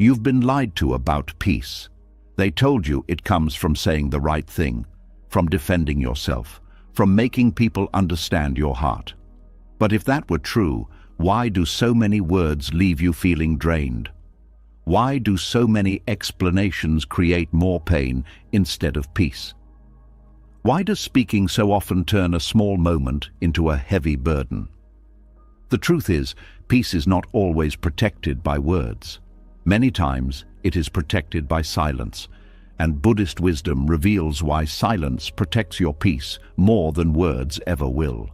You've been lied to about peace. They told you it comes from saying the right thing, from defending yourself, from making people understand your heart. But if that were true, why do so many words leave you feeling drained? Why do so many explanations create more pain instead of peace? Why does speaking so often turn a small moment into a heavy burden? The truth is, peace is not always protected by words. Many times, it is protected by silence, and Buddhist wisdom reveals why silence protects your peace more than words ever will.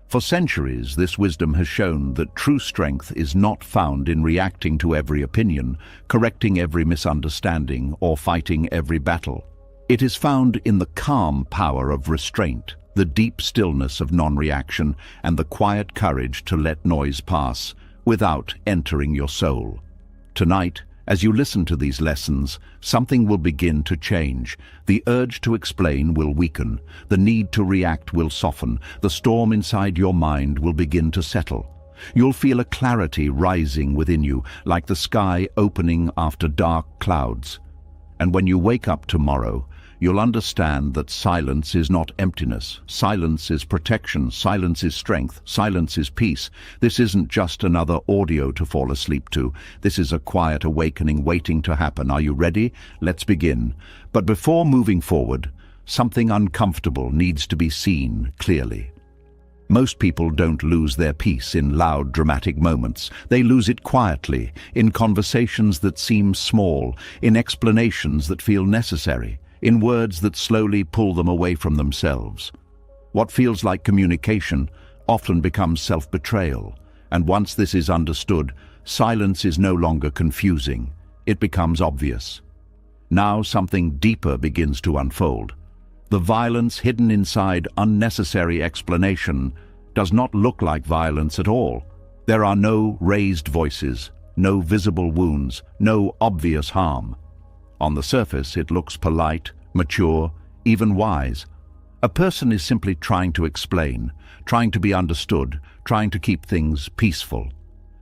For centuries, this wisdom has shown that true strength is not found in reacting to every opinion, correcting every misunderstanding, or fighting every battle. It is found in the calm power of restraint, the deep stillness of non-reaction, and the quiet courage to let noise pass without entering your soul. Tonight, as you listen to these lessons, something will begin to change. The urge to explain will weaken. The need to react will soften. The storm inside your mind will begin to settle. You'll feel a clarity rising within you, like the sky opening after dark clouds. And when you wake up tomorrow, you'll understand that silence is not emptiness. Silence is protection. Silence is strength. Silence is peace. This isn't just another audio to fall asleep to. This is a quiet awakening waiting to happen. Are you ready? Let's begin. But before moving forward, something uncomfortable needs to be seen clearly. Most people don't lose their peace in loud, dramatic moments. They lose it quietly, in conversations that seem small, in explanations that feel necessary, in words that slowly pull them away from themselves. What feels like communication often becomes self-betrayal, and once this is understood, silence is no longer confusing. It becomes obvious. Now something deeper begins to unfold. The violence hidden inside unnecessary explanation does not look like violence at all. There are no raised voices, no visible wounds, no obvious harm. On the surface, it looks polite, mature, even wise. A person is simply trying to explain, trying to be understood, trying to keep things peaceful.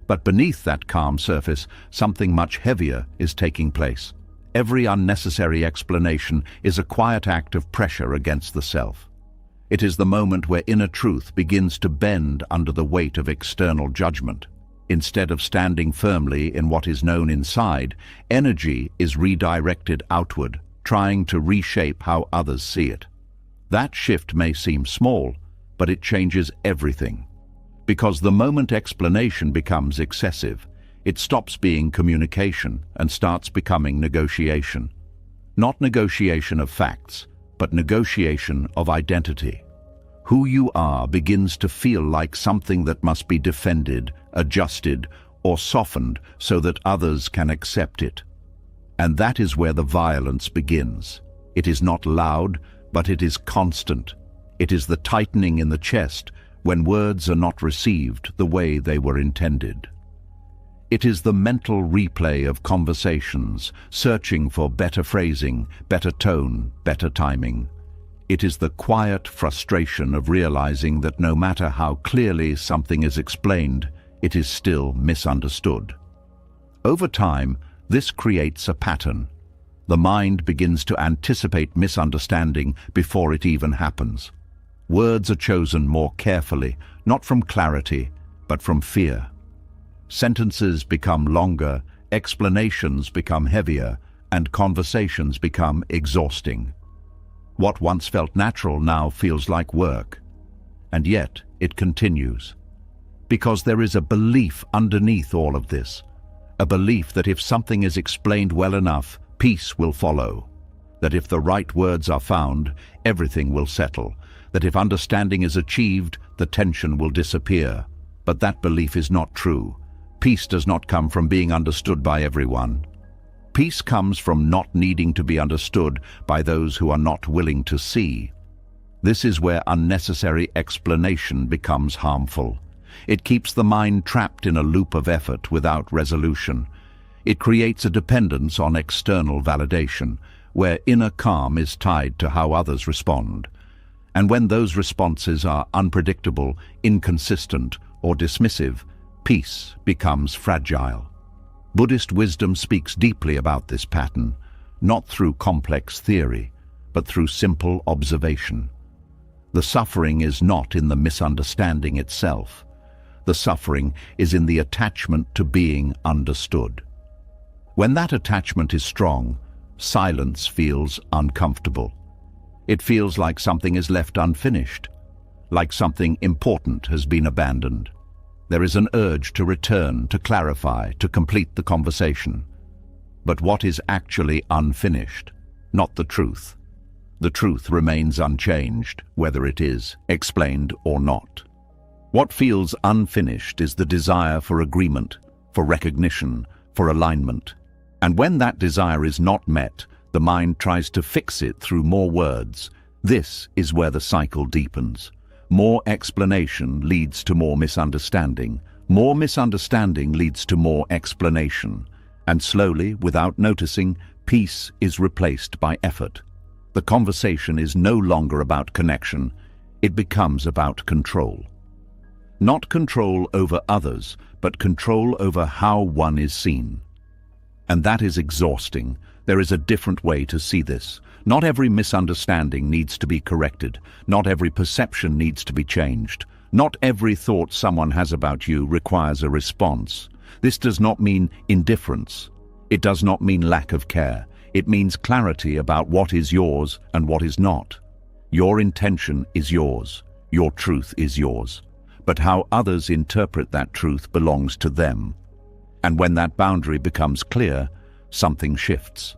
But beneath that calm surface, something much heavier is taking place. Every unnecessary explanation is a quiet act of pressure against the self. It is the moment where inner truth begins to bend under the weight of external judgment. Instead of standing firmly in what is known inside, energy is redirected outward, trying to reshape how others see it. That shift may seem small, but it changes everything. Because the moment explanation becomes excessive, it stops being communication and starts becoming negotiation. Not negotiation of facts, but negotiation of identity. Who you are begins to feel like something that must be defended, adjusted, or softened so that others can accept it. And that is where the violence begins. It is not loud, but it is constant. It is the tightening in the chest when words are not received the way they were intended. It is the mental replay of conversations, searching for better phrasing, better tone, better timing. It is the quiet frustration of realizing that no matter how clearly something is explained, it is still misunderstood. Over time, this creates a pattern. The mind begins to anticipate misunderstanding before it even happens. Words are chosen more carefully, not from clarity, but from fear. Sentences become longer, explanations become heavier, and conversations become exhausting. What once felt natural now feels like work. And yet, it continues. Because there is a belief underneath all of this. A belief that if something is explained well enough, peace will follow. That if the right words are found, everything will settle. That if understanding is achieved, the tension will disappear. But that belief is not true. Peace does not come from being understood by everyone. Peace comes from not needing to be understood by those who are not willing to see. This is where unnecessary explanation becomes harmful. It keeps the mind trapped in a loop of effort without resolution. It creates a dependence on external validation, where inner calm is tied to how others respond. And when those responses are unpredictable, inconsistent, or dismissive, peace becomes fragile. Buddhist wisdom speaks deeply about this pattern, not through complex theory, but through simple observation. The suffering is not in the misunderstanding itself. The suffering is in the attachment to being understood. When that attachment is strong, silence feels uncomfortable. It feels like something is left unfinished, like something important has been abandoned. There is an urge to return, to clarify, to complete the conversation. But what is actually unfinished? Not the truth. The truth remains unchanged, whether it is explained or not. What feels unfinished is the desire for agreement, for recognition, for alignment. And when that desire is not met, the mind tries to fix it through more words. This is where the cycle deepens. More explanation leads to more misunderstanding. More misunderstanding leads to more explanation. And slowly, without noticing, peace is replaced by effort. The conversation is no longer about connection. It becomes about control. Not control over others, but control over how one is seen. And that is exhausting. There is a different way to see this. Not every misunderstanding needs to be corrected. Not every perception needs to be changed. Not every thought someone has about you requires a response. This does not mean indifference. It does not mean lack of care. It means clarity about what is yours and what is not. Your intention is yours. Your truth is yours. But how others interpret that truth belongs to them. And when that boundary becomes clear, something shifts.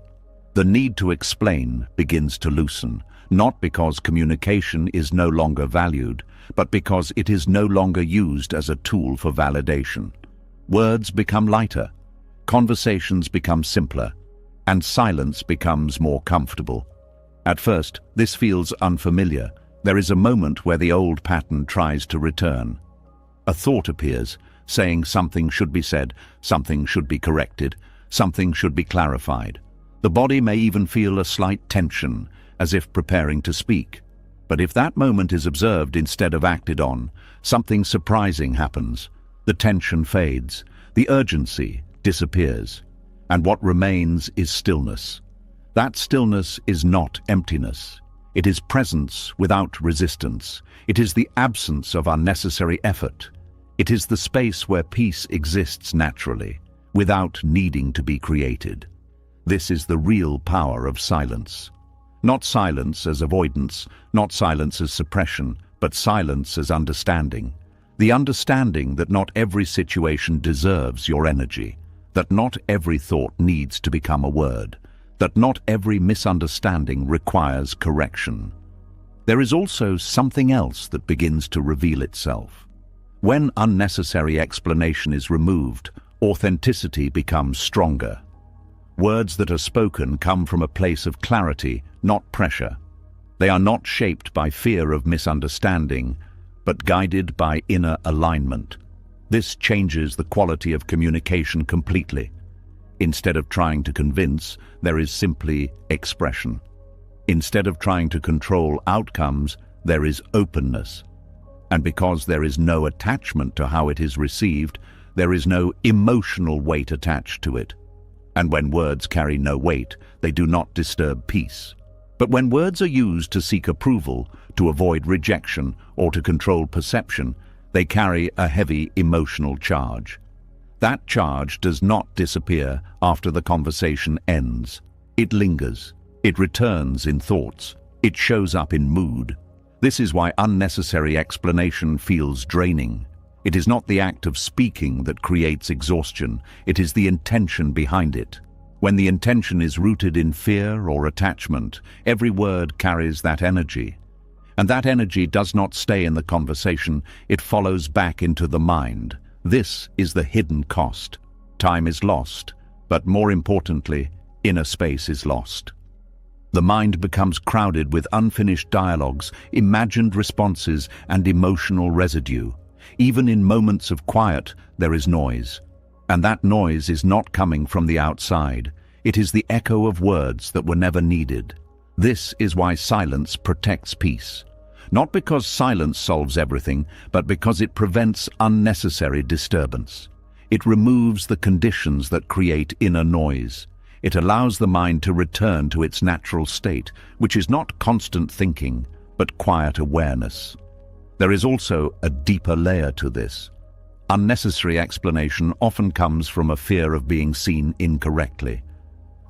The need to explain begins to loosen, not because communication is no longer valued, but because it is no longer used as a tool for validation. Words become lighter, conversations become simpler, and silence becomes more comfortable. At first, this feels unfamiliar. There is a moment where the old pattern tries to return. A thought appears, saying something should be said, something should be corrected, something should be clarified. The body may even feel a slight tension, as if preparing to speak. But if that moment is observed instead of acted on, something surprising happens. The tension fades, the urgency disappears, and what remains is stillness. That stillness is not emptiness. It is presence without resistance. It is the absence of unnecessary effort. It is the space where peace exists naturally, without needing to be created. This is the real power of silence. Not silence as avoidance, not silence as suppression, but silence as understanding. The understanding that not every situation deserves your energy, that not every thought needs to become a word, that not every misunderstanding requires correction. There is also something else that begins to reveal itself. When unnecessary explanation is removed, authenticity becomes stronger. Words that are spoken come from a place of clarity, not pressure. They are not shaped by fear of misunderstanding, but guided by inner alignment. This changes the quality of communication completely. Instead of trying to convince, there is simply expression. Instead of trying to control outcomes, there is openness. And because there is no attachment to how it is received, there is no emotional weight attached to it. And when words carry no weight, they do not disturb peace. But when words are used to seek approval, to avoid rejection, or to control perception, they carry a heavy emotional charge. That charge does not disappear after the conversation ends. It lingers. It returns in thoughts. It shows up in mood. This is why unnecessary explanation feels draining. It is not the act of speaking that creates exhaustion. It is the intention behind it. When the intention is rooted in fear or attachment, every word carries that energy. And that energy does not stay in the conversation. It follows back into the mind. This is the hidden cost. Time is lost, but more importantly, inner space is lost. The mind becomes crowded with unfinished dialogues, imagined responses, and emotional residue. Even in moments of quiet, there is noise. And that noise is not coming from the outside. It is the echo of words that were never needed. This is why silence protects peace. Not because silence solves everything, but because it prevents unnecessary disturbance. It removes the conditions that create inner noise. It allows the mind to return to its natural state, which is not constant thinking, but quiet awareness. There is also a deeper layer to this. Unnecessary explanation often comes from a fear of being seen incorrectly.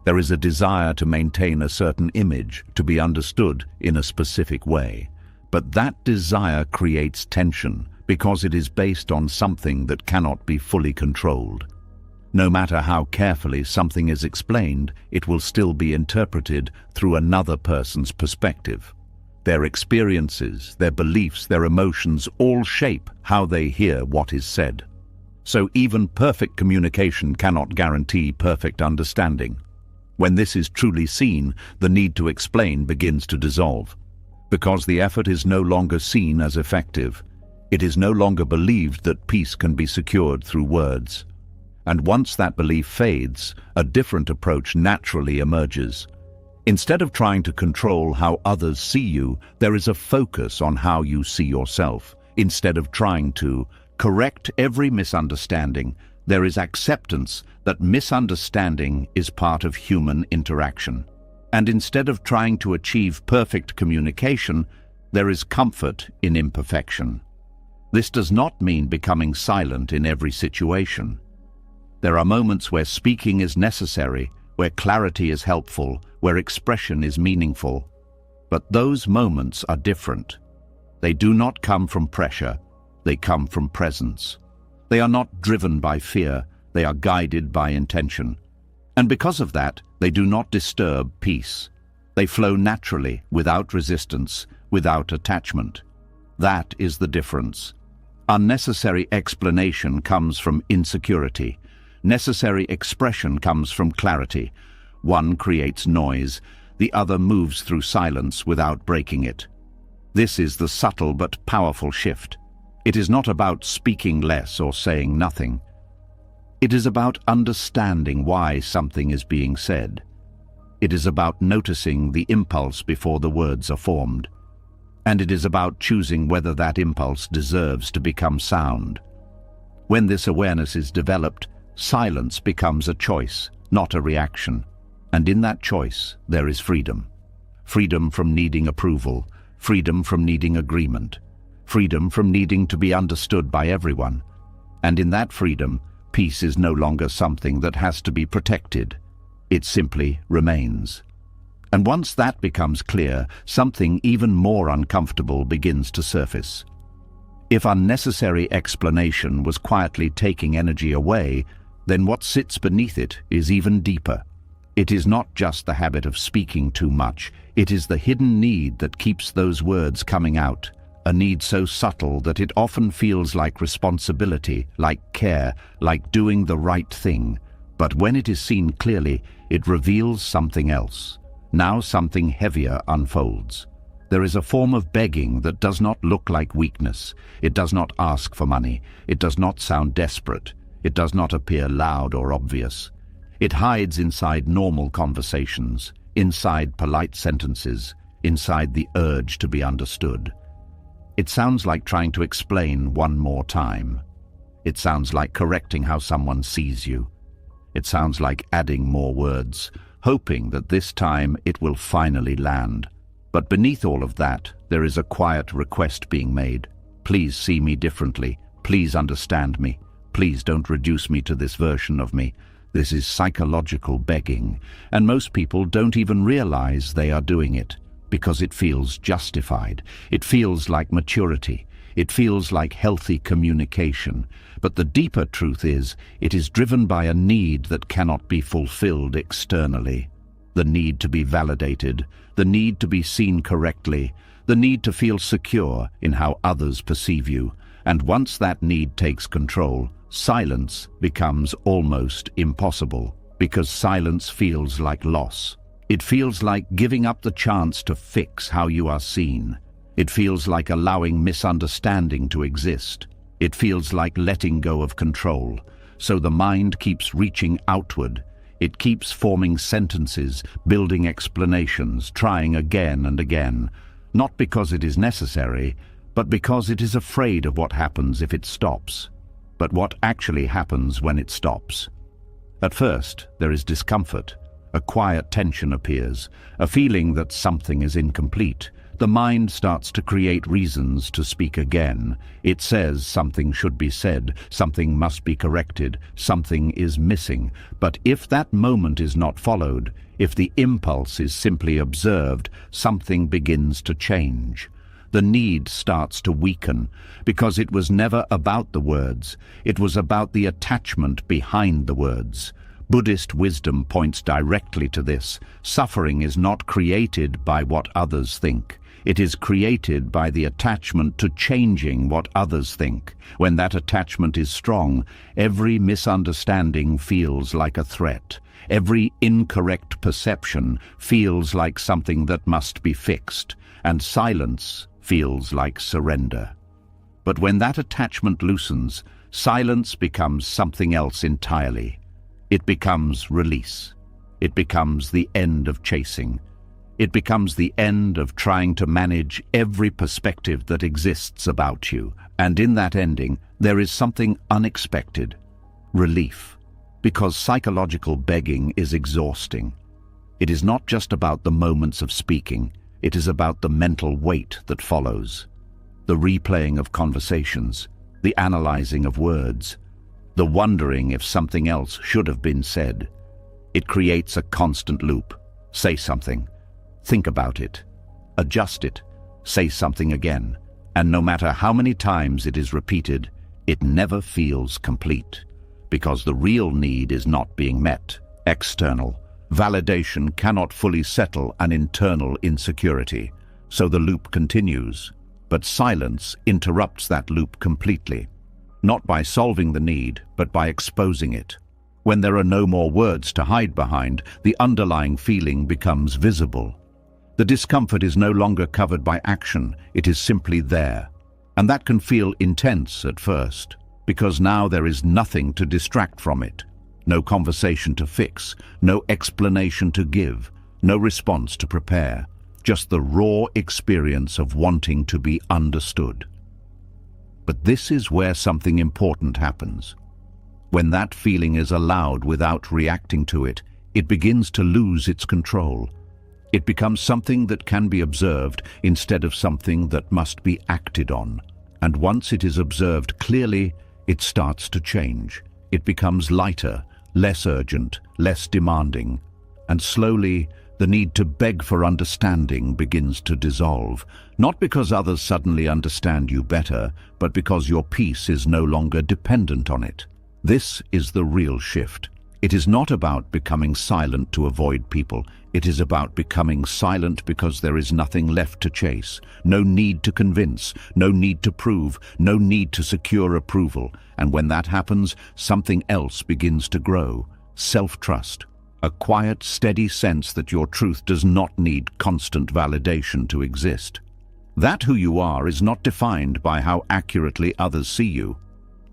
There is a desire to maintain a certain image, to be understood in a specific way. But that desire creates tension because it is based on something that cannot be fully controlled. No matter how carefully something is explained, it will still be interpreted through another person's perspective. Their experiences, their beliefs, their emotions all shape how they hear what is said. So even perfect communication cannot guarantee perfect understanding. When this is truly seen, the need to explain begins to dissolve. Because the effort is no longer seen as effective, it is no longer believed that peace can be secured through words. And once that belief fades, a different approach naturally emerges. Instead of trying to control how others see you, there is a focus on how you see yourself. Instead of trying to correct every misunderstanding, there is acceptance that misunderstanding is part of human interaction. And instead of trying to achieve perfect communication, there is comfort in imperfection. This does not mean becoming silent in every situation. There are moments where speaking is necessary, where clarity is helpful, where expression is meaningful. But those moments are different. They do not come from pressure, they come from presence. They are not driven by fear, they are guided by intention. And because of that, they do not disturb peace. They flow naturally, without resistance, without attachment. That is the difference. Unnecessary explanation comes from insecurity. Necessary expression comes from clarity. One creates noise, the other moves through silence without breaking it. This is the subtle but powerful shift. It is not about speaking less or saying nothing. It is about understanding why something is being said. It is about noticing the impulse before the words are formed. And it is about choosing whether that impulse deserves to become sound. When this awareness is developed, silence becomes a choice, not a reaction. And in that choice, there is freedom. Freedom from needing approval, freedom from needing agreement, freedom from needing to be understood by everyone. And in that freedom, peace is no longer something that has to be protected. It simply remains. And once that becomes clear, something even more uncomfortable begins to surface. If unnecessary explanation was quietly taking energy away, then what sits beneath it is even deeper. It is not just the habit of speaking too much, it is the hidden need that keeps those words coming out, a need so subtle that it often feels like responsibility, like care, like doing the right thing. But when it is seen clearly, it reveals something else. Now something heavier unfolds. There is a form of begging that does not look like weakness. It does not ask for money. It does not sound desperate. It does not appear loud or obvious. It hides inside normal conversations, inside polite sentences, inside the urge to be understood. It sounds like trying to explain one more time. It sounds like correcting how someone sees you. It sounds like adding more words, hoping that this time it will finally land. But beneath all of that, there is a quiet request being made. Please see me differently. Please understand me. Please don't reduce me to this version of me. This is psychological begging, and most people don't even realize they are doing it because it feels justified. It feels like maturity. It feels like healthy communication. But the deeper truth is, it is driven by a need that cannot be fulfilled externally. The need to be validated, the need to be seen correctly, the need to feel secure in how others perceive you. And once that need takes control, silence becomes almost impossible, because silence feels like loss. It feels like giving up the chance to fix how you are seen. It feels like allowing misunderstanding to exist. It feels like letting go of control. So the mind keeps reaching outward. It keeps forming sentences, building explanations, trying again and again, not because it is necessary, but because it is afraid of what happens if it stops. but what actually happens when it stops. At first, there is discomfort. A quiet tension appears, a feeling that something is incomplete. The mind starts to create reasons to speak again. It says something should be said, something must be corrected, something is missing. But if that moment is not followed, if the impulse is simply observed, something begins to change. The need starts to weaken, because it was never about the words. It was about the attachment behind the words. Buddhist wisdom points directly to this. Suffering is not created by what others think. It is created by the attachment to changing what others think. When that attachment is strong, every misunderstanding feels like a threat. Every incorrect perception feels like something that must be fixed, and silence feels like surrender. But when that attachment loosens, silence becomes something else entirely. It becomes release. It becomes the end of chasing. It becomes the end of trying to manage every perspective that exists about you. And in that ending, there is something unexpected: relief. Because psychological begging is exhausting. It is not just about the moments of speaking. It is about the mental weight that follows. The replaying of conversations, the analyzing of words, the wondering if something else should have been said. It creates a constant loop. Say something. Think about it. Adjust it. Say something again. And no matter how many times it is repeated, it never feels complete. Because the real need is not being met. External validation cannot fully settle an internal insecurity. So the loop continues. But silence interrupts that loop completely. Not by solving the need, but by exposing it. When there are no more words to hide behind, the underlying feeling becomes visible. The discomfort is no longer covered by action, it is simply there. And that can feel intense at first, because now there is nothing to distract from it. No conversation to fix, no explanation to give, no response to prepare. Just the raw experience of wanting to be understood. But this is where something important happens. When that feeling is allowed without reacting to it, it begins to lose its control. It becomes something that can be observed instead of something that must be acted on. And once it is observed clearly, it starts to change. It becomes lighter, less urgent, less demanding. And slowly, the need to beg for understanding begins to dissolve, not because others suddenly understand you better, but because your peace is no longer dependent on it. This is the real shift. It is not about becoming silent to avoid people. It is about becoming silent because there is nothing left to chase. No need to convince, no need to prove, no need to secure approval. And when that happens, something else begins to grow. Self-trust. A quiet, steady sense that your truth does not need constant validation to exist. That who you are is not defined by how accurately others see you.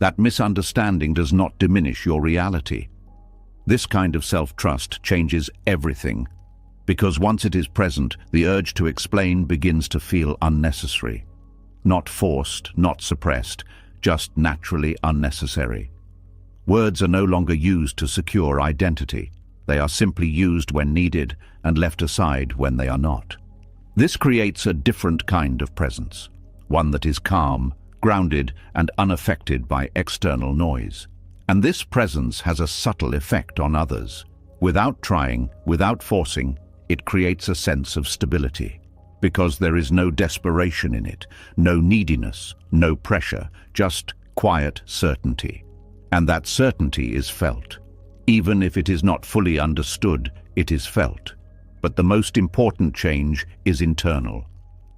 That misunderstanding does not diminish your reality. This kind of self-trust changes everything, because once it is present, the urge to explain begins to feel unnecessary. Not forced, not suppressed, just naturally unnecessary. Words are no longer used to secure identity. They are simply used when needed and left aside when they are not. This creates a different kind of presence, one that is calm, grounded, and unaffected by external noise. And this presence has a subtle effect on others. Without trying, without forcing, it creates a sense of stability. Because there is no desperation in it, no neediness, no pressure, just quiet certainty. And that certainty is felt. Even if it is not fully understood, it is felt. But the most important change is internal.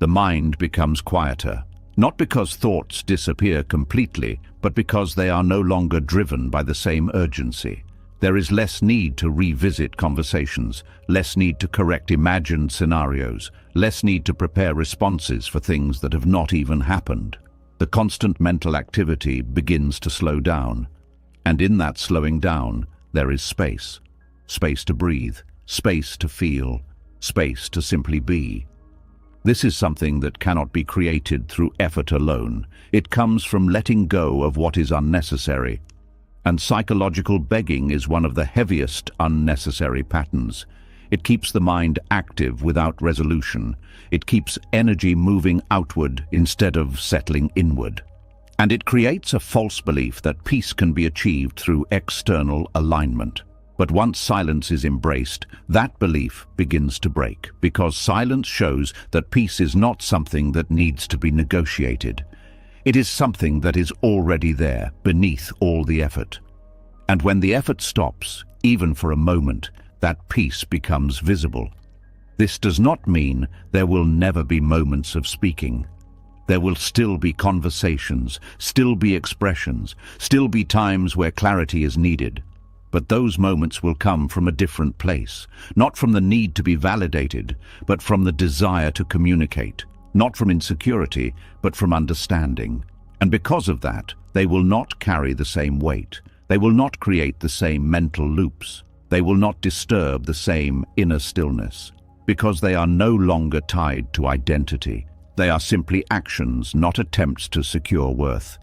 The mind becomes quieter, not because thoughts disappear completely, but because they are no longer driven by the same urgency. There is less need to revisit conversations, less need to correct imagined scenarios, less need to prepare responses for things that have not even happened. The constant mental activity begins to slow down. And in that slowing down, there is space. Space to breathe, space to feel, space to simply be. This is something that cannot be created through effort alone. It comes from letting go of what is unnecessary. And psychological begging is one of the heaviest unnecessary patterns. It keeps the mind active without resolution. It keeps energy moving outward instead of settling inward. And it creates a false belief that peace can be achieved through external alignment. But once silence is embraced, that belief begins to break, because silence shows that peace is not something that needs to be negotiated. It is something that is already there, beneath all the effort. And when the effort stops, even for a moment, that peace becomes visible. This does not mean there will never be moments of speaking. There will still be conversations, still be expressions, still be times where clarity is needed. But those moments will come from a different place, not from the need to be validated, but from the desire to communicate, not from insecurity, but from understanding. And because of that, they will not carry the same weight. They will not create the same mental loops. They will not disturb the same inner stillness, because they are no longer tied to identity. They are simply actions, not attempts to secure worth.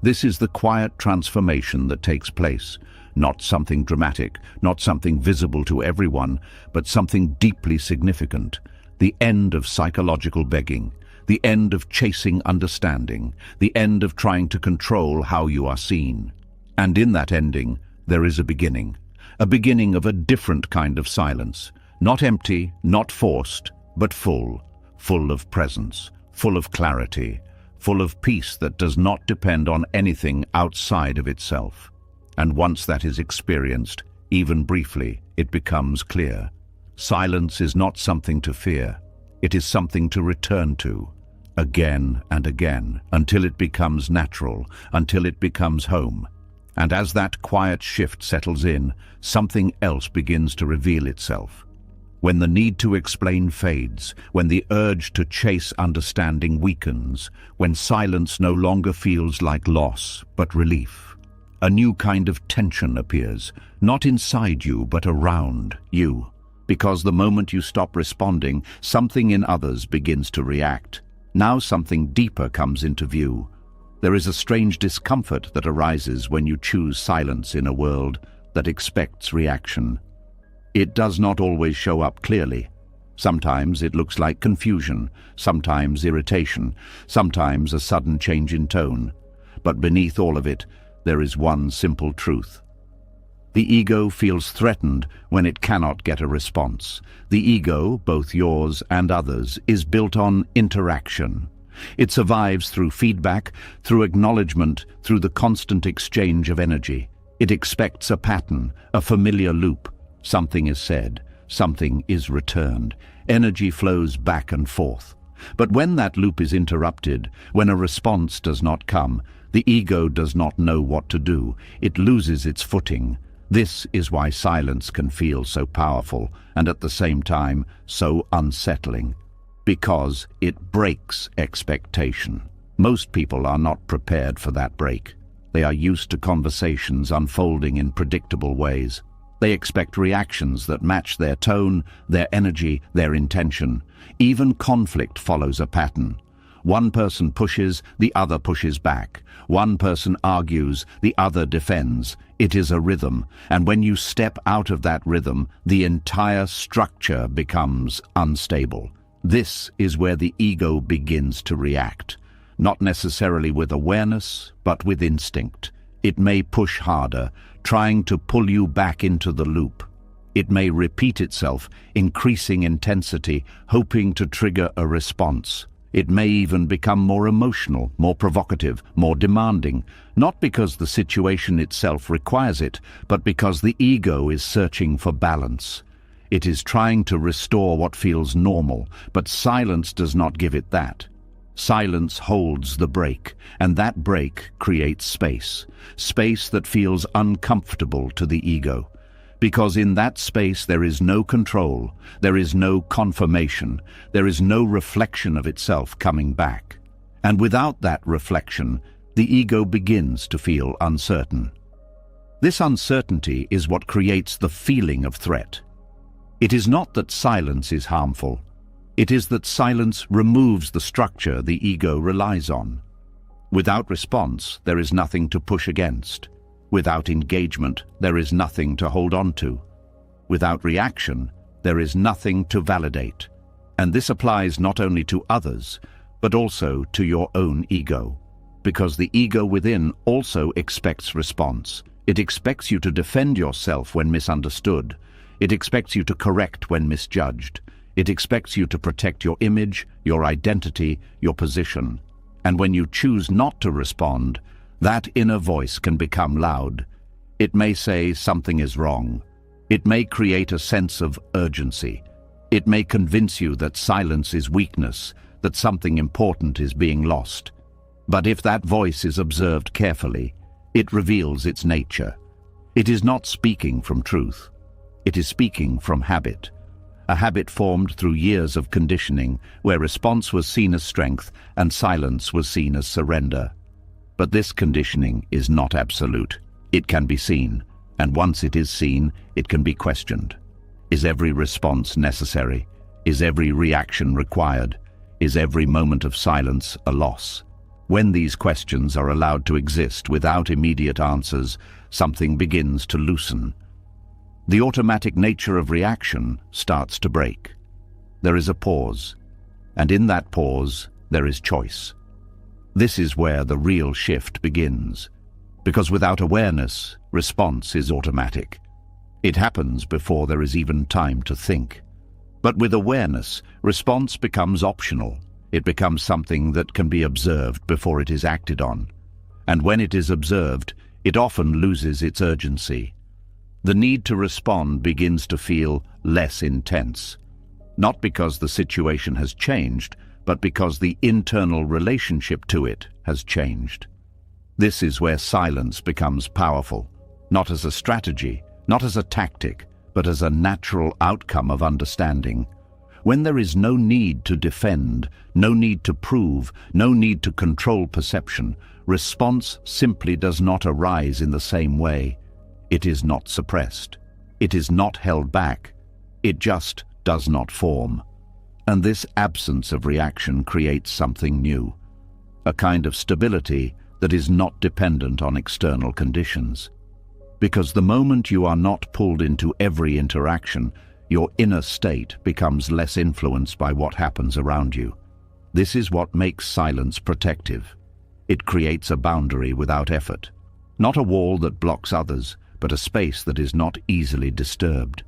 This is the quiet transformation that takes place. Not something dramatic, not something visible to everyone, but something deeply significant. The end of psychological begging, the end of chasing understanding, the end of trying to control how you are seen. And in that ending, there is a beginning of a different kind of silence, not empty, not forced, but full of presence, full of clarity, full of peace that does not depend on anything outside of itself. And once that is experienced, even briefly, it becomes clear. Silence is not something to fear. It is something to return to, again and again, until it becomes natural, until it becomes home. And as that quiet shift settles in, something else begins to reveal itself. When the need to explain fades, when the urge to chase understanding weakens, when silence no longer feels like loss, but relief. A new kind of tension appears, not inside you, but around you. Because the moment you stop responding, something in others begins to react. Now something deeper comes into view. There is a strange discomfort that arises when you choose silence in a world that expects reaction. It does not always show up clearly. Sometimes it looks like confusion, sometimes irritation, sometimes a sudden change in tone. But beneath all of it, there is one simple truth. The ego feels threatened when it cannot get a response. The ego, both yours and others, is built on interaction. It survives through feedback, through acknowledgement, through the constant exchange of energy. It expects a pattern, a familiar loop. Something is said, something is returned. Energy flows back and forth. But when that loop is interrupted, when a response does not come, the ego does not know what to do. It loses its footing. This is why silence can feel so powerful and at the same time so unsettling. Because it breaks expectation. Most people are not prepared for that break. They are used to conversations unfolding in predictable ways. They expect reactions that match their tone, their energy, their intention. Even conflict follows a pattern. One person pushes, the other pushes back. One person argues, the other defends. It is a rhythm, and when you step out of that rhythm, the entire structure becomes unstable. This is where the ego begins to react, not necessarily with awareness, but with instinct. It may push harder, trying to pull you back into the loop. It may repeat itself, increasing intensity, hoping to trigger a response. It may even become more emotional, more provocative, more demanding, not because the situation itself requires it, but because the ego is searching for balance. It is trying to restore what feels normal, but silence does not give it that. Silence holds the break, and that break creates space. Space that feels uncomfortable to the ego. Because in that space there is no control, there is no confirmation, there is no reflection of itself coming back. And without that reflection, the ego begins to feel uncertain. This uncertainty is what creates the feeling of threat. It is not that silence is harmful. It is that silence removes the structure the ego relies on. Without response, there is nothing to push against. Without engagement, there is nothing to hold on to. Without reaction, there is nothing to validate. And this applies not only to others, but also to your own ego. Because the ego within also expects response. It expects you to defend yourself when misunderstood. It expects you to correct when misjudged. It expects you to protect your image, your identity, your position. And when you choose not to respond, that inner voice can become loud. It may say something is wrong. It may create a sense of urgency. It may convince you that silence is weakness, that something important is being lost. But if that voice is observed carefully, it reveals its nature. It is not speaking from truth. It is speaking from habit. A habit formed through years of conditioning, where response was seen as strength and silence was seen as surrender. But this conditioning is not absolute. It can be seen, and once it is seen, it can be questioned. Is every response necessary? Is every reaction required? Is every moment of silence a loss? When these questions are allowed to exist without immediate answers, something begins to loosen. The automatic nature of reaction starts to break. There is a pause, and in that pause, there is choice. This is where the real shift begins, because without awareness, response is automatic. It happens before there is even time to think. But with awareness, response becomes optional. It becomes something that can be observed before it is acted on. And when it is observed, it often loses its urgency. The need to respond begins to feel less intense, not because the situation has changed, but because the internal relationship to it has changed. This is where silence becomes powerful, not as a strategy, not as a tactic, but as a natural outcome of understanding. When there is no need to defend, no need to prove, no need to control perception, response simply does not arise in the same way. It is not suppressed. It is not held back. It just does not form. And this absence of reaction creates something new, a kind of stability that is not dependent on external conditions. Because the moment you are not pulled into every interaction, your inner state becomes less influenced by what happens around you. This is what makes silence protective. It creates a boundary without effort, not a wall that blocks others, but a space that is not easily disturbed.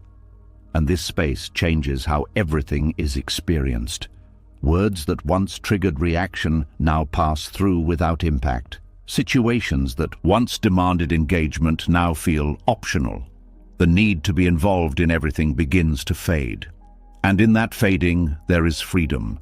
And this space changes how everything is experienced. Words that once triggered reaction now pass through without impact. Situations that once demanded engagement now feel optional. The need to be involved in everything begins to fade. And in that fading, there is freedom.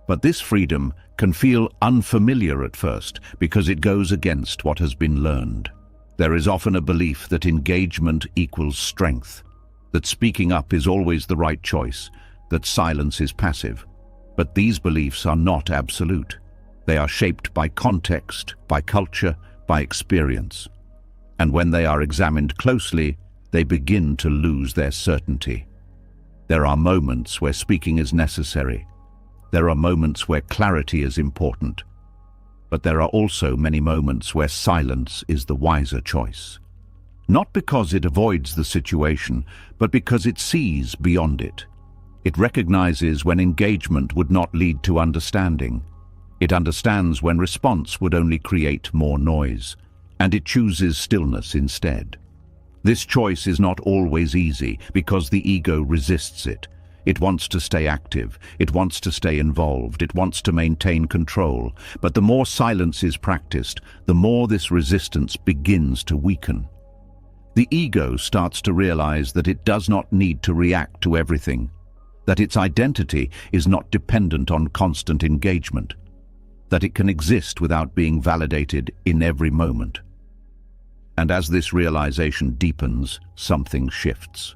But this freedom can feel unfamiliar at first because it goes against what has been learned. There is often a belief that engagement equals strength, that speaking up is always the right choice, that silence is passive. But these beliefs are not absolute. They are shaped by context, by culture, by experience. And when they are examined closely, they begin to lose their certainty. There are moments where speaking is necessary. There are moments where clarity is important. But there are also many moments where silence is the wiser choice. Not because it avoids the situation, but because it sees beyond it. It recognizes when engagement would not lead to understanding. It understands when response would only create more noise, and it chooses stillness instead. This choice is not always easy because the ego resists it. It wants to stay active, it wants to stay involved, it wants to maintain control. But the more silence is practiced, the more this resistance begins to weaken. The ego starts to realize that it does not need to react to everything, that its identity is not dependent on constant engagement, that it can exist without being validated in every moment. And as this realization deepens, something shifts.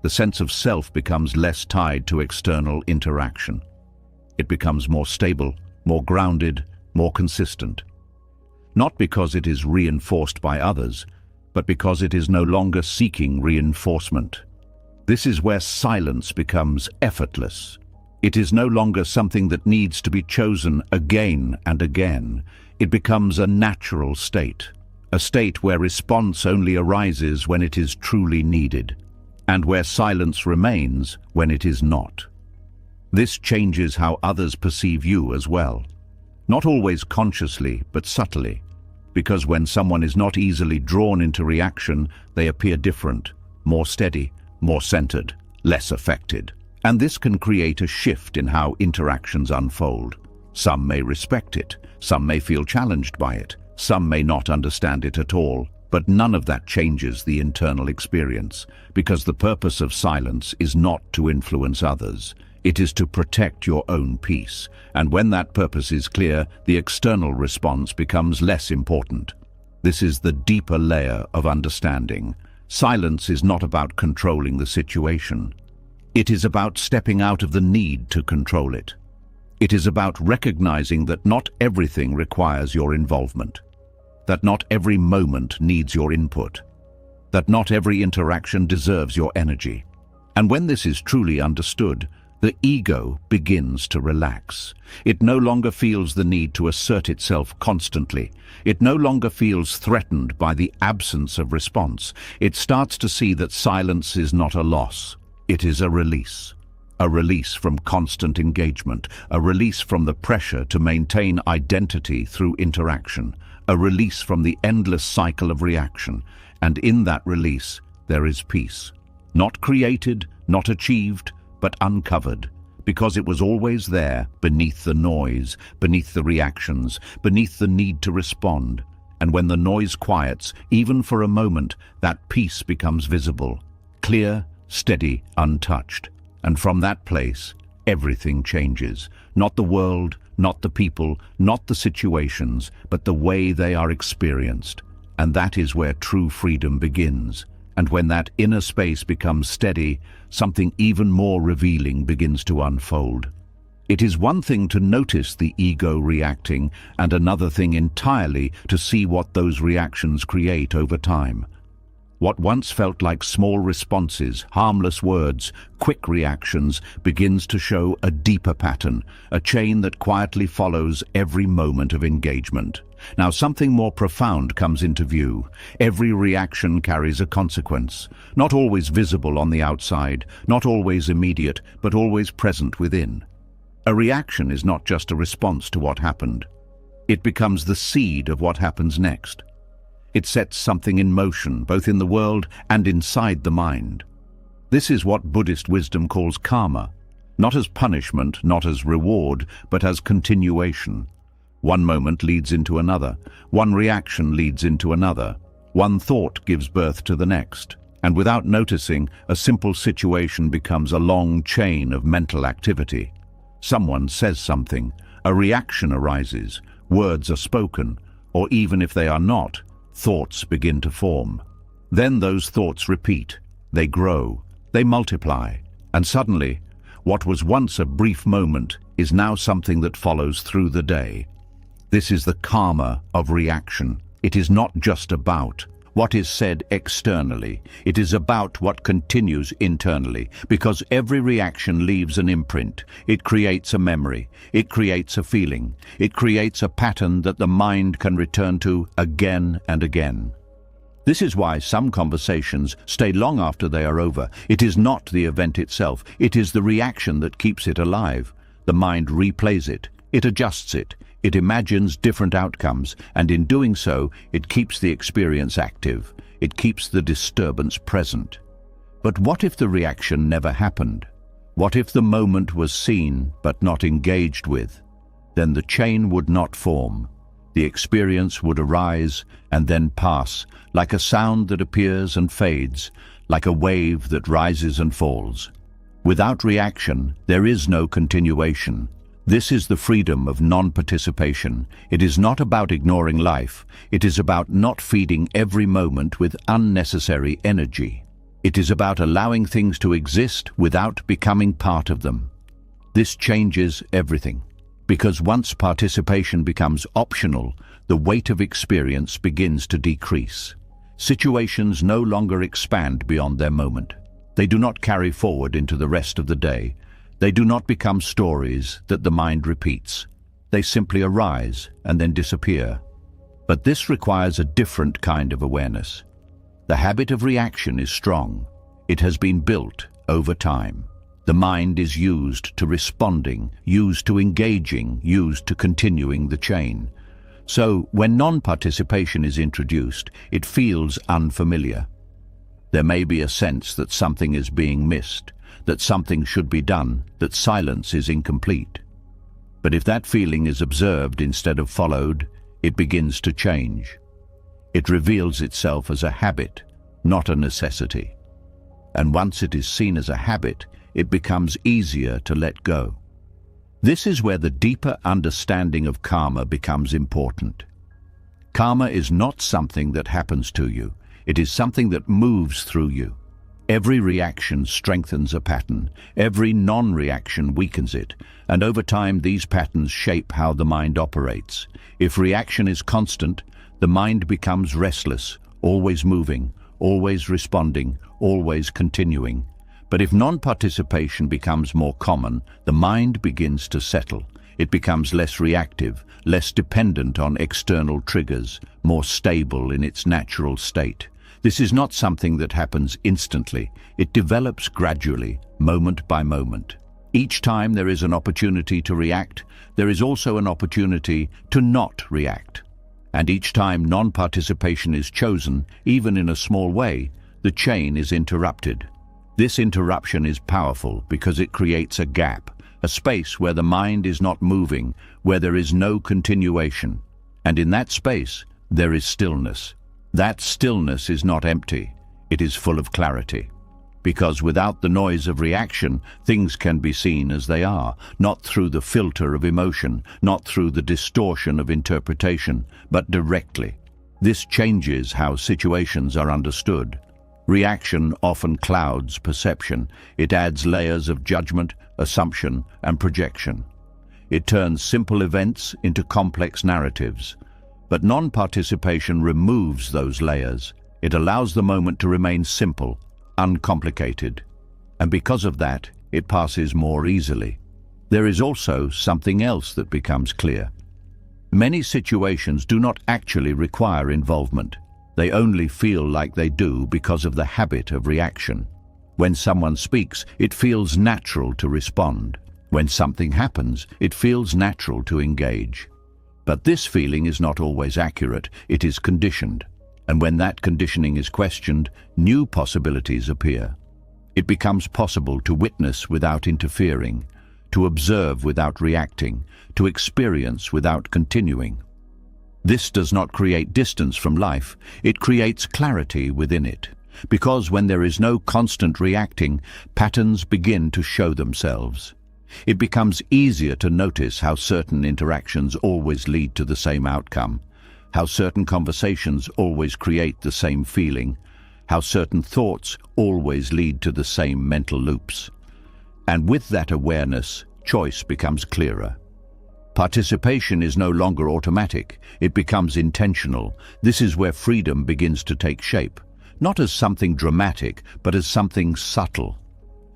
The sense of self becomes less tied to external interaction. It becomes more stable, more grounded, more consistent. Not because it is reinforced by others, but because it is no longer seeking reinforcement. This is where silence becomes effortless. It is no longer something that needs to be chosen again and again. It becomes a natural state, a state where response only arises when it is truly needed, and where silence remains when it is not. This changes how others perceive you as well. Not always consciously, but subtly, because when someone is not easily drawn into reaction, they appear different, more steady, more centered, less affected. And this can create a shift in how interactions unfold. Some may respect it, some may feel challenged by it, some may not understand it at all, but none of that changes the internal experience, because the purpose of silence is not to influence others. It is to protect your own peace, and when that purpose is clear, the external response becomes less important. This is the deeper layer of understanding. Silence is not about controlling the situation. It is about stepping out of the need to control it. It is about recognizing that not everything requires your involvement, that not every moment needs your input, that not every interaction deserves your energy. And when this is truly understood, the ego begins to relax. It no longer feels the need to assert itself constantly. It no longer feels threatened by the absence of response. It starts to see that silence is not a loss. It is a release from constant engagement, a release from the pressure to maintain identity through interaction, a release from the endless cycle of reaction. And in that release, there is peace. Not created, not achieved, but uncovered, because it was always there, beneath the noise, beneath the reactions, beneath the need to respond. And when the noise quiets, even for a moment, that peace becomes visible, clear, steady, untouched. And from that place, everything changes. Not the world, not the people, not the situations, but the way they are experienced. And that is where true freedom begins. And when that inner space becomes steady, something even more revealing begins to unfold. It is one thing to notice the ego reacting, and another thing entirely to see what those reactions create over time. What once felt like small responses, harmless words, quick reactions, begins to show a deeper pattern, a chain that quietly follows every moment of engagement. Now something more profound comes into view. Every reaction carries a consequence, not always visible on the outside, not always immediate, but always present within. A reaction is not just a response to what happened. It becomes the seed of what happens next. It sets something in motion, both in the world and inside the mind. This is what Buddhist wisdom calls karma, not as punishment, not as reward, but as continuation. One moment leads into another, one reaction leads into another, one thought gives birth to the next, and without noticing, a simple situation becomes a long chain of mental activity. Someone says something, a reaction arises, words are spoken, or even if they are not, thoughts begin to form. Then those thoughts repeat, they grow, they multiply, and suddenly, what was once a brief moment is now something that follows through the day. This is the karma of reaction. It is not just about what is said externally. It is about what continues internally, because every reaction leaves an imprint. It creates a memory. It creates a feeling. It creates a pattern that the mind can return to again and again. This is why some conversations stay long after they are over. It is not the event itself. It is the reaction that keeps it alive. The mind replays it. It adjusts it. It imagines different outcomes, and in doing so, it keeps the experience active. It keeps the disturbance present. But what if the reaction never happened? What if the moment was seen but not engaged with? Then the chain would not form. The experience would arise and then pass, like a sound that appears and fades, like a wave that rises and falls. Without reaction, there is no continuation. This is the freedom of non-participation. It is not about ignoring life. It is about not feeding every moment with unnecessary energy. It is about allowing things to exist without becoming part of them. This changes everything, because once participation becomes optional, the weight of experience begins to decrease. Situations no longer expand beyond their moment. They do not carry forward into the rest of the day. They do not become stories that the mind repeats. They simply arise and then disappear. But this requires a different kind of awareness. The habit of reaction is strong. It has been built over time. The mind is used to responding, used to engaging, used to continuing the chain. So, when non-participation is introduced, it feels unfamiliar. There may be a sense that something is being missed, that something should be done, that silence is incomplete. But if that feeling is observed instead of followed, it begins to change. It reveals itself as a habit, not a necessity. And once it is seen as a habit, it becomes easier to let go. This is where the deeper understanding of karma becomes important. Karma is not something that happens to you. It is something that moves through you. Every reaction strengthens a pattern. Every non-reaction weakens it. And over time, these patterns shape how the mind operates. If reaction is constant, the mind becomes restless, always moving, always responding, always continuing. But if non-participation becomes more common, the mind begins to settle. It becomes less reactive, less dependent on external triggers, more stable in its natural state. This is not something that happens instantly. It develops gradually, moment by moment. Each time there is an opportunity to react, there is also an opportunity to not react. And each time non-participation is chosen, even in a small way, the chain is interrupted. This interruption is powerful because it creates a gap, a space where the mind is not moving, where there is no continuation. And in that space, there is stillness. That stillness is not empty, it is full of clarity. Because without the noise of reaction, things can be seen as they are, not through the filter of emotion, not through the distortion of interpretation, but directly. This changes how situations are understood. Reaction often clouds perception. It adds layers of judgment, assumption, and projection. It turns simple events into complex narratives. But non-participation removes those layers. It allows the moment to remain simple, uncomplicated. And because of that, it passes more easily. There is also something else that becomes clear. Many situations do not actually require involvement. They only feel like they do because of the habit of reaction. When someone speaks, it feels natural to respond. When something happens, it feels natural to engage. But this feeling is not always accurate, it is conditioned. And when that conditioning is questioned, new possibilities appear. It becomes possible to witness without interfering, to observe without reacting, to experience without continuing. This does not create distance from life, it creates clarity within it. Because when there is no constant reacting, patterns begin to show themselves. It becomes easier to notice how certain interactions always lead to the same outcome, how certain conversations always create the same feeling, how certain thoughts always lead to the same mental loops. And with that awareness, choice becomes clearer. Participation is no longer automatic, it becomes intentional. This is where freedom begins to take shape, not as something dramatic, but as something subtle.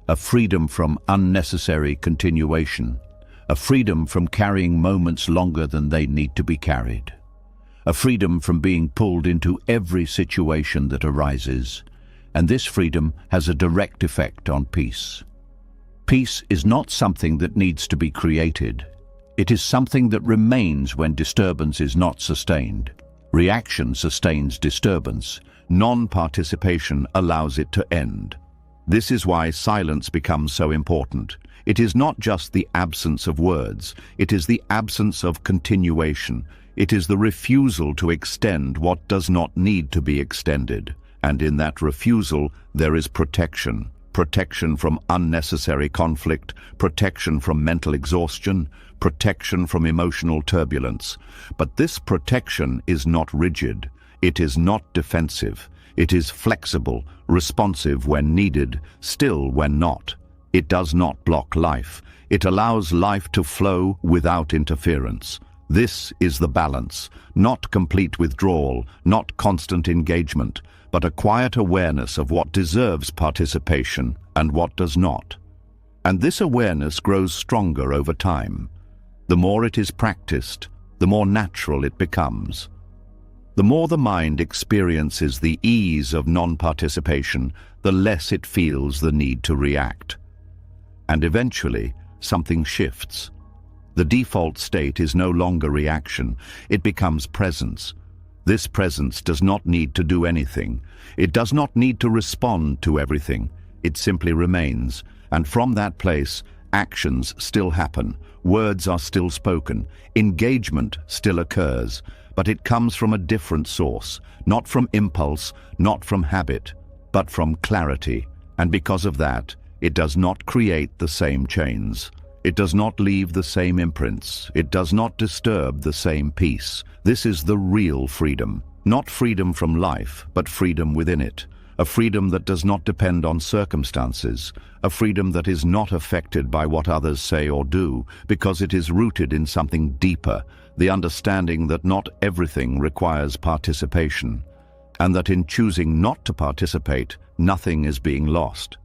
A freedom from unnecessary continuation, a freedom from carrying moments longer than they need to be carried, a freedom from being pulled into every situation that arises, and this freedom has a direct effect on peace. Peace is not something that needs to be created. It is something that remains when disturbance is not sustained. Reaction sustains disturbance. Non-participation allows it to end. This is why silence becomes so important. It is not just the absence of words, it is the absence of continuation. It is the refusal to extend what does not need to be extended. And in that refusal, there is protection. Protection from unnecessary conflict, protection from mental exhaustion, protection from emotional turbulence. But this protection is not rigid. It is not defensive. It is flexible, responsive when needed, still when not. It does not block life. It allows life to flow without interference. This is the balance, not complete withdrawal, not constant engagement, but a quiet awareness of what deserves participation and what does not. And this awareness grows stronger over time. The more it is practiced, the more natural it becomes. The more the mind experiences the ease of non-participation, the less it feels the need to react. And eventually, something shifts. The default state is no longer reaction, it becomes presence. This presence does not need to do anything. It does not need to respond to everything. It simply remains. And from that place, actions still happen, words are still spoken, engagement still occurs, but it comes from a different source, not from impulse, not from habit, but from clarity. And because of that, it does not create the same chains. It does not leave the same imprints. It does not disturb the same peace. This is the real freedom. Not freedom from life, but freedom within it. A freedom that does not depend on circumstances. A freedom that is not affected by what others say or do, because it is rooted in something deeper, the understanding that not everything requires participation, and that in choosing not to participate, nothing is being lost.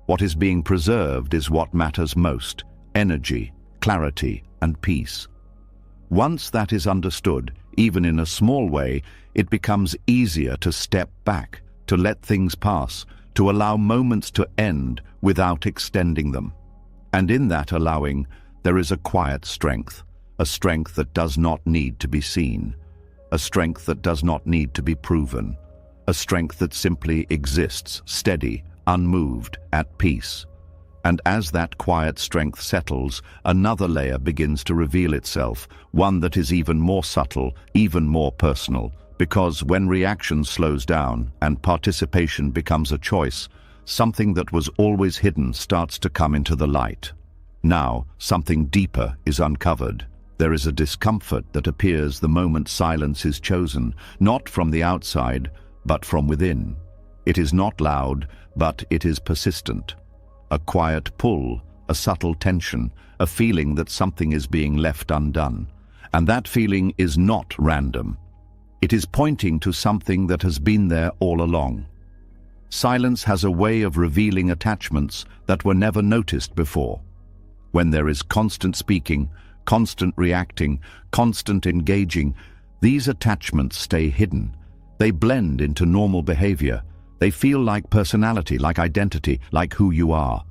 What is being preserved is what matters most: energy, clarity, and peace. Once that is understood, even in a small way, it becomes easier to step back, to let things pass, to allow moments to end without extending them. And in that allowing, there is a quiet strength, a strength that does not need to be seen, a strength that does not need to be proven, a strength that simply exists, steady, unmoved, at peace. And as that quiet strength settles, another layer begins to reveal itself, one that is even more subtle, even more personal. Because when reaction slows down and participation becomes a choice, something that was always hidden starts to come into the light. Now, something deeper is uncovered. There is a discomfort that appears the moment silence is chosen, not from the outside, but from within. It is not loud, but it is persistent. A quiet pull, a subtle tension, a feeling that something is being left undone. And that feeling is not random. It is pointing to something that has been there all along. Silence has a way of revealing attachments that were never noticed before. When there is constant speaking, constant reacting, constant engaging, these attachments stay hidden. They blend into normal behavior. They feel like personality, like identity, like who you are.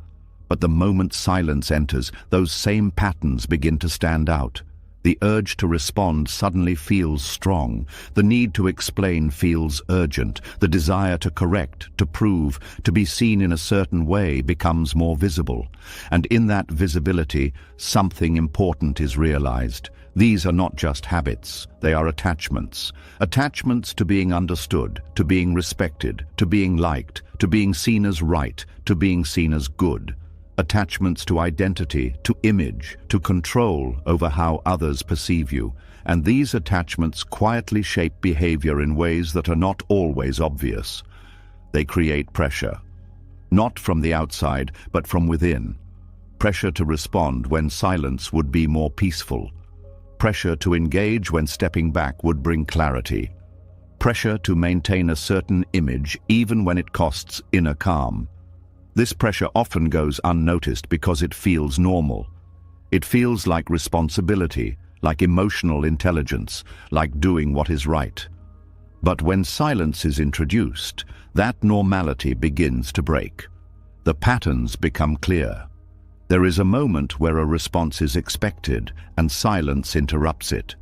But the moment silence enters, those same patterns begin to stand out. The urge to respond suddenly feels strong. The need to explain feels urgent. The desire to correct, to prove, to be seen in a certain way becomes more visible. And in that visibility, something important is realized. These are not just habits, they are attachments. Attachments to being understood, to being respected, to being liked, to being seen as right, to being seen as good. Attachments to identity, to image, to control over how others perceive you. And these attachments quietly shape behavior in ways that are not always obvious. They create pressure, not from the outside, but from within. Pressure to respond when silence would be more peaceful. Pressure to engage when stepping back would bring clarity. Pressure to maintain a certain image even when it costs inner calm. This pressure often goes unnoticed because it feels normal. It feels like responsibility, like emotional intelligence, like doing what is right. But when silence is introduced, that normality begins to break. The patterns become clear. There is a moment where a response is expected and silence interrupts it.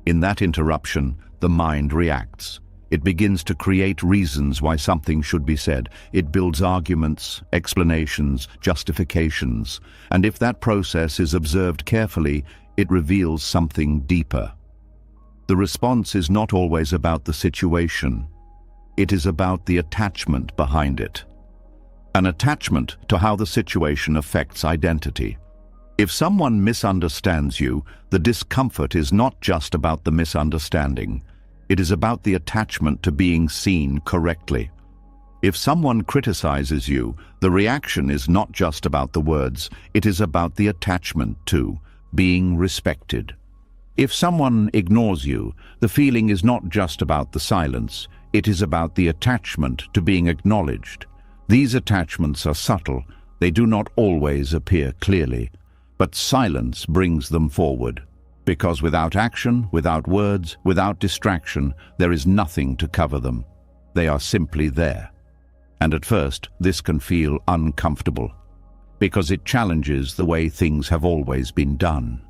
In that interruption, the mind reacts. It begins to create reasons why something should be said. It builds arguments, explanations, justifications. And if that process is observed carefully, it reveals something deeper. The response is not always about the situation. It is about the attachment behind it. An attachment to how the situation affects identity. If someone misunderstands you, the discomfort is not just about the misunderstanding. It is about the attachment to being seen correctly. If someone criticizes you, the reaction is not just about the words, it is about the attachment to being respected. If someone ignores you, the feeling is not just about the silence, it is about the attachment to being acknowledged. These attachments are subtle, They do not always appear clearly, but silence brings them forward. Because without action, without words, without distraction, there is nothing to cover them. They are simply there. And at first, this can feel uncomfortable, because it challenges the way things have always been done.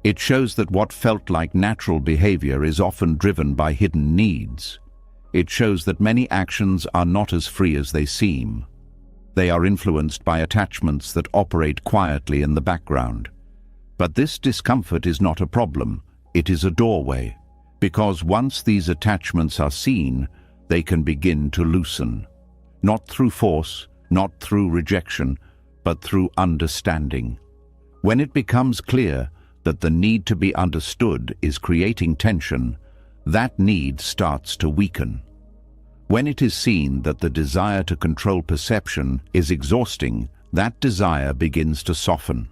It shows that what felt like natural behavior is often driven by hidden needs. It shows that many actions are not as free as they seem. They are influenced by attachments that operate quietly in the background. But this discomfort is not a problem, it is a doorway, because once these attachments are seen, they can begin to loosen. Not through force, not through rejection, but through understanding. When it becomes clear that the need to be understood is creating tension, that need starts to weaken. When it is seen that the desire to control perception is exhausting, that desire begins to soften.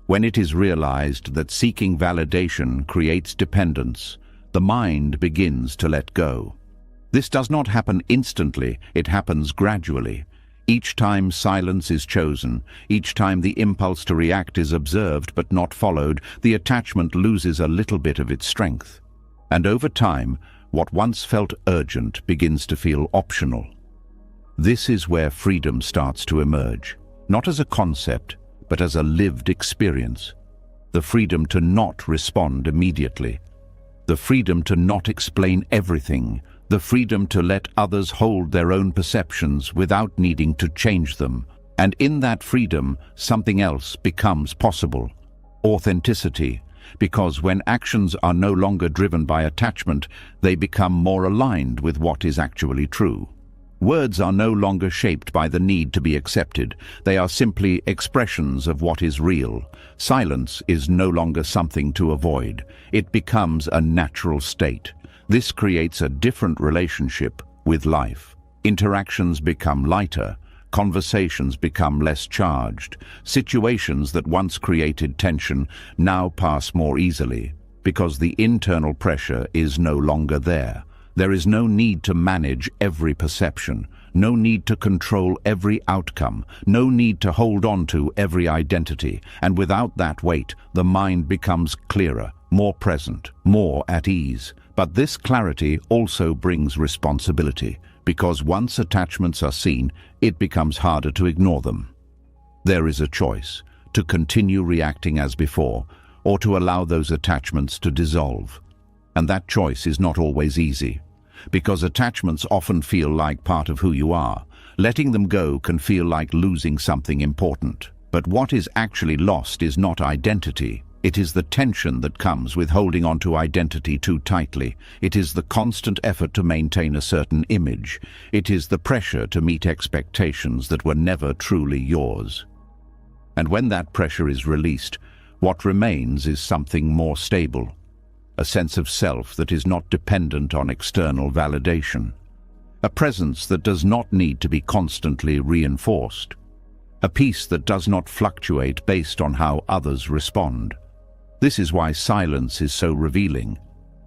When it is realized that seeking validation creates dependence, the mind begins to let go. This does not happen instantly, it happens gradually. Each time silence is chosen, each time the impulse to react is observed but not followed, the attachment loses a little bit of its strength. And over time, what once felt urgent begins to feel optional. This is where freedom starts to emerge, not as a concept, but as a lived experience. The freedom to not respond immediately. The freedom to not explain everything. The freedom to let others hold their own perceptions without needing to change them. And in that freedom, something else becomes possible. Authenticity. Because when actions are no longer driven by attachment, they become more aligned with what is actually true. Words are no longer shaped by the need to be accepted. They are simply expressions of what is real. Silence is no longer something to avoid. It becomes a natural state. This creates a different relationship with life. Interactions become lighter. Conversations become less charged. Situations that once created tension now pass more easily, because the internal pressure is no longer there. There is no need to manage every perception, no need to control every outcome, no need to hold on to every identity, and without that weight, the mind becomes clearer, more present, more at ease. But this clarity also brings responsibility, because once attachments are seen, it becomes harder to ignore them. There is a choice, to continue reacting as before, or to allow those attachments to dissolve. And that choice is not always easy, because attachments often feel like part of who you are. Letting them go can feel like losing something important. But what is actually lost is not identity. It is the tension that comes with holding on to identity too tightly. It is the constant effort to maintain a certain image. It is the pressure to meet expectations that were never truly yours. And when that pressure is released, what remains is something more stable. A sense of self that is not dependent on external validation. A presence that does not need to be constantly reinforced. A peace that does not fluctuate based on how others respond. This is why silence is so revealing.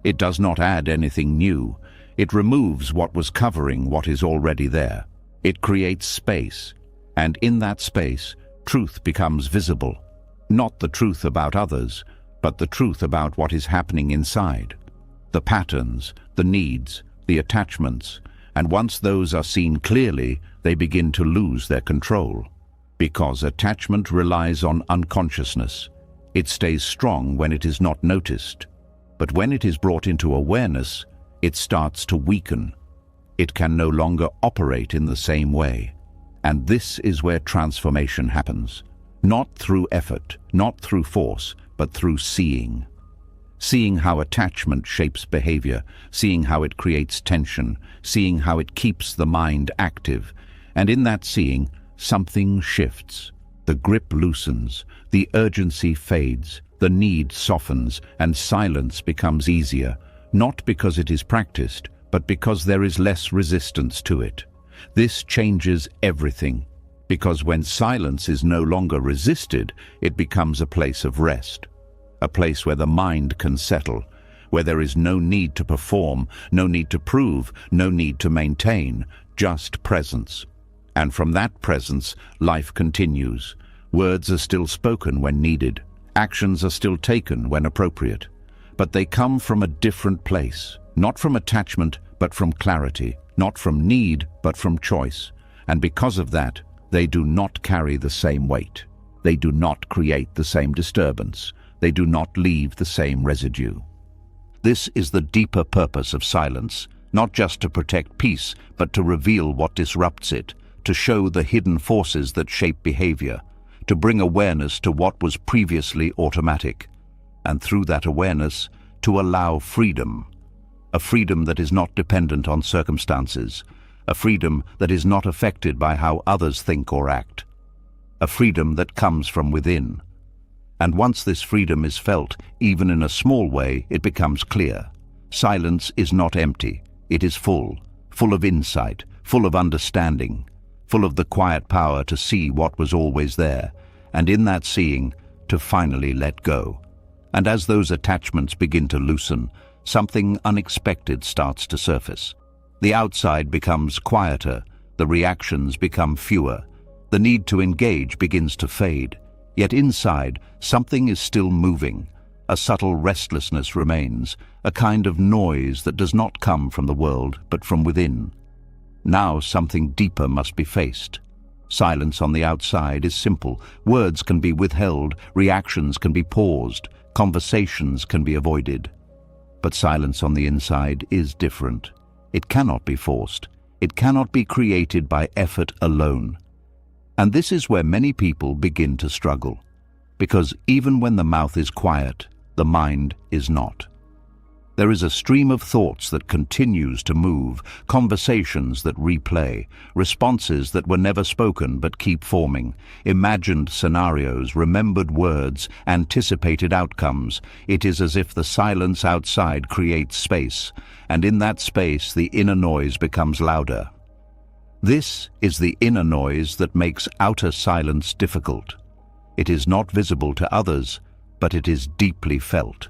It does not add anything new. It removes what was covering what is already there. It creates space, and in that space, truth becomes visible. Not the truth about others, but the truth about what is happening inside. The patterns, the needs, the attachments, and once those are seen clearly, they begin to lose their control. Because attachment relies on unconsciousness. It stays strong when it is not noticed. But when it is brought into awareness, it starts to weaken. It can no longer operate in the same way. And this is where transformation happens. Not through effort, not through force, but through seeing. Seeing how attachment shapes behavior, seeing how it creates tension, seeing how it keeps the mind active. And in that seeing, something shifts. The grip loosens, the urgency fades, the need softens, and silence becomes easier, not because it is practiced, but because there is less resistance to it. This changes everything, because when silence is no longer resisted, it becomes a place of rest, a place where the mind can settle, where there is no need to perform, no need to prove, no need to maintain, just presence. And from that presence, life continues. Words are still spoken when needed. Actions are still taken when appropriate. But they come from a different place, not from attachment, but from clarity, not from need, but from choice. And because of that, they do not carry the same weight. They do not create the same disturbance. They do not leave the same residue. This is the deeper purpose of silence, not just to protect peace, but to reveal what disrupts it, to show the hidden forces that shape behavior, to bring awareness to what was previously automatic, and through that awareness, to allow freedom. A freedom that is not dependent on circumstances, a freedom that is not affected by how others think or act, a freedom that comes from within. And once this freedom is felt, even in a small way, it becomes clear. Silence is not empty. It is full of insight, full of understanding, full of the quiet power to see what was always there, and in that seeing, to finally let go. And as those attachments begin to loosen, something unexpected starts to surface. The outside becomes quieter, the reactions become fewer, the need to engage begins to fade. Yet inside, something is still moving. A subtle restlessness remains, a kind of noise that does not come from the world, but from within. Now something deeper must be faced. Silence on the outside is simple. Words can be withheld, reactions can be paused, conversations can be avoided. But silence on the inside is different. It cannot be forced. It cannot be created by effort alone. And this is where many people begin to struggle. Because even when the mouth is quiet, the mind is not. There is a stream of thoughts that continues to move, conversations that replay, responses that were never spoken but keep forming, imagined scenarios, remembered words, anticipated outcomes. It is as if the silence outside creates space, and in that space the inner noise becomes louder. This is the inner noise that makes outer silence difficult. It is not visible to others, but it is deeply felt.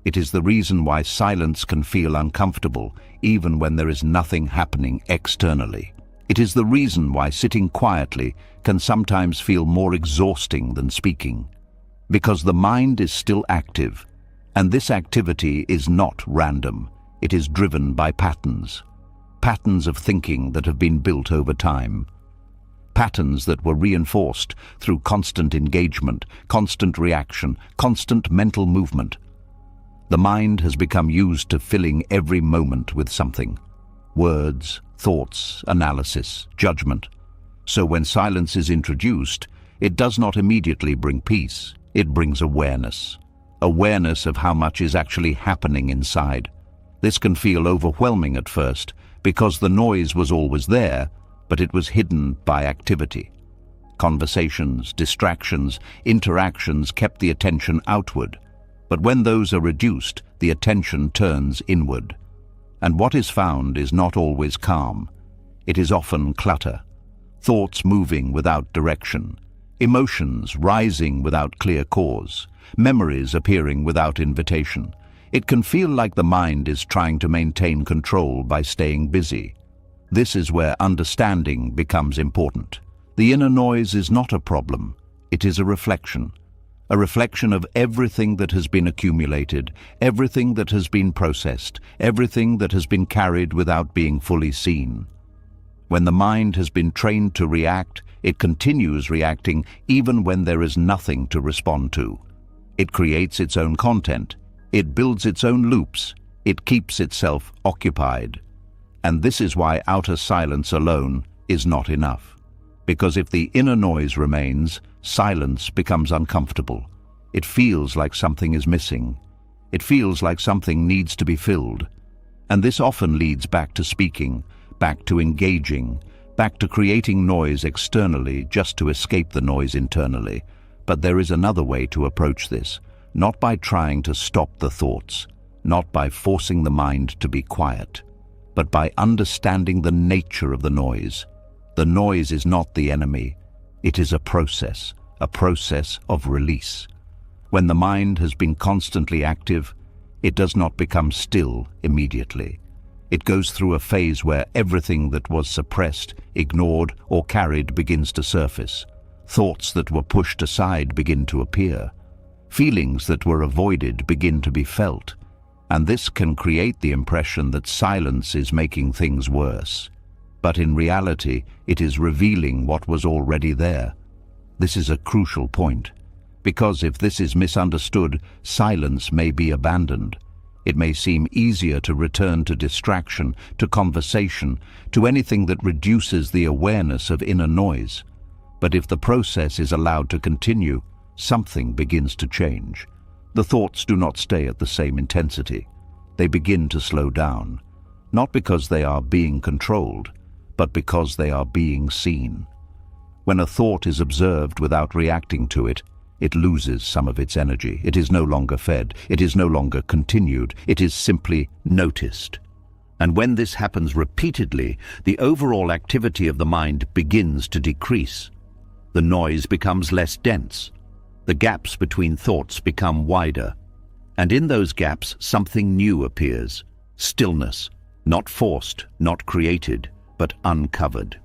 It is the reason why silence can feel uncomfortable, even when there is nothing happening externally. It is the reason why sitting quietly can sometimes feel more exhausting than speaking. Because the mind is still active, and this activity is not random. It is driven by patterns. Patterns of thinking that have been built over time. Patterns that were reinforced through constant engagement, constant reaction, constant mental movement. The mind has become used to filling every moment with something. Words, thoughts, analysis, judgment. So when silence is introduced, it does not immediately bring peace. It brings awareness. Awareness of how much is actually happening inside. This can feel overwhelming at first, because the noise was always there, but it was hidden by activity. Conversations, distractions, interactions kept the attention outward. But when those are reduced, the attention turns inward. And what is found is not always calm. It is often clutter. Thoughts moving without direction. Emotions rising without clear cause. Memories appearing without invitation. It can feel like the mind is trying to maintain control by staying busy. This is where understanding becomes important. The inner noise is not a problem. It is a reflection of everything that has been accumulated, everything that has been processed, everything that has been carried without being fully seen. When the mind has been trained to react, it continues reacting even when there is nothing to respond to. It creates its own content. It builds its own loops. It keeps itself occupied. And this is why outer silence alone is not enough. Because if the inner noise remains, silence becomes uncomfortable. It feels like something is missing. It feels like something needs to be filled. And this often leads back to speaking, back to engaging, back to creating noise externally just to escape the noise internally. But there is another way to approach this. Not by trying to stop the thoughts, not by forcing the mind to be quiet, but by understanding the nature of the noise. The noise is not the enemy. It is a process of release. When the mind has been constantly active, it does not become still immediately. It goes through a phase where everything that was suppressed, ignored, or carried begins to surface. Thoughts that were pushed aside begin to appear. Feelings that were avoided begin to be felt. And this can create the impression that silence is making things worse. But in reality, it is revealing what was already there. This is a crucial point, because if this is misunderstood, silence may be abandoned. It may seem easier to return to distraction, to conversation, to anything that reduces the awareness of inner noise. But if the process is allowed to continue, something begins to change. The thoughts do not stay at the same intensity. They begin to slow down, not because they are being controlled, but because they are being seen. When a thought is observed without reacting to it, it loses some of its energy. It is no longer fed. It is no longer continued. It is simply noticed. And when this happens repeatedly, the overall activity of the mind begins to decrease. The noise becomes less dense. The gaps between thoughts become wider. And in those gaps, something new appears. Stillness, not forced, not created, but uncovered.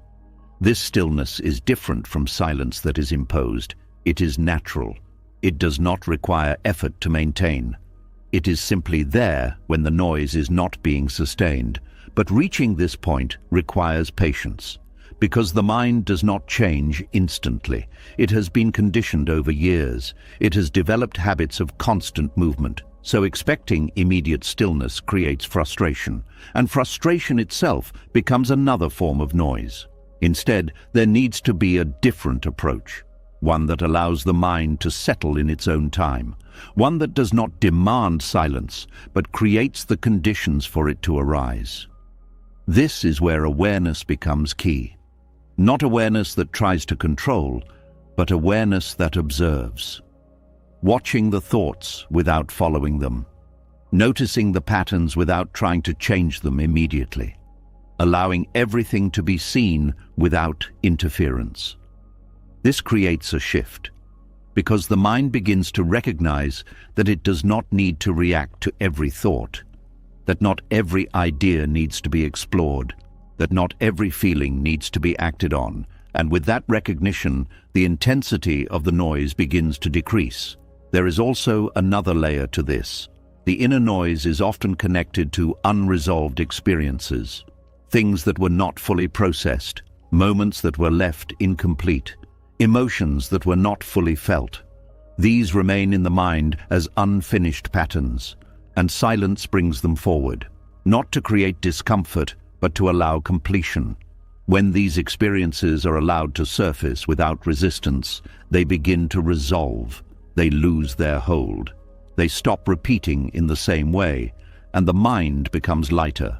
This stillness is different from silence that is imposed. It is natural. It does not require effort to maintain. It is simply there when the noise is not being sustained. But reaching this point requires patience, because the mind does not change instantly. It has been conditioned over years. It has developed habits of constant movement. So expecting immediate stillness creates frustration, and frustration itself becomes another form of noise. Instead, there needs to be a different approach, one that allows the mind to settle in its own time, one that does not demand silence, but creates the conditions for it to arise. This is where awareness becomes key. Not awareness that tries to control, but awareness that observes. Watching the thoughts without following them. Noticing the patterns without trying to change them immediately. Allowing everything to be seen without interference. This creates a shift, because the mind begins to recognize that it does not need to react to every thought, that not every idea needs to be explored, that not every feeling needs to be acted on, and with that recognition, the intensity of the noise begins to decrease. There is also another layer to this. The inner noise is often connected to unresolved experiences, things that were not fully processed, moments that were left incomplete, emotions that were not fully felt. These remain in the mind as unfinished patterns, and silence brings them forward, not to create discomfort, but to allow completion. When these experiences are allowed to surface without resistance, they begin to resolve. They lose their hold. They stop repeating in the same way, and the mind becomes lighter.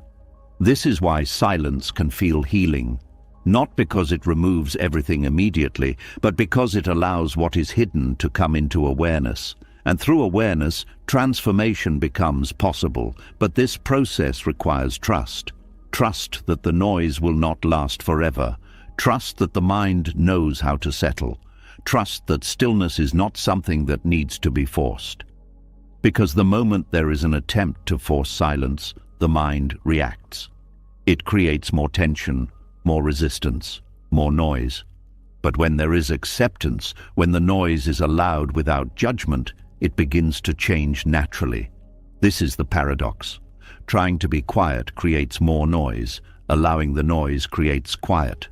This is why silence can feel healing, not because it removes everything immediately, but because it allows what is hidden to come into awareness. And through awareness, transformation becomes possible. But this process requires trust. Trust that the noise will not last forever. Trust that the mind knows how to settle. Trust that stillness is not something that needs to be forced. Because the moment there is an attempt to force silence, the mind reacts. It creates more tension, more resistance, more noise. But when there is acceptance, when the noise is allowed without judgment, it begins to change naturally. This is the paradox. Trying to be quiet creates more noise. Allowing the noise creates quiet.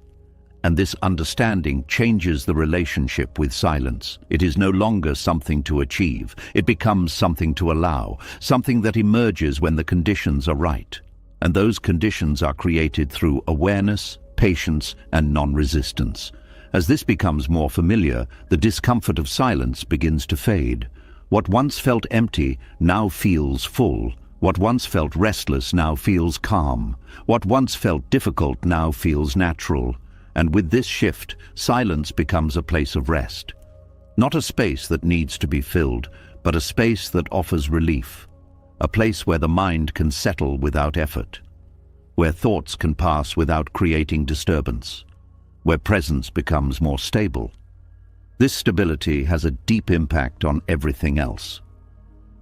And this understanding changes the relationship with silence. It is no longer something to achieve. It becomes something to allow, something that emerges when the conditions are right. And those conditions are created through awareness, patience, and non-resistance. As this becomes more familiar, the discomfort of silence begins to fade. What once felt empty now feels full. What once felt restless now feels calm. What once felt difficult now feels natural. And with this shift, silence becomes a place of rest. Not a space that needs to be filled, but a space that offers relief. A place where the mind can settle without effort. Where thoughts can pass without creating disturbance. Where presence becomes more stable. This stability has a deep impact on everything else.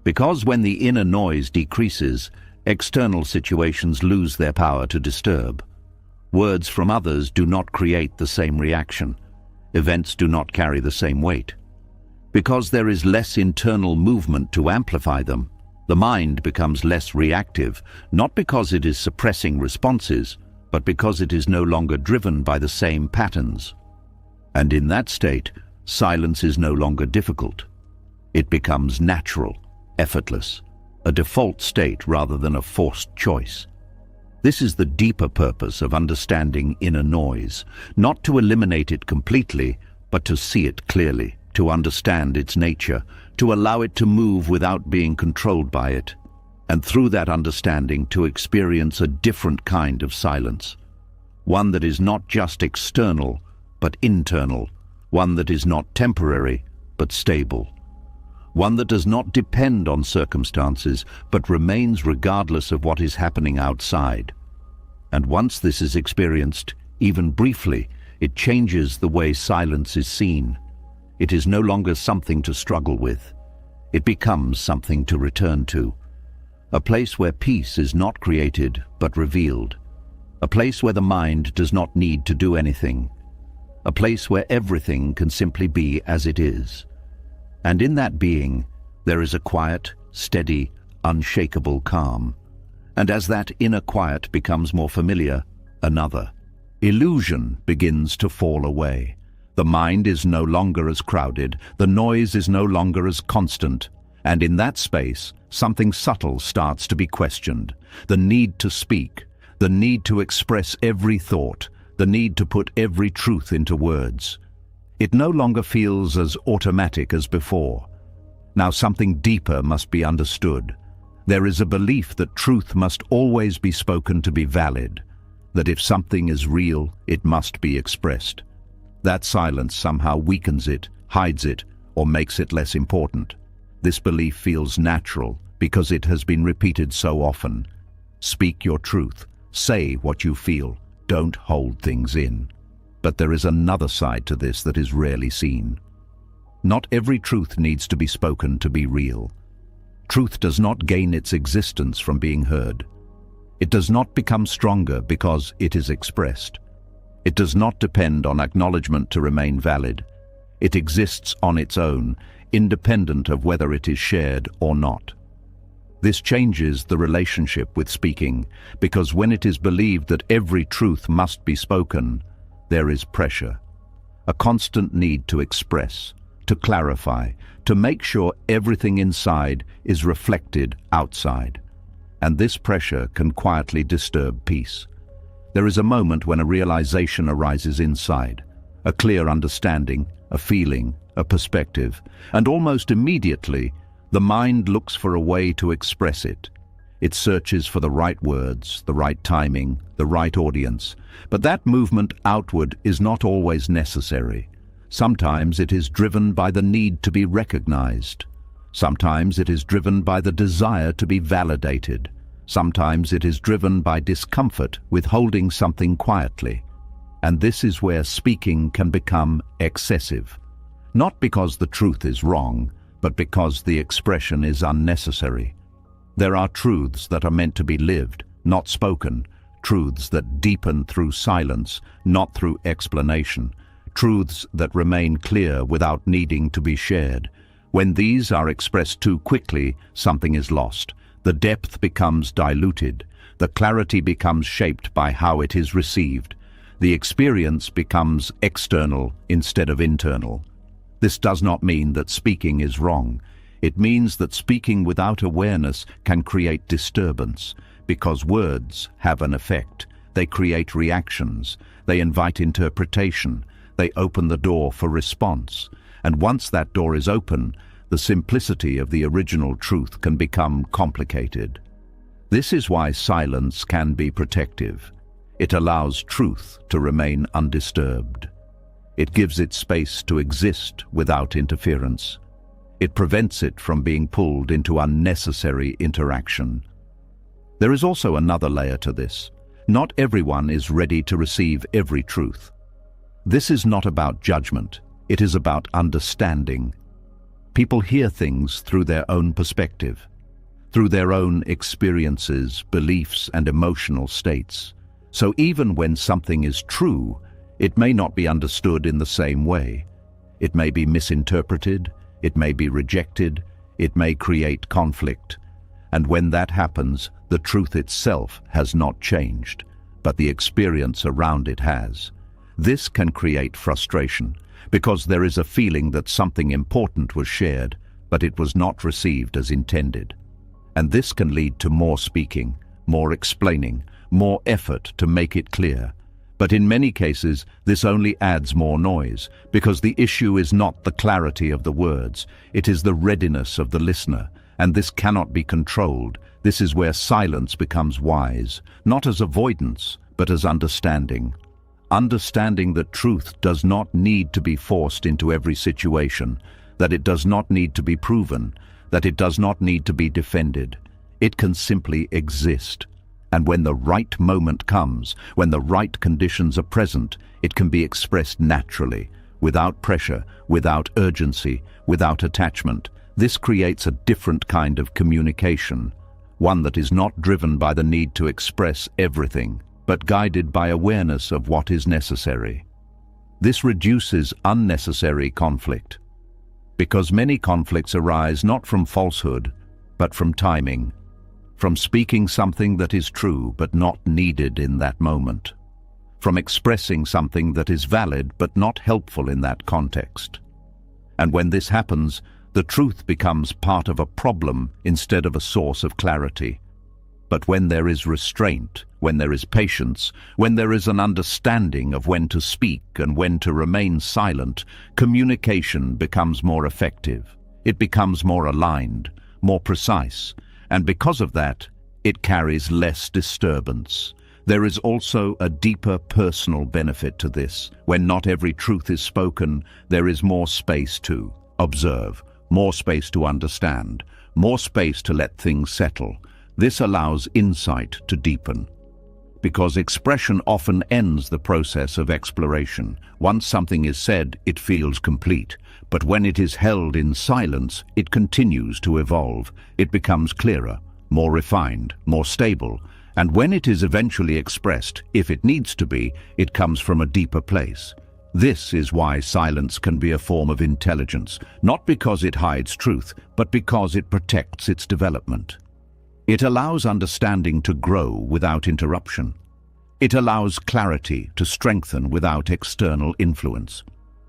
Because when the inner noise decreases, External situations lose their power to disturb. Words from others do not create the same reaction. Events do not carry the same weight. Because there is less internal movement to amplify them, the mind becomes less reactive, not because it is suppressing responses, but because it is no longer driven by the same patterns. And in that state, silence is no longer difficult. It becomes natural, effortless, a default state rather than a forced choice. This is the deeper purpose of understanding inner noise, not to eliminate it completely, but to see it clearly, to understand its nature, to allow it to move without being controlled by it, and through that understanding to experience a different kind of silence. One that is not just external, but internal. One that is not temporary, but stable. One that does not depend on circumstances, but remains regardless of what is happening outside. And once this is experienced, even briefly, it changes the way silence is seen. It is no longer something to struggle with. It becomes something to return to. A place where peace is not created, but revealed. A place where the mind does not need to do anything. A place where everything can simply be as it is. And in that being, there is a quiet, steady, unshakable calm. And as that inner quiet becomes more familiar, another. Illusion begins to fall away. The mind is no longer as crowded, the noise is no longer as constant, and in that space, something subtle starts to be questioned. The need to speak, the need to express every thought, the need to put every truth into words. It no longer feels as automatic as before. Now something deeper must be understood. There is a belief that truth must always be spoken to be valid, that if something is real, it must be expressed. That silence somehow weakens it, hides it, or makes it less important. This belief feels natural because it has been repeated so often. Speak your truth. Say what you feel. Don't hold things in. But there is another side to this that is rarely seen. Not every truth needs to be spoken to be real. Truth does not gain its existence from being heard. It does not become stronger because it is expressed. It does not depend on acknowledgement to remain valid. It exists on its own, independent of whether it is shared or not. This changes the relationship with speaking, because when it is believed that every truth must be spoken, there is pressure, a constant need to express, to clarify, to make sure everything inside is reflected outside. And this pressure can quietly disturb peace. There is a moment when a realization arises inside, a clear understanding, a feeling, a perspective, and almost immediately, the mind looks for a way to express it. It searches for the right words, the right timing, the right audience. But that movement outward is not always necessary. Sometimes it is driven by the need to be recognized. Sometimes it is driven by the desire to be validated. Sometimes it is driven by discomfort with holding something quietly. And this is where speaking can become excessive. Not because the truth is wrong, but because the expression is unnecessary. There are truths that are meant to be lived, not spoken. Truths that deepen through silence, not through explanation. Truths that remain clear without needing to be shared. When these are expressed too quickly, something is lost. The depth becomes diluted. The clarity becomes shaped by how it is received. The experience becomes external instead of internal. This does not mean that speaking is wrong. It means that speaking without awareness can create disturbance, because words have an effect. They create reactions. They invite interpretation. They open the door for response. And once that door is open, the simplicity of the original truth can become complicated. This is why silence can be protective. It allows truth to remain undisturbed. It gives it space to exist without interference. It prevents it from being pulled into unnecessary interaction. There is also another layer to this. Not everyone is ready to receive every truth. This is not about judgment. It is about understanding. People hear things through their own perspective. through their own experiences, beliefs, and emotional states. So even when something is true, it may not be understood in the same way. It may be misinterpreted, it may be rejected, it may create conflict. And when that happens, the truth itself has not changed, but the experience around it has. This can create frustration, because there is a feeling that something important was shared, but it was not received as intended. And this can lead to more speaking, more explaining, more effort to make it clear. But in many cases, this only adds more noise, because the issue is not the clarity of the words, it is the readiness of the listener, and this cannot be controlled. This is where silence becomes wise, not as avoidance, but as understanding. Understanding that truth does not need to be forced into every situation, that it does not need to be proven, that it does not need to be defended. It can simply exist. And when the right moment comes, when the right conditions are present, it can be expressed naturally, without pressure, without urgency, without attachment. This creates a different kind of communication, one that is not driven by the need to express everything, but guided by awareness of what is necessary. This reduces unnecessary conflict, because many conflicts arise not from falsehood, but from timing, from speaking something that is true but not needed in that moment, from expressing something that is valid but not helpful in that context. And when this happens, the truth becomes part of a problem instead of a source of clarity. But when there is restraint, when there is patience, when there is an understanding of when to speak and when to remain silent, communication becomes more effective. It becomes more aligned, more precise, and because of that, it carries less disturbance. There is also a deeper personal benefit to this. When not every truth is spoken, there is more space to observe, more space to understand, more space to let things settle. This allows insight to deepen, because expression often ends the process of exploration. Once something is said, it feels complete, but when it is held in silence, it continues to evolve. It becomes clearer, more refined, more stable, and when it is eventually expressed, if it needs to be, it comes from a deeper place. This is why silence can be a form of intelligence, not because it hides truth, but because it protects its development. It allows understanding to grow without interruption. It allows clarity to strengthen without external influence.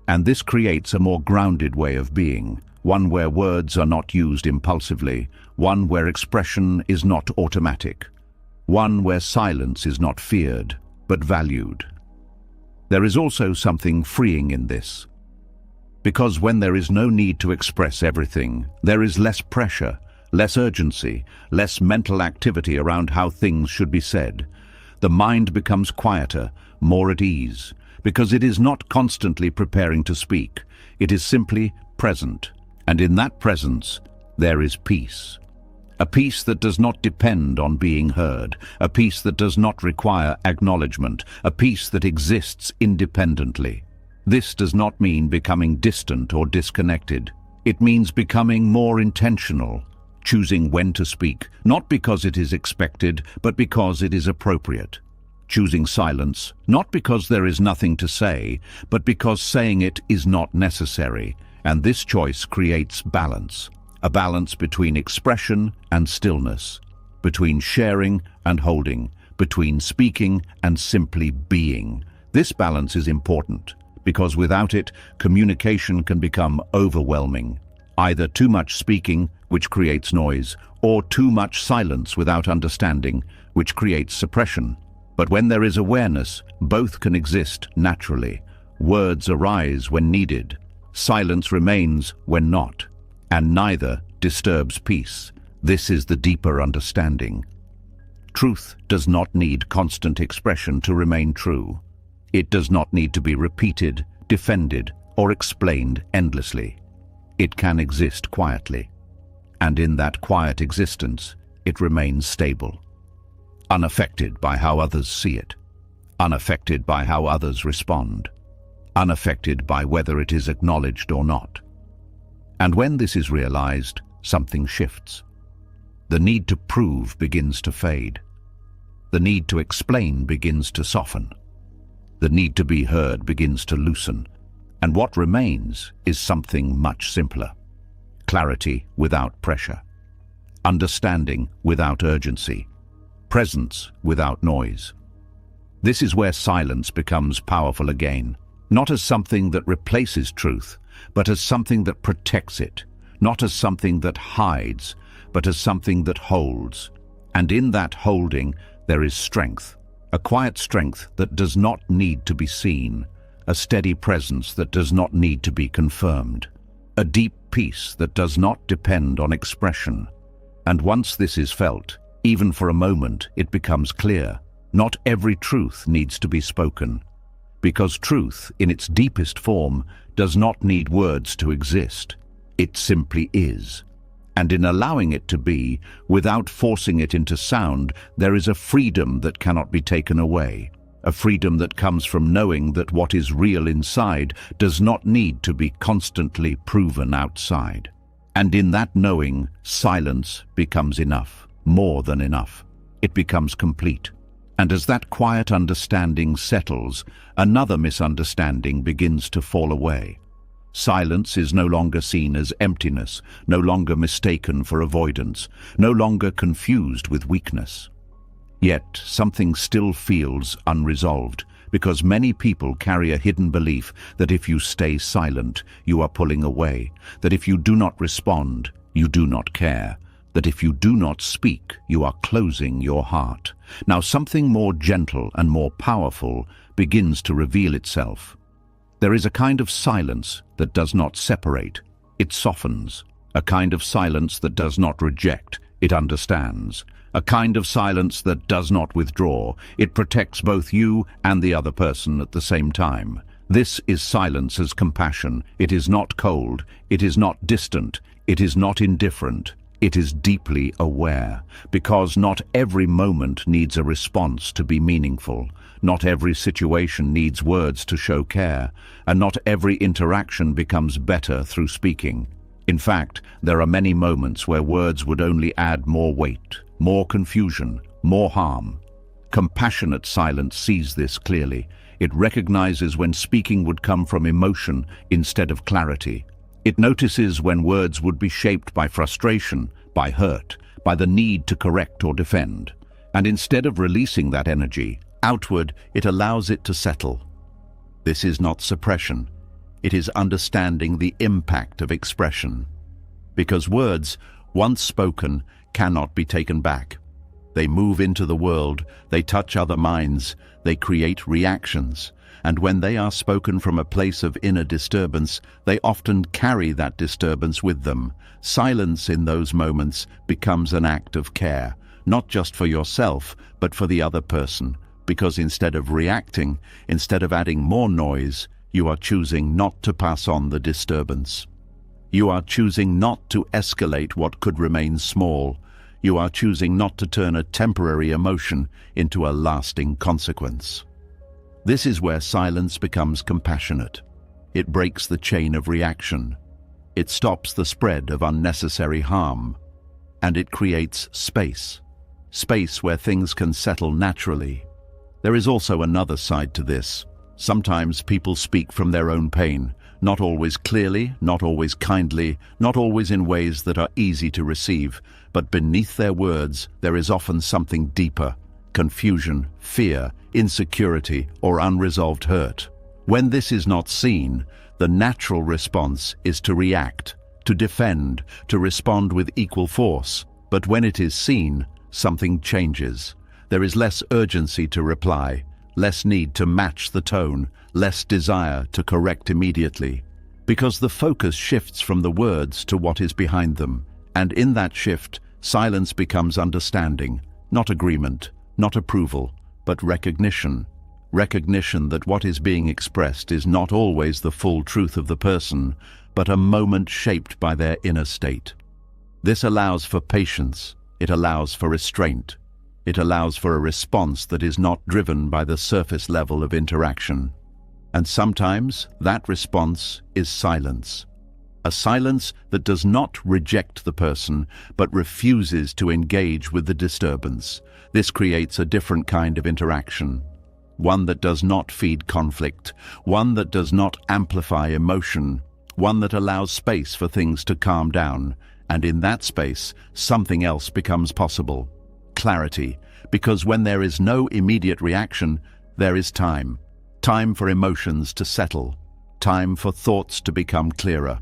And this creates a more grounded way of being, one where words are not used impulsively, one where expression is not automatic, one where silence is not feared, but valued. There is also something freeing in this, because when there is no need to express everything, there is less pressure, less urgency, less mental activity around how things should be said. The mind becomes quieter, more at ease, because it is not constantly preparing to speak. It is simply present, and in that presence, there is peace. A peace that does not depend on being heard, a peace that does not require acknowledgement, a peace that exists independently. This does not mean becoming distant or disconnected. It means becoming more intentional, choosing when to speak, not because it is expected, but because it is appropriate. Choosing silence, not because there is nothing to say, but because saying it is not necessary. And this choice creates balance, a balance between expression and stillness, between sharing and holding, between speaking and simply being. This balance is important, because without it, communication can become overwhelming. Either too much speaking, which creates noise, or too much silence without understanding, which creates suppression. But when there is awareness, both can exist naturally. Words arise when needed, silence remains when not, and neither disturbs peace. This is the deeper understanding. Truth does not need constant expression to remain true. It does not need to be repeated, defended, or explained endlessly. It can exist quietly, and in that quiet existence, it remains stable, unaffected by how others see it, unaffected by how others respond, unaffected by whether it is acknowledged or not. And when this is realized, something shifts. The need to prove begins to fade. The need to explain begins to soften. The need to be heard begins to loosen. And what remains is something much simpler. Clarity without pressure. Understanding without urgency. Presence without noise. This is where silence becomes powerful again, not as something that replaces truth, but as something that protects it, not as something that hides, but as something that holds. And in that holding, there is strength, a quiet strength that does not need to be seen, a steady presence that does not need to be confirmed, a deep peace that does not depend on expression. And once this is felt, even for a moment, it becomes clear. Not every truth needs to be spoken, because truth, in its deepest form, does not need words to exist. It simply is. And in allowing it to be, without forcing it into sound, there is a freedom that cannot be taken away. A freedom that comes from knowing that what is real inside does not need to be constantly proven outside. And in that knowing, silence becomes enough, more than enough. It becomes complete. And as that quiet understanding settles, another misunderstanding begins to fall away. Silence is no longer seen as emptiness, no longer mistaken for avoidance, no longer confused with weakness. Yet something still feels unresolved, because many people carry a hidden belief that if you stay silent, you are pulling away, that if you do not respond, you do not care, that if you do not speak, you are closing your heart. Now something more gentle and more powerful begins to reveal itself. There is a kind of silence that does not separate, it softens. A kind of silence that does not reject, it understands. A kind of silence that does not withdraw, it protects both you and the other person at the same time. This is silence as compassion. It is not cold, it is not distant, it is not indifferent. It is deeply aware, because not every moment needs a response to be meaningful. Not every situation needs words to show care, and not every interaction becomes better through speaking. In fact, there are many moments where words would only add more weight, more confusion, more harm. Compassionate silence sees this clearly. It recognizes when speaking would come from emotion instead of clarity. It notices when words would be shaped by frustration, by hurt, by the need to correct or defend. And instead of releasing that energy outward, it allows it to settle. This is not suppression. It is understanding the impact of expression. Because words, once spoken, cannot be taken back. They move into the world, they touch other minds, they create reactions. And when they are spoken from a place of inner disturbance, they often carry that disturbance with them. Silence in those moments becomes an act of care, not just for yourself, but for the other person. Because instead of reacting, instead of adding more noise, you are choosing not to pass on the disturbance. You are choosing not to escalate what could remain small. You are choosing not to turn a temporary emotion into a lasting consequence. This is where silence becomes compassionate. It breaks the chain of reaction. It stops the spread of unnecessary harm. And it creates space. Space where things can settle naturally. There is also another side to this. Sometimes people speak from their own pain, not always clearly, not always kindly, not always in ways that are easy to receive, but beneath their words there is often something deeper: confusion, fear, insecurity, or unresolved hurt. When this is not seen, the natural response is to react, to defend, to respond with equal force. But when it is seen, something changes. There is less urgency to reply, less need to match the tone, less desire to correct immediately. Because the focus shifts from the words to what is behind them. And in that shift, silence becomes understanding, not agreement, not approval, but recognition. Recognition that what is being expressed is not always the full truth of the person, but a moment shaped by their inner state. This allows for patience. It allows for restraint. It allows for a response that is not driven by the surface level of interaction. And sometimes that response is silence. A silence that does not reject the person, but refuses to engage with the disturbance. This creates a different kind of interaction. One that does not feed conflict, one that does not amplify emotion, one that allows space for things to calm down. And in that space, something else becomes possible. Clarity. Because when there is no immediate reaction, there is time. Time for emotions to settle. Time for thoughts to become clearer.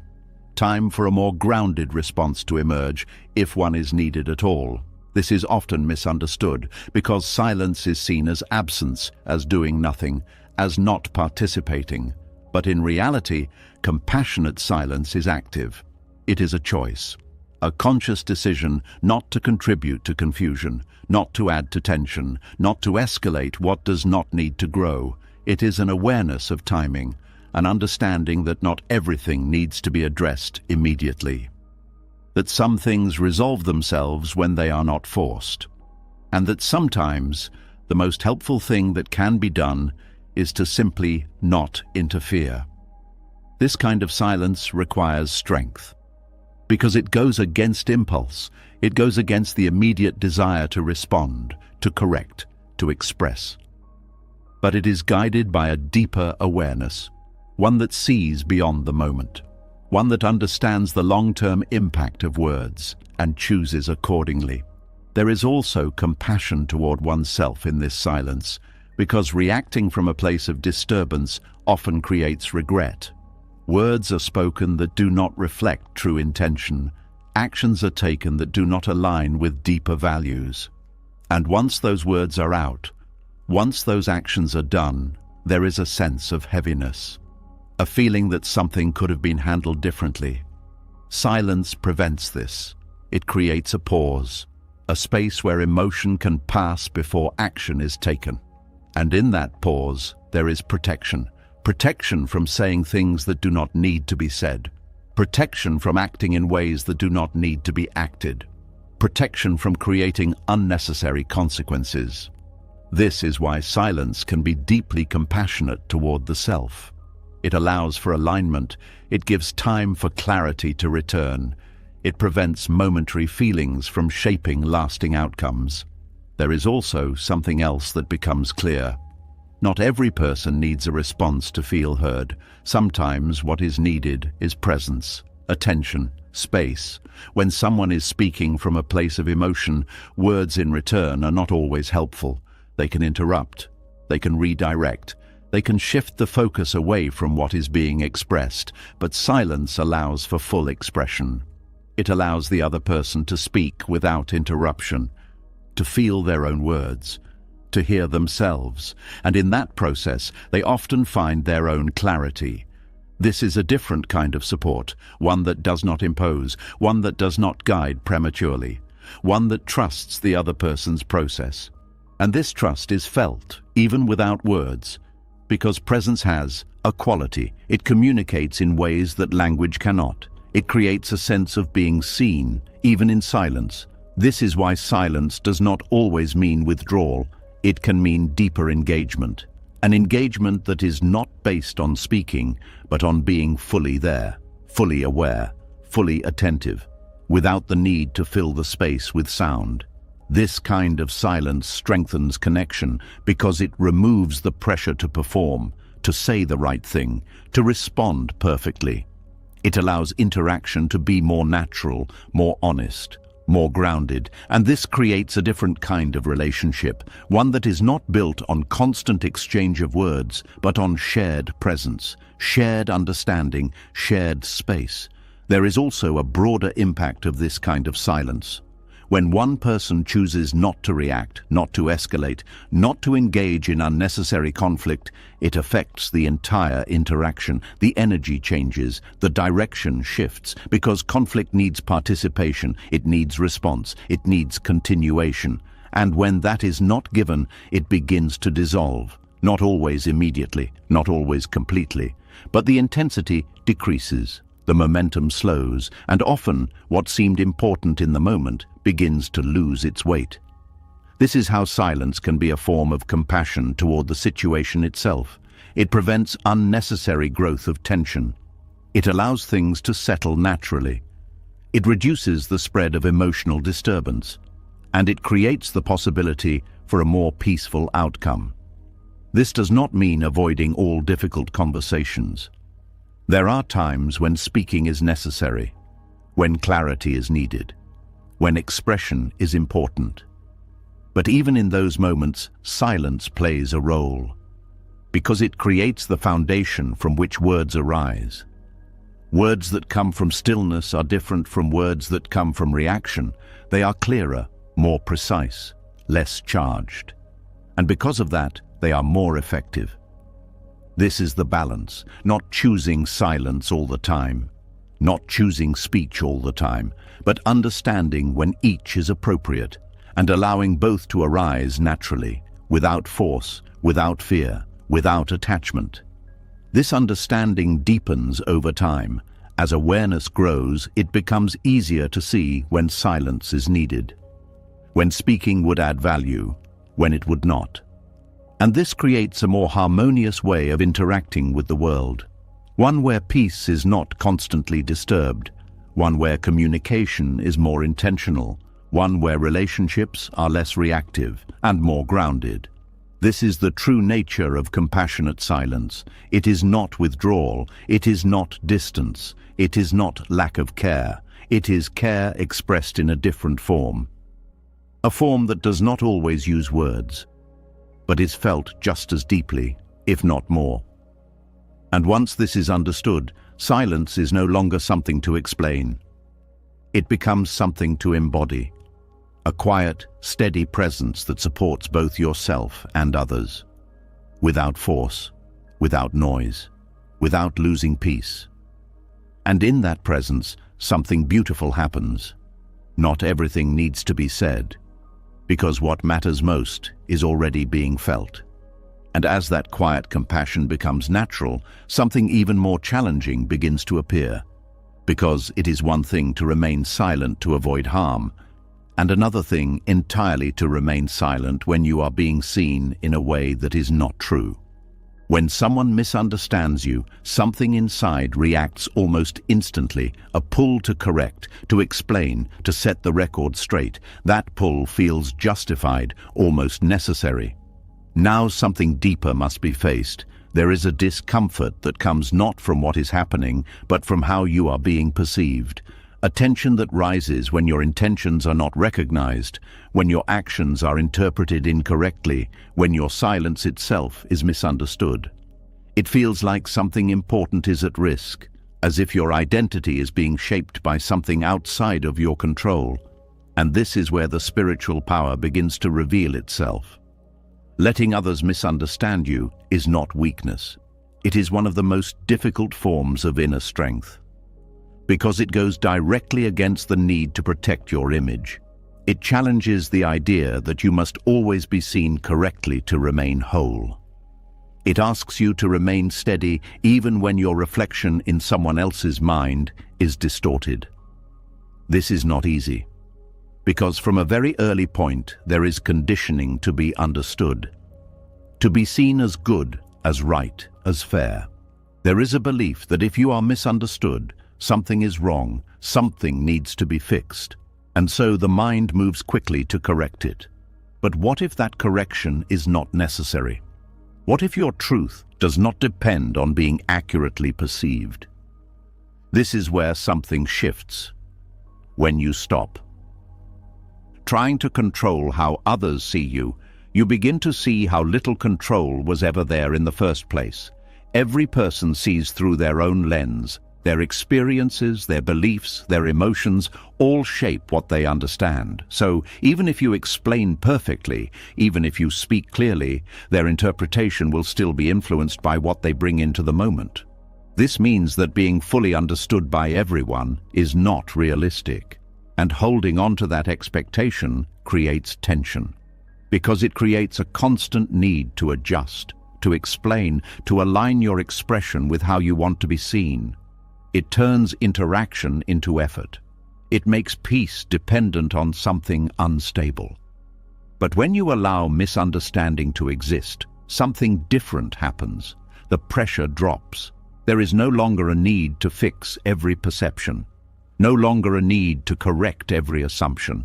Time for a more grounded response to emerge, if one is needed at all. This is often misunderstood, because silence is seen as absence, as doing nothing, as not participating. But in reality, compassionate silence is active. It is a choice. A conscious decision not to contribute to confusion, not to add to tension, not to escalate what does not need to grow. It is an awareness of timing, an understanding that not everything needs to be addressed immediately. That some things resolve themselves when they are not forced. And that sometimes the most helpful thing that can be done is to simply not interfere. This kind of silence requires strength. Because it goes against impulse, it goes against the immediate desire to respond, to correct, to express. But it is guided by a deeper awareness, one that sees beyond the moment, one that understands the long-term impact of words and chooses accordingly. There is also compassion toward oneself in this silence, because reacting from a place of disturbance often creates regret. Words are spoken that do not reflect true intention. Actions are taken that do not align with deeper values. And once those words are out, once those actions are done, there is a sense of heaviness. A feeling that something could have been handled differently. Silence prevents this. It creates a pause, a space where emotion can pass before action is taken. And in that pause, there is protection. Protection from saying things that do not need to be said. Protection from acting in ways that do not need to be acted. Protection from creating unnecessary consequences. This is why silence can be deeply compassionate toward the self. It allows for alignment. It gives time for clarity to return. It prevents momentary feelings from shaping lasting outcomes. There is also something else that becomes clear. Not every person needs a response to feel heard. Sometimes what is needed is presence, attention, space. When someone is speaking from a place of emotion, words in return are not always helpful. They can interrupt. They can redirect. They can shift the focus away from what is being expressed, but silence allows for full expression. It allows the other person to speak without interruption, to feel their own words, to hear themselves, and in that process they often find their own clarity. This is a different kind of support, one that does not impose, one that does not guide prematurely, one that trusts the other person's process. And this trust is felt, even without words, because presence has a quality. It communicates in ways that language cannot. It creates a sense of being seen, even in silence. This is why silence does not always mean withdrawal. It can mean deeper engagement. An engagement that is not based on speaking, but on being fully there, fully aware, fully attentive, without the need to fill the space with sound. This kind of silence strengthens connection because it removes the pressure to perform, to say the right thing, to respond perfectly. It allows interaction to be more natural, more honest, more grounded, and this creates a different kind of relationship, one that is not built on constant exchange of words, but on shared presence, shared understanding, shared space. There is also a broader impact of this kind of silence. When one person chooses not to react, not to escalate, not to engage in unnecessary conflict, it affects the entire interaction. The energy changes, the direction shifts, because conflict needs participation, it needs response, it needs continuation. And when that is not given, it begins to dissolve. Not always immediately, not always completely, but the intensity decreases. The momentum slows, and often what seemed important in the moment begins to lose its weight. This is how silence can be a form of compassion toward the situation itself. It prevents unnecessary growth of tension. It allows things to settle naturally. It reduces the spread of emotional disturbance, and it creates the possibility for a more peaceful outcome. This does not mean avoiding all difficult conversations. There are times when speaking is necessary, when clarity is needed, when expression is important. But even in those moments, silence plays a role, because it creates the foundation from which words arise. Words that come from stillness are different from words that come from reaction. They are clearer, more precise, less charged. And because of that, they are more effective. This is the balance, not choosing silence all the time, not choosing speech all the time, but understanding when each is appropriate and allowing both to arise naturally, without force, without fear, without attachment. This understanding deepens over time. As awareness grows, it becomes easier to see when silence is needed, when speaking would add value, when it would not. And this creates a more harmonious way of interacting with the world, one where peace is not constantly disturbed, one where communication is more intentional, one where relationships are less reactive and more grounded. This is the true nature of compassionate silence. It is not withdrawal, it is not distance, it is not lack of care. It is care expressed in a different form. A form that does not always use words, but is felt just as deeply, if not more. And once this is understood, silence is no longer something to explain. It becomes something to embody. A quiet, steady presence that supports both yourself and others, without force, without noise, without losing peace. And in that presence, something beautiful happens. Not everything needs to be said, because what matters most is already being felt. And as that quiet compassion becomes natural, something even more challenging begins to appear, because it is one thing to remain silent to avoid harm, and another thing entirely to remain silent when you are being seen in a way that is not true. When someone misunderstands you, something inside reacts almost instantly, a pull to correct, to explain, to set the record straight. That pull feels justified, almost necessary. Now something deeper must be faced. There is a discomfort that comes not from what is happening, but from how you are being perceived. A tension that rises when your intentions are not recognized, when your actions are interpreted incorrectly, when your silence itself is misunderstood. It feels like something important is at risk, as if your identity is being shaped by something outside of your control. And this is where the spiritual power begins to reveal itself. Letting others misunderstand you is not weakness. It is one of the most difficult forms of inner strength, because it goes directly against the need to protect your image. It challenges the idea that you must always be seen correctly to remain whole. It asks you to remain steady even when your reflection in someone else's mind is distorted. This is not easy, because from a very early point there is conditioning to be understood, to be seen as good, as right, as fair. There is a belief that if you are misunderstood, something is wrong, something needs to be fixed, and so the mind moves quickly to correct it. But what if that correction is not necessary? What if your truth does not depend on being accurately perceived? This is where something shifts. When you stop trying to control how others see you, you begin to see how little control was ever there in the first place. Every person sees through their own lens. Their experiences, their beliefs, their emotions all shape what they understand. So even if you explain perfectly, even if you speak clearly, their interpretation will still be influenced by what they bring into the moment. This means that being fully understood by everyone is not realistic, and holding on to that expectation creates tension, because it creates a constant need to adjust, to explain, to align your expression with how you want to be seen. It turns interaction into effort. It makes peace dependent on something unstable. But when you allow misunderstanding to exist, something different happens. The pressure drops. There is no longer a need to fix every perception, no longer a need to correct every assumption,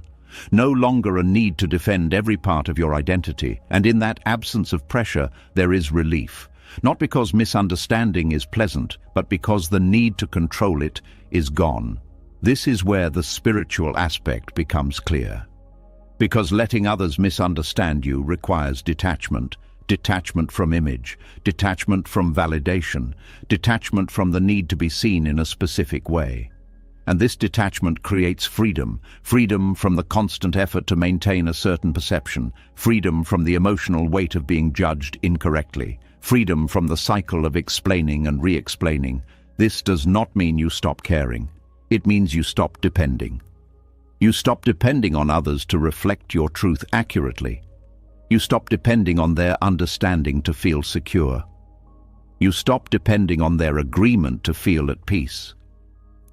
no longer a need to defend every part of your identity, and in that absence of pressure there is relief, not because misunderstanding is pleasant, but because the need to control it is gone. This is where the spiritual aspect becomes clear. Because letting others misunderstand you requires detachment, detachment from image, detachment from validation, detachment from the need to be seen in a specific way. And this detachment creates freedom, freedom from the constant effort to maintain a certain perception, freedom from the emotional weight of being judged incorrectly, freedom from the cycle of explaining and re-explaining. This does not mean you stop caring. It means you stop depending. You stop depending on others to reflect your truth accurately. You stop depending on their understanding to feel secure. You stop depending on their agreement to feel at peace.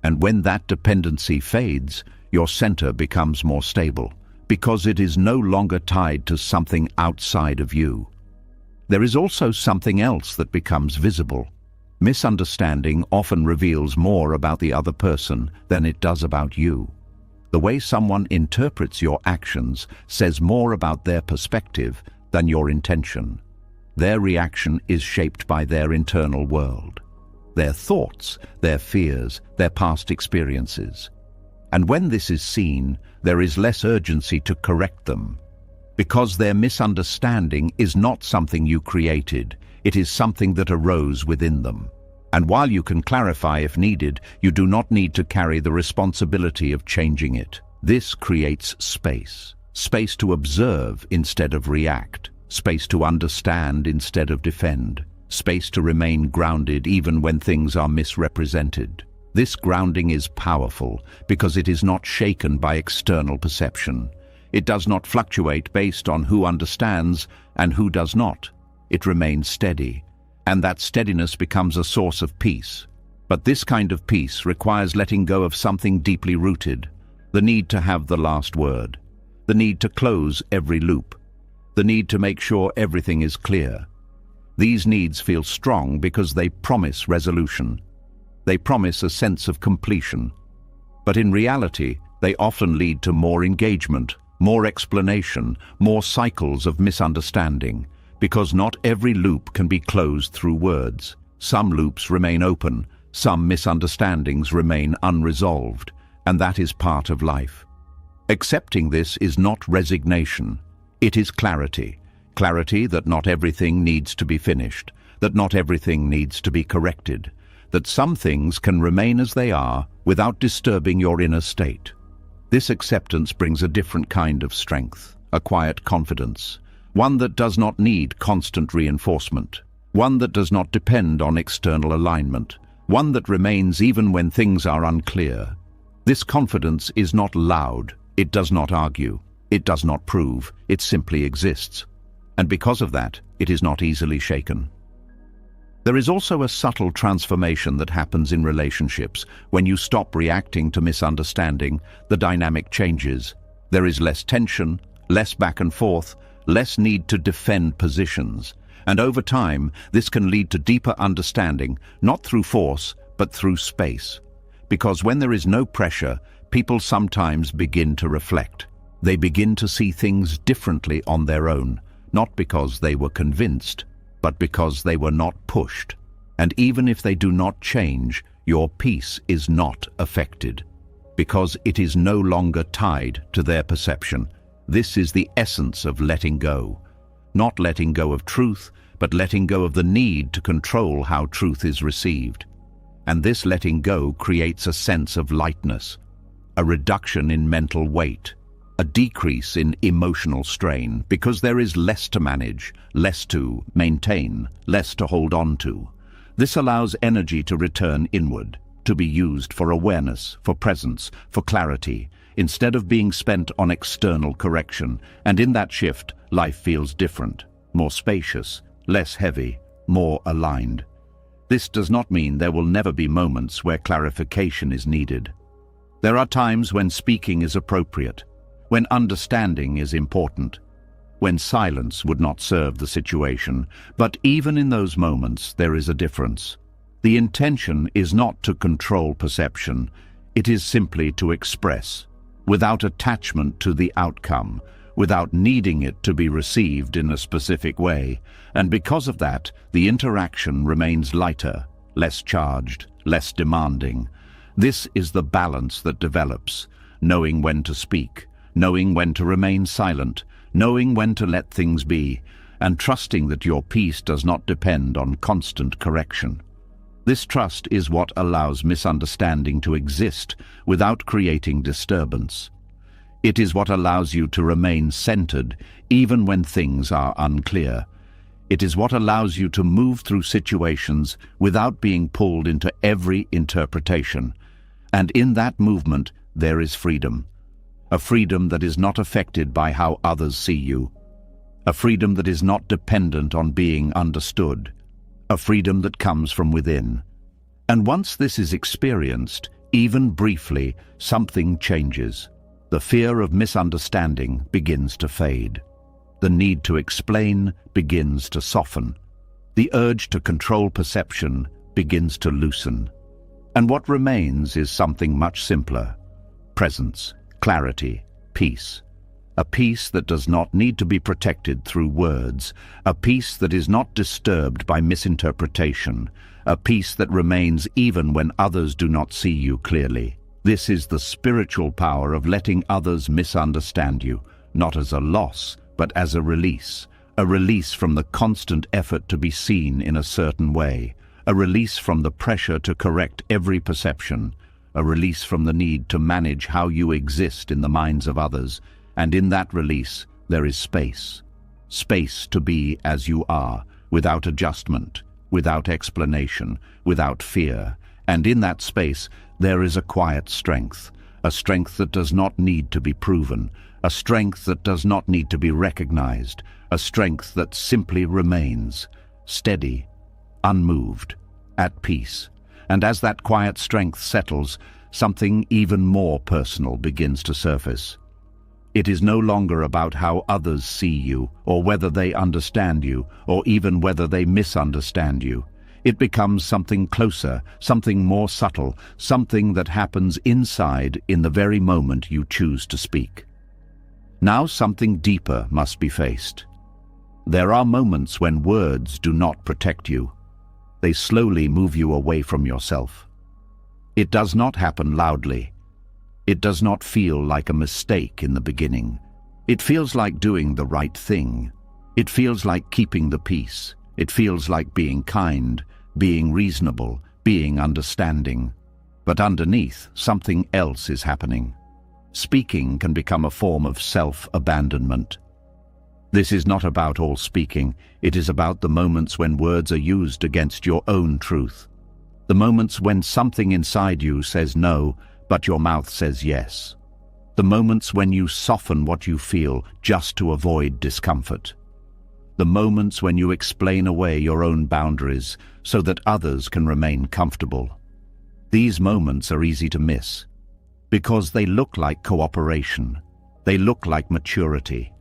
And when that dependency fades, your center becomes more stable, because it is no longer tied to something outside of you. There is also something else that becomes visible. Misunderstanding often reveals more about the other person than it does about you. The way someone interprets your actions says more about their perspective than your intention. Their reaction is shaped by their internal world, their thoughts, their fears, their past experiences. And when this is seen, there is less urgency to correct them, because their misunderstanding is not something you created, it is something that arose within them. And while you can clarify if needed, you do not need to carry the responsibility of changing it. This creates space. Space to observe instead of react. Space to understand instead of defend. Space to remain grounded even when things are misrepresented. This grounding is powerful because it is not shaken by external perception. It does not fluctuate based on who understands and who does not. It remains steady. And that steadiness becomes a source of peace. But this kind of peace requires letting go of something deeply rooted, the need to have the last word, the need to close every loop, the need to make sure everything is clear. These needs feel strong because they promise resolution. They promise a sense of completion. But in reality, they often lead to more engagement, more explanation, more cycles of misunderstanding. Because not every loop can be closed through words. Some loops remain open, some misunderstandings remain unresolved, and that is part of life. Accepting this is not resignation, it is clarity. Clarity that not everything needs to be finished, that not everything needs to be corrected, that some things can remain as they are without disturbing your inner state. This acceptance brings a different kind of strength, a quiet confidence. One that does not need constant reinforcement, one that does not depend on external alignment, one that remains even when things are unclear. This confidence is not loud, it does not argue, it does not prove, it simply exists. And because of that, it is not easily shaken. There is also a subtle transformation that happens in relationships. When you stop reacting to misunderstanding, the dynamic changes. There is less tension, less back and forth, less need to defend positions, and over time this can lead to deeper understanding, not through force but through space. Because when there is no pressure, people sometimes begin to reflect. They begin to see things differently on their own, not because they were convinced, but because they were not pushed. And even if they do not change, your peace is not affected, because it is no longer tied to their perception. This is the essence of letting go. Not letting go of truth, but letting go of the need to control how truth is received. And this letting go creates a sense of lightness, a reduction in mental weight, a decrease in emotional strain, because there is less to manage, less to maintain, less to hold on to. This allows energy to return inward, to be used for awareness, for presence, for clarity, instead of being spent on external correction. And in that shift, life feels different, more spacious, less heavy, more aligned. This does not mean there will never be moments where clarification is needed. There are times when speaking is appropriate, when understanding is important, when silence would not serve the situation. But even in those moments, there is a difference. The intention is not to control perception, it is simply to express, without attachment to the outcome, without needing it to be received in a specific way, and because of that, the interaction remains lighter, less charged, less demanding. This is the balance that develops, knowing when to speak, knowing when to remain silent, knowing when to let things be, and trusting that your peace does not depend on constant correction. This trust is what allows misunderstanding to exist without creating disturbance. It is what allows you to remain centered even when things are unclear. It is what allows you to move through situations without being pulled into every interpretation. And in that movement, there is freedom. A freedom that is not affected by how others see you. A freedom that is not dependent on being understood. A freedom that comes from within. And once this is experienced, even briefly, something changes. The fear of misunderstanding begins to fade. The need to explain begins to soften. The urge to control perception begins to loosen. And what remains is something much simpler. Presence, clarity, peace. A peace that does not need to be protected through words. A peace that is not disturbed by misinterpretation. A peace that remains even when others do not see you clearly. This is the spiritual power of letting others misunderstand you, not as a loss, but as a release from the constant effort to be seen in a certain way, a release from the pressure to correct every perception, a release from the need to manage how you exist in the minds of others, and in that release there is space. Space to be as you are, without adjustment, without explanation, without fear, and in that space there is a quiet strength, a strength that does not need to be proven, a strength that does not need to be recognized, a strength that simply remains, steady, unmoved, at peace. And as that quiet strength settles, something even more personal begins to surface. It is no longer about how others see you, or whether they understand you, or even whether they misunderstand you. It becomes something closer, something more subtle, something that happens inside in the very moment you choose to speak. Now something deeper must be faced. There are moments when words do not protect you. They slowly move you away from yourself. It does not happen loudly. It does not feel like a mistake in the beginning. It feels like doing the right thing. It feels like keeping the peace. It feels like being kind, being reasonable, being understanding. But underneath, something else is happening. Speaking can become a form of self-abandonment. This is not about all speaking. It is about the moments when words are used against your own truth. The moments when something inside you says no, but your mouth says yes. The moments when you soften what you feel just to avoid discomfort. The moments when you explain away your own boundaries so that others can remain comfortable. These moments are easy to miss because they look like cooperation. They look like maturity.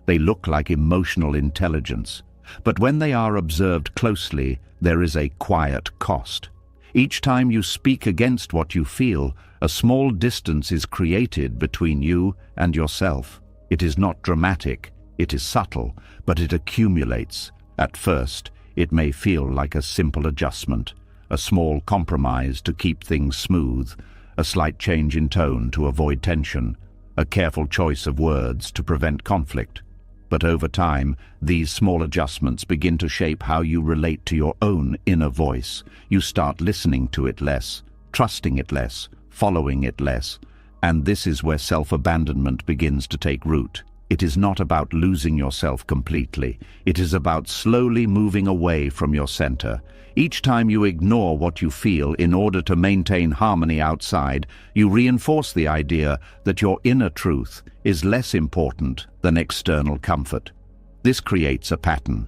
They look like emotional intelligence. But when they are observed closely, there is a quiet cost. Each time you speak against what you feel, a small distance is created between you and yourself. It is not dramatic, it is subtle, but it accumulates. At first, it may feel like a simple adjustment, a small compromise to keep things smooth, a slight change in tone to avoid tension, a careful choice of words to prevent conflict. But over time, these small adjustments begin to shape how you relate to your own inner voice. You start listening to it less, trusting it less, following it less, and this is where self-abandonment begins to take root. It is not about losing yourself completely. It is about slowly moving away from your center. Each time you ignore what you feel in order to maintain harmony outside, you reinforce the idea that your inner truth is less important than external comfort. This creates a pattern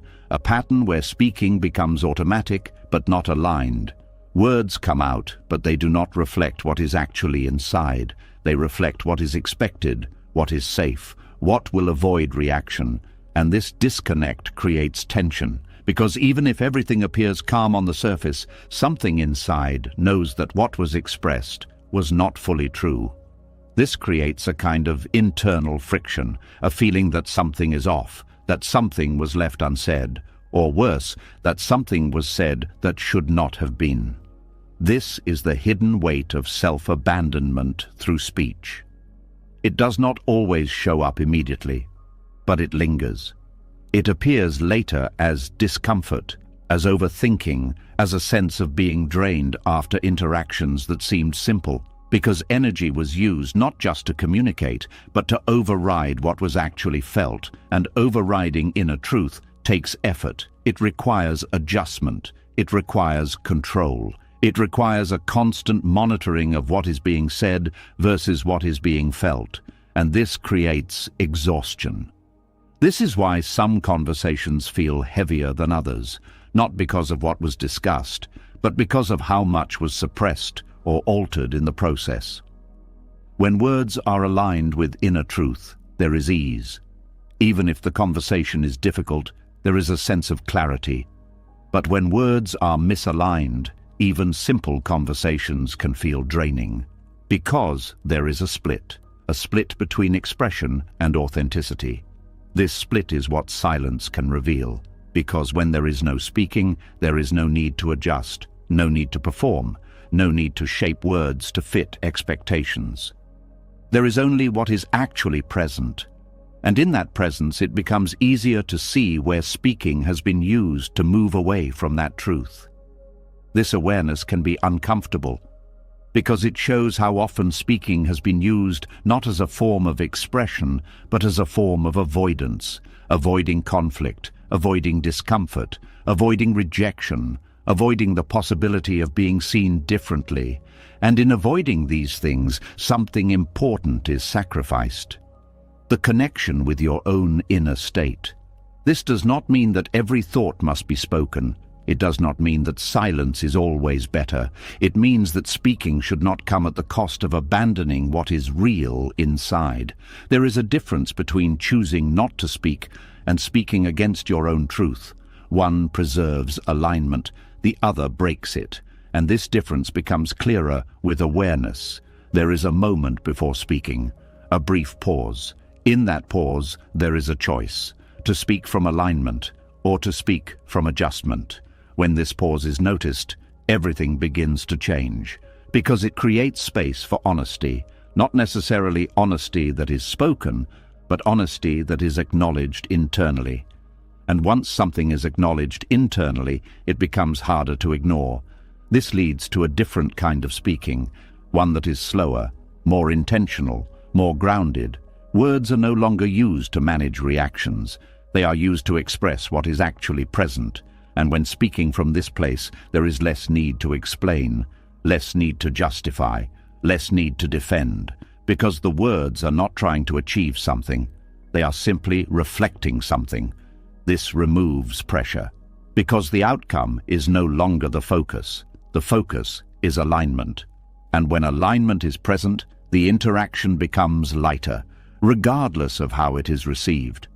where speaking becomes automatic but not aligned. Words come out, but they do not reflect what is actually inside. They reflect what is expected, what is safe, what will avoid reaction. And this disconnect creates tension, because even if everything appears calm on the surface, something inside knows that what was expressed was not fully true. This creates a kind of internal friction, a feeling that something is off, that something was left unsaid, or worse, that something was said that should not have been. This is the hidden weight of self-abandonment through speech. It does not always show up immediately, but it lingers. It appears later as discomfort, as overthinking, as a sense of being drained after interactions that seemed simple, because energy was used not just to communicate, but to override what was actually felt, and overriding inner truth takes effort. It requires adjustment. It requires control. It requires a constant monitoring of what is being said versus what is being felt, and this creates exhaustion. This is why some conversations feel heavier than others, not because of what was discussed, but because of how much was suppressed or altered in the process. When words are aligned with inner truth, there is ease. Even if the conversation is difficult, there is a sense of clarity. But when words are misaligned, even simple conversations can feel draining, because there is a split between expression and authenticity. This split is what silence can reveal, because when there is no speaking, there is no need to adjust, no need to perform, no need to shape words to fit expectations. There is only what is actually present, and in that presence it becomes easier to see where speaking has been used to move away from that truth. This awareness can be uncomfortable, because it shows how often speaking has been used not as a form of expression, but as a form of avoidance, avoiding conflict, avoiding discomfort, avoiding rejection, avoiding the possibility of being seen differently. And in avoiding these things, something important is sacrificed: the connection with your own inner state. This does not mean that every thought must be spoken. It does not mean that silence is always better. It means that speaking should not come at the cost of abandoning what is real inside. There is a difference between choosing not to speak and speaking against your own truth. One preserves alignment, the other breaks it, and this difference becomes clearer with awareness. There is a moment before speaking, a brief pause. In that pause, there is a choice: to speak from alignment or to speak from adjustment. When this pause is noticed, everything begins to change, because it creates space for honesty, not necessarily honesty that is spoken, but honesty that is acknowledged internally. And once something is acknowledged internally, it becomes harder to ignore. This leads to a different kind of speaking, one that is slower, more intentional, more grounded. Words are no longer used to manage reactions. They are used to express what is actually present. And when speaking from this place, there is less need to explain, less need to justify, less need to defend, because the words are not trying to achieve something. They are simply reflecting something. This removes pressure, because the outcome is no longer the focus. The focus is alignment. And when alignment is present, the interaction becomes lighter, regardless of how it is received.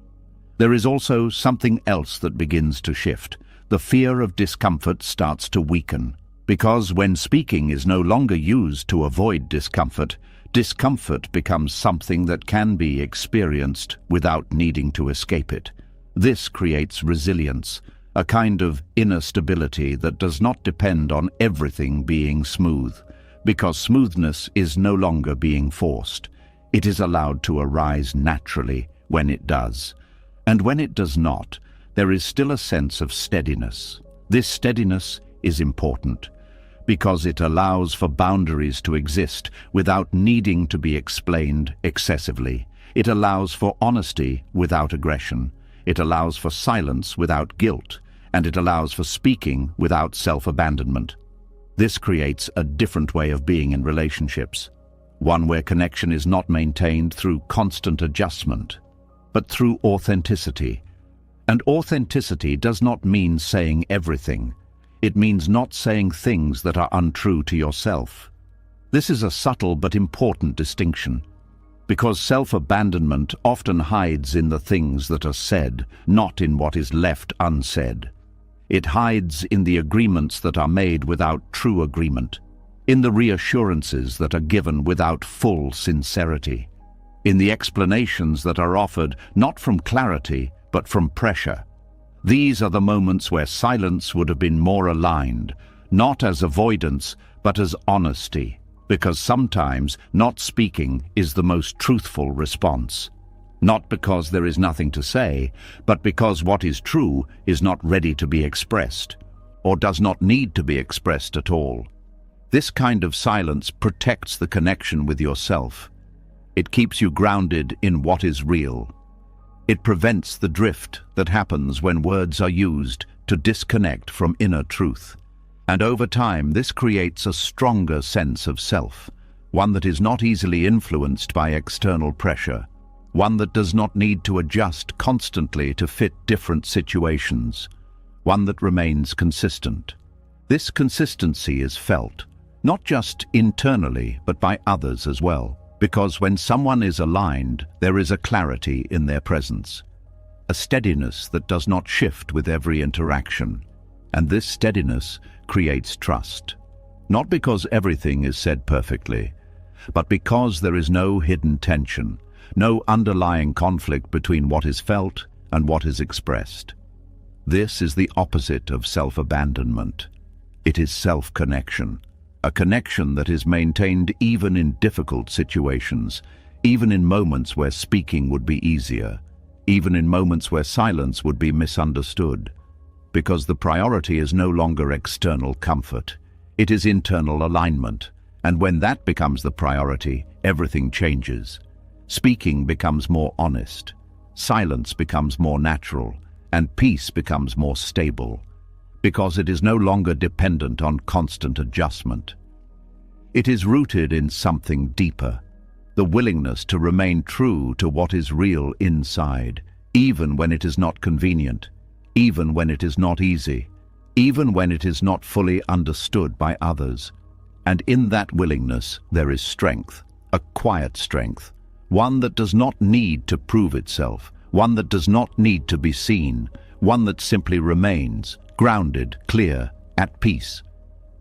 There is also something else that begins to shift. The fear of discomfort starts to weaken, because when speaking is no longer used to avoid discomfort, discomfort becomes something that can be experienced without needing to escape it. This creates resilience, a kind of inner stability that does not depend on everything being smooth, because smoothness is no longer being forced. It is allowed to arise naturally when it does. And when it does not, there is still a sense of steadiness. This steadiness is important, because it allows for boundaries to exist without needing to be explained excessively. It allows for honesty without aggression. It allows for silence without guilt, and it allows for speaking without self-abandonment. This creates a different way of being in relationships, one where connection is not maintained through constant adjustment, but through authenticity. And authenticity does not mean saying everything. It means not saying things that are untrue to yourself. This is a subtle but important distinction, because self-abandonment often hides in the things that are said, not in what is left unsaid. It hides in the agreements that are made without true agreement, in the reassurances that are given without full sincerity, in the explanations that are offered not from clarity but from pressure. These are the moments where silence would have been more aligned, not as avoidance but as honesty, because sometimes not speaking is the most truthful response. Not because there is nothing to say, but because what is true is not ready to be expressed, or does not need to be expressed at all. This kind of silence protects the connection with yourself. It keeps you grounded in what is real. It prevents the drift that happens when words are used to disconnect from inner truth. And over time, this creates a stronger sense of self, one that is not easily influenced by external pressure, one that does not need to adjust constantly to fit different situations, one that remains consistent. This consistency is felt, not just internally, but by others as well, because when someone is aligned, there is a clarity in their presence, a steadiness that does not shift with every interaction. And this steadiness creates trust, not because everything is said perfectly, but because there is no hidden tension, no underlying conflict between what is felt and what is expressed. This is the opposite of self-abandonment. It is self-connection, a connection that is maintained even in difficult situations, even in moments where speaking would be easier, even in moments where silence would be misunderstood, because the priority is no longer external comfort. It is internal alignment, and when that becomes the priority, everything changes. Speaking becomes more honest, silence becomes more natural, and peace becomes more stable, because it is no longer dependent on constant adjustment. It is rooted in something deeper, the willingness to remain true to what is real inside, even when it is not convenient, even when it is not easy, even when it is not fully understood by others. And in that willingness there is strength, a quiet strength, one that does not need to prove itself, one that does not need to be seen, one that simply remains, grounded, clear, at peace.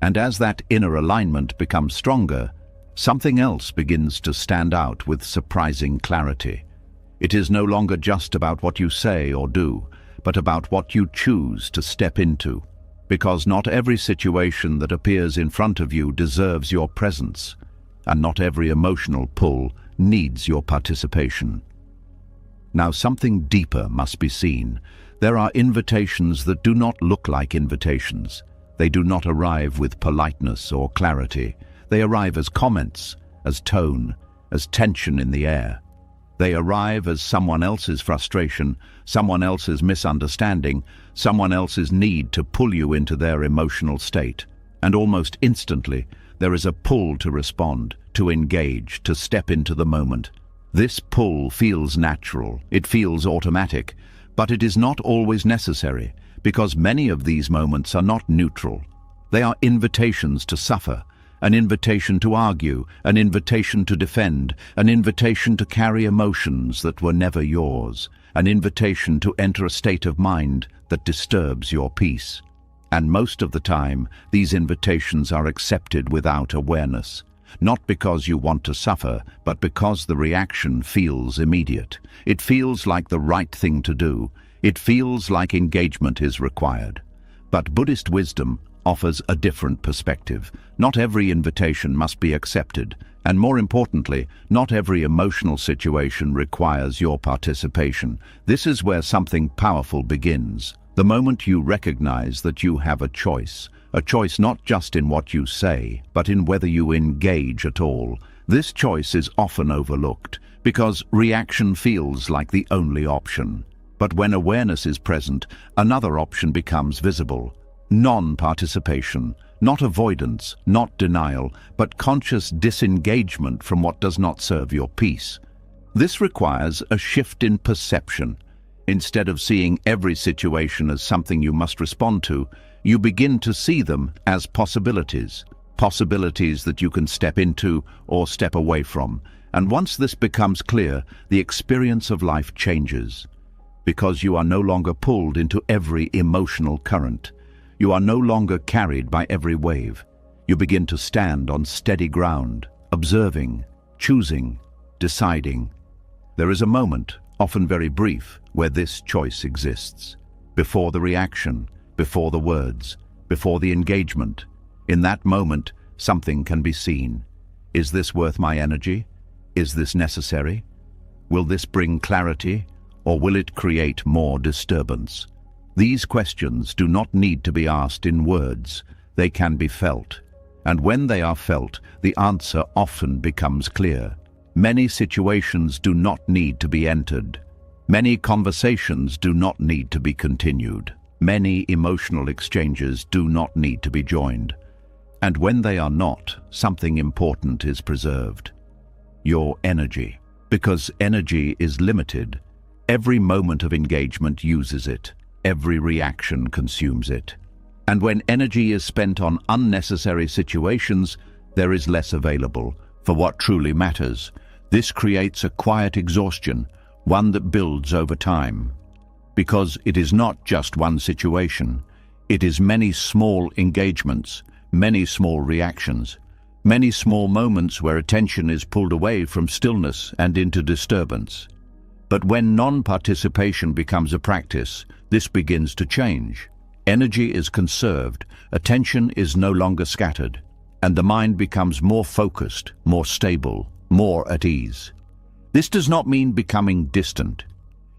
And as that inner alignment becomes stronger, something else begins to stand out with surprising clarity. It is no longer just about what you say or do, but about what you choose to step into, because not every situation that appears in front of you deserves your presence, and not every emotional pull needs your participation. Now something deeper must be seen. There are invitations that do not look like invitations. They do not arrive with politeness or clarity. They arrive as comments, as tone, as tension in the air. They arrive as someone else's frustration, someone else's misunderstanding, someone else's need to pull you into their emotional state. And almost instantly, there is a pull to respond, to engage, to step into the moment. This pull feels natural, it feels automatic, but it is not always necessary, because many of these moments are not neutral. They are invitations to suffer, an invitation to argue, an invitation to defend, an invitation to carry emotions that were never yours, an invitation to enter a state of mind that disturbs your peace. And most of the time, these invitations are accepted without awareness, not because you want to suffer, but because the reaction feels immediate. It feels like the right thing to do. It feels like engagement is required. But Buddhist wisdom offers a different perspective. Not every invitation must be accepted, and more importantly, not every emotional situation requires your participation. This is where something powerful begins. The moment you recognize that you have a choice not just in what you say, but in whether you engage at all. This choice is often overlooked, because reaction feels like the only option. But when awareness is present, another option becomes visible. Non-participation, not avoidance, not denial, but conscious disengagement from what does not serve your peace. This requires a shift in perception. Instead of seeing every situation as something you must respond to, you begin to see them as possibilities that you can step into or step away from. And once this becomes clear, the experience of life changes, because you are no longer pulled into every emotional current. You are no longer carried by every wave. You begin to stand on steady ground, observing, choosing, deciding. There is a moment, often very brief, where this choice exists. Before the reaction, before the words, before the engagement. In that moment, something can be seen. Is this worth my energy? Is this necessary? Will this bring clarity, or will it create more disturbance? These questions do not need to be asked in words. They can be felt. And when they are felt, the answer often becomes clear. Many situations do not need to be entered. Many conversations do not need to be continued. Many emotional exchanges do not need to be joined. And when they are not, something important is preserved. Your energy. Because energy is limited, every moment of engagement uses it. Every reaction consumes it. And when energy is spent on unnecessary situations, there is less available for what truly matters. This creates a quiet exhaustion, one that builds over time. Because it is not just one situation. It is many small engagements, many small reactions, many small moments where attention is pulled away from stillness and into disturbance. But when non-participation becomes a practice, this begins to change. Energy is conserved, attention is no longer scattered, and the mind becomes more focused, more stable, more at ease. This does not mean becoming distant.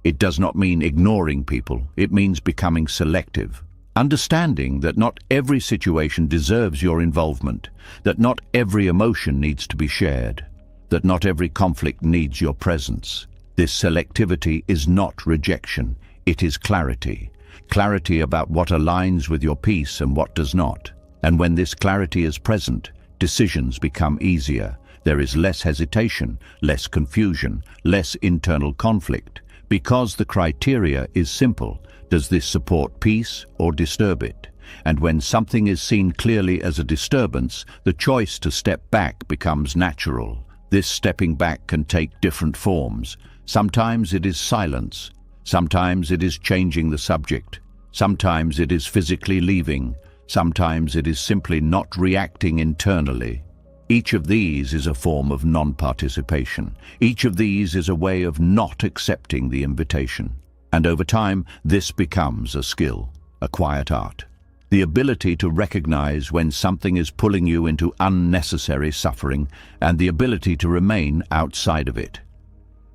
It does not mean ignoring people. It means becoming selective. Understanding that not every situation deserves your involvement, that not every emotion needs to be shared, that not every conflict needs your presence. This selectivity is not rejection, it is clarity. Clarity about what aligns with your peace and what does not. And when this clarity is present, decisions become easier. There is less hesitation, less confusion, less internal conflict. Because the criteria is simple. Does this support peace or disturb it? And when something is seen clearly as a disturbance, the choice to step back becomes natural. This stepping back can take different forms. Sometimes it is silence. Sometimes it is changing the subject. Sometimes it is physically leaving. Sometimes it is simply not reacting internally. Each of these is a form of non-participation. Each of these is a way of not accepting the invitation. And over time, this becomes a skill, a quiet art. The ability to recognize when something is pulling you into unnecessary suffering, and the ability to remain outside of it.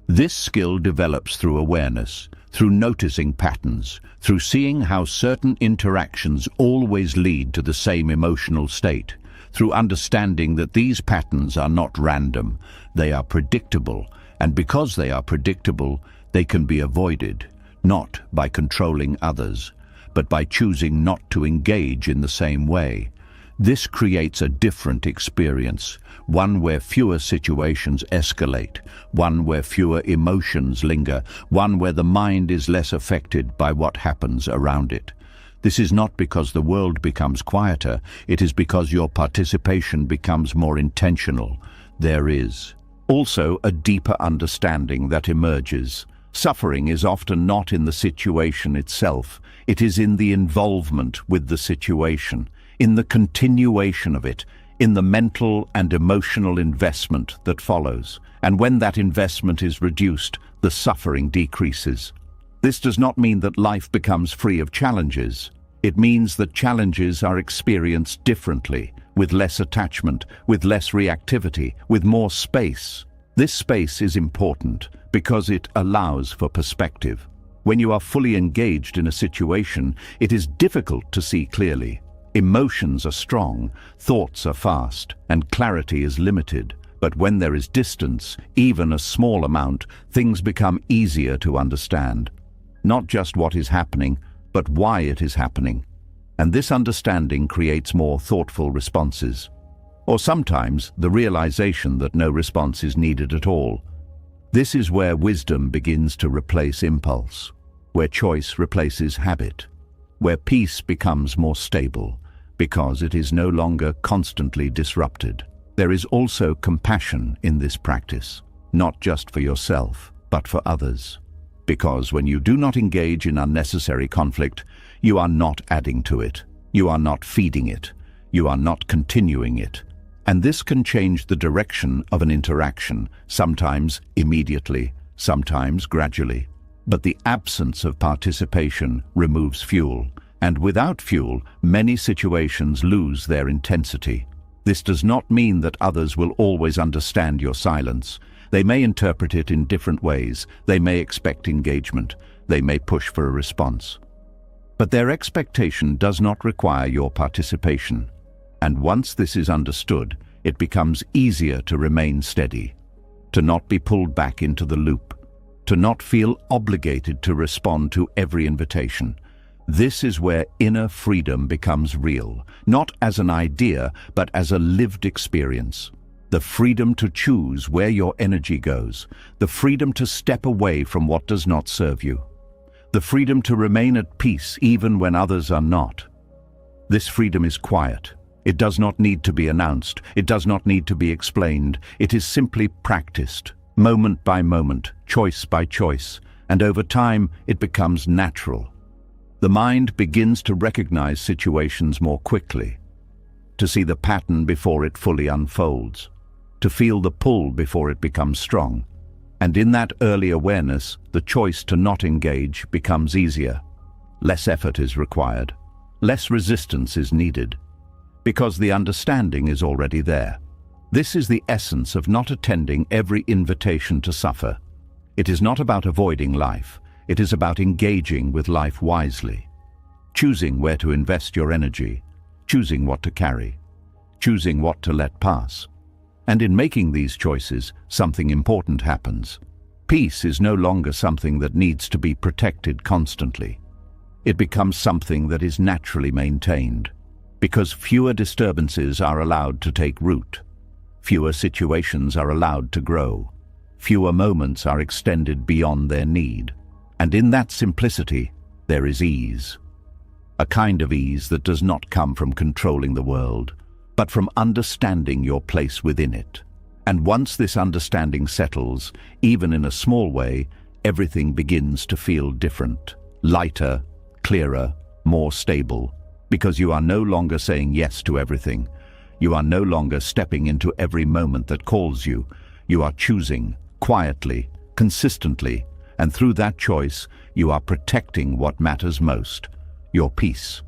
This skill develops through awareness, through noticing patterns, through seeing how certain interactions always lead to the same emotional state, through understanding that these patterns are not random, they are predictable, and because they are predictable, they can be avoided. Not by controlling others, but by choosing not to engage in the same way. This creates a different experience, one where fewer situations escalate, one where fewer emotions linger, one where the mind is less affected by what happens around it. This is not because the world becomes quieter, it is because your participation becomes more intentional. There is also a deeper understanding that emerges. Suffering is often not in the situation itself. It is in the involvement with the situation, in the continuation of it, in the mental and emotional investment that follows. And when that investment is reduced, the suffering decreases. This does not mean that life becomes free of challenges. It means that challenges are experienced differently, with less attachment, with less reactivity, with more space. This space is important because it allows for perspective. When you are fully engaged in a situation, it is difficult to see clearly. Emotions are strong, thoughts are fast, and clarity is limited. But when there is distance, even a small amount, things become easier to understand. Not just what is happening, but why it is happening. And this understanding creates more thoughtful responses. Or sometimes the realization that no response is needed at all. This is where wisdom begins to replace impulse, where choice replaces habit, where peace becomes more stable, because it is no longer constantly disrupted. There is also compassion in this practice, not just for yourself, but for others. Because when you do not engage in unnecessary conflict, you are not adding to it. You are not feeding it. You are not continuing it. And this can change the direction of an interaction, sometimes immediately, sometimes gradually. But the absence of participation removes fuel, and without fuel, many situations lose their intensity. This does not mean that others will always understand your silence. They may interpret it in different ways. They may expect engagement. They may push for a response. But their expectation does not require your participation. And once this is understood, it becomes easier to remain steady, to not be pulled back into the loop, to not feel obligated to respond to every invitation. This is where inner freedom becomes real, not as an idea, but as a lived experience. The freedom to choose where your energy goes, the freedom to step away from what does not serve you, the freedom to remain at peace even when others are not. This freedom is quiet. It does not need to be announced. It does not need to be explained. It is simply practiced, moment by moment, choice by choice, and over time it becomes natural. The mind begins to recognize situations more quickly, to see the pattern before it fully unfolds, to feel the pull before it becomes strong. And in that early awareness, the choice to not engage becomes easier. Less effort is required. Less resistance is needed, because the understanding is already there. This is the essence of not attending every invitation to suffer. It is not about avoiding life. It is about engaging with life wisely, choosing where to invest your energy, choosing what to carry, choosing what to let pass. And in making these choices, something important happens. Peace is no longer something that needs to be protected constantly. It becomes something that is naturally maintained, because fewer disturbances are allowed to take root. Fewer situations are allowed to grow. Fewer moments are extended beyond their need. And in that simplicity, there is ease. A kind of ease that does not come from controlling the world, but from understanding your place within it. And once this understanding settles, even in a small way, everything begins to feel different, lighter, clearer, more stable, because you are no longer saying yes to everything. You are no longer stepping into every moment that calls you. You are choosing, quietly, consistently, and through that choice, you are protecting what matters most, your peace.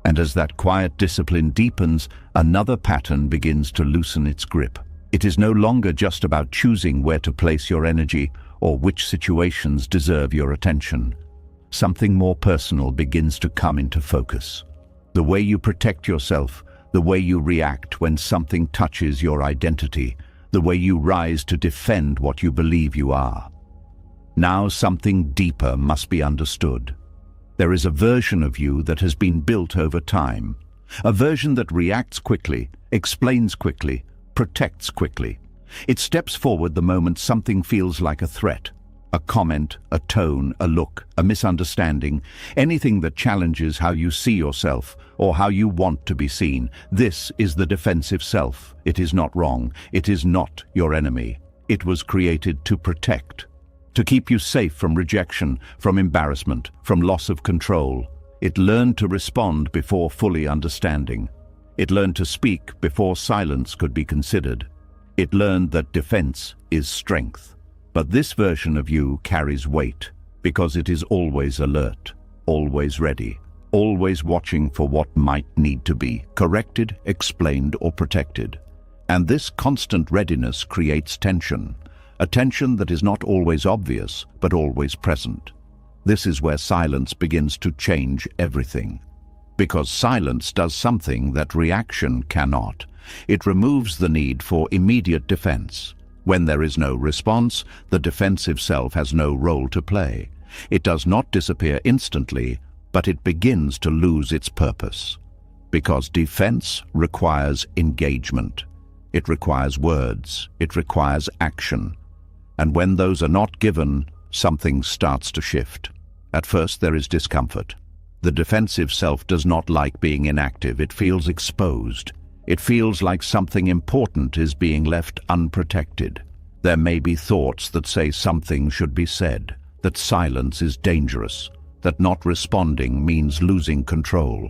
And as that quiet discipline deepens, another pattern begins to loosen its grip. It is no longer just about choosing where to place your energy or which situations deserve your attention. Something more personal begins to come into focus. The way you protect yourself, the way you react when something touches your identity, the way you rise to defend what you believe you are. Now something deeper must be understood. There is a version of you that has been built over time, a version that reacts quickly, explains quickly, protects quickly. It steps forward the moment something feels like a threat, a comment, a tone, a look, a misunderstanding, anything that challenges how you see yourself or how you want to be seen. This is the defensive self. It is not wrong. It is not your enemy. It was created to protect, to keep you safe from rejection, from embarrassment, from loss of control. It learned to respond before fully understanding. It learned to speak before silence could be considered. It learned that defense is strength. But this version of you carries weight because it is always alert, always ready, always watching for what might need to be corrected, explained, or protected. And this constant readiness creates tension, a tension that is not always obvious, but always present. This is where silence begins to change everything. Because silence does something that reaction cannot. It removes the need for immediate defense. When there is no response, the defensive self has no role to play. It does not disappear instantly, but it begins to lose its purpose. Because defense requires engagement. It requires words. It requires action. And when those are not given, something starts to shift. At first, there is discomfort. The defensive self does not like being inactive. It feels exposed. It feels like something important is being left unprotected. There may be thoughts that say something should be said, that silence is dangerous, that not responding means losing control.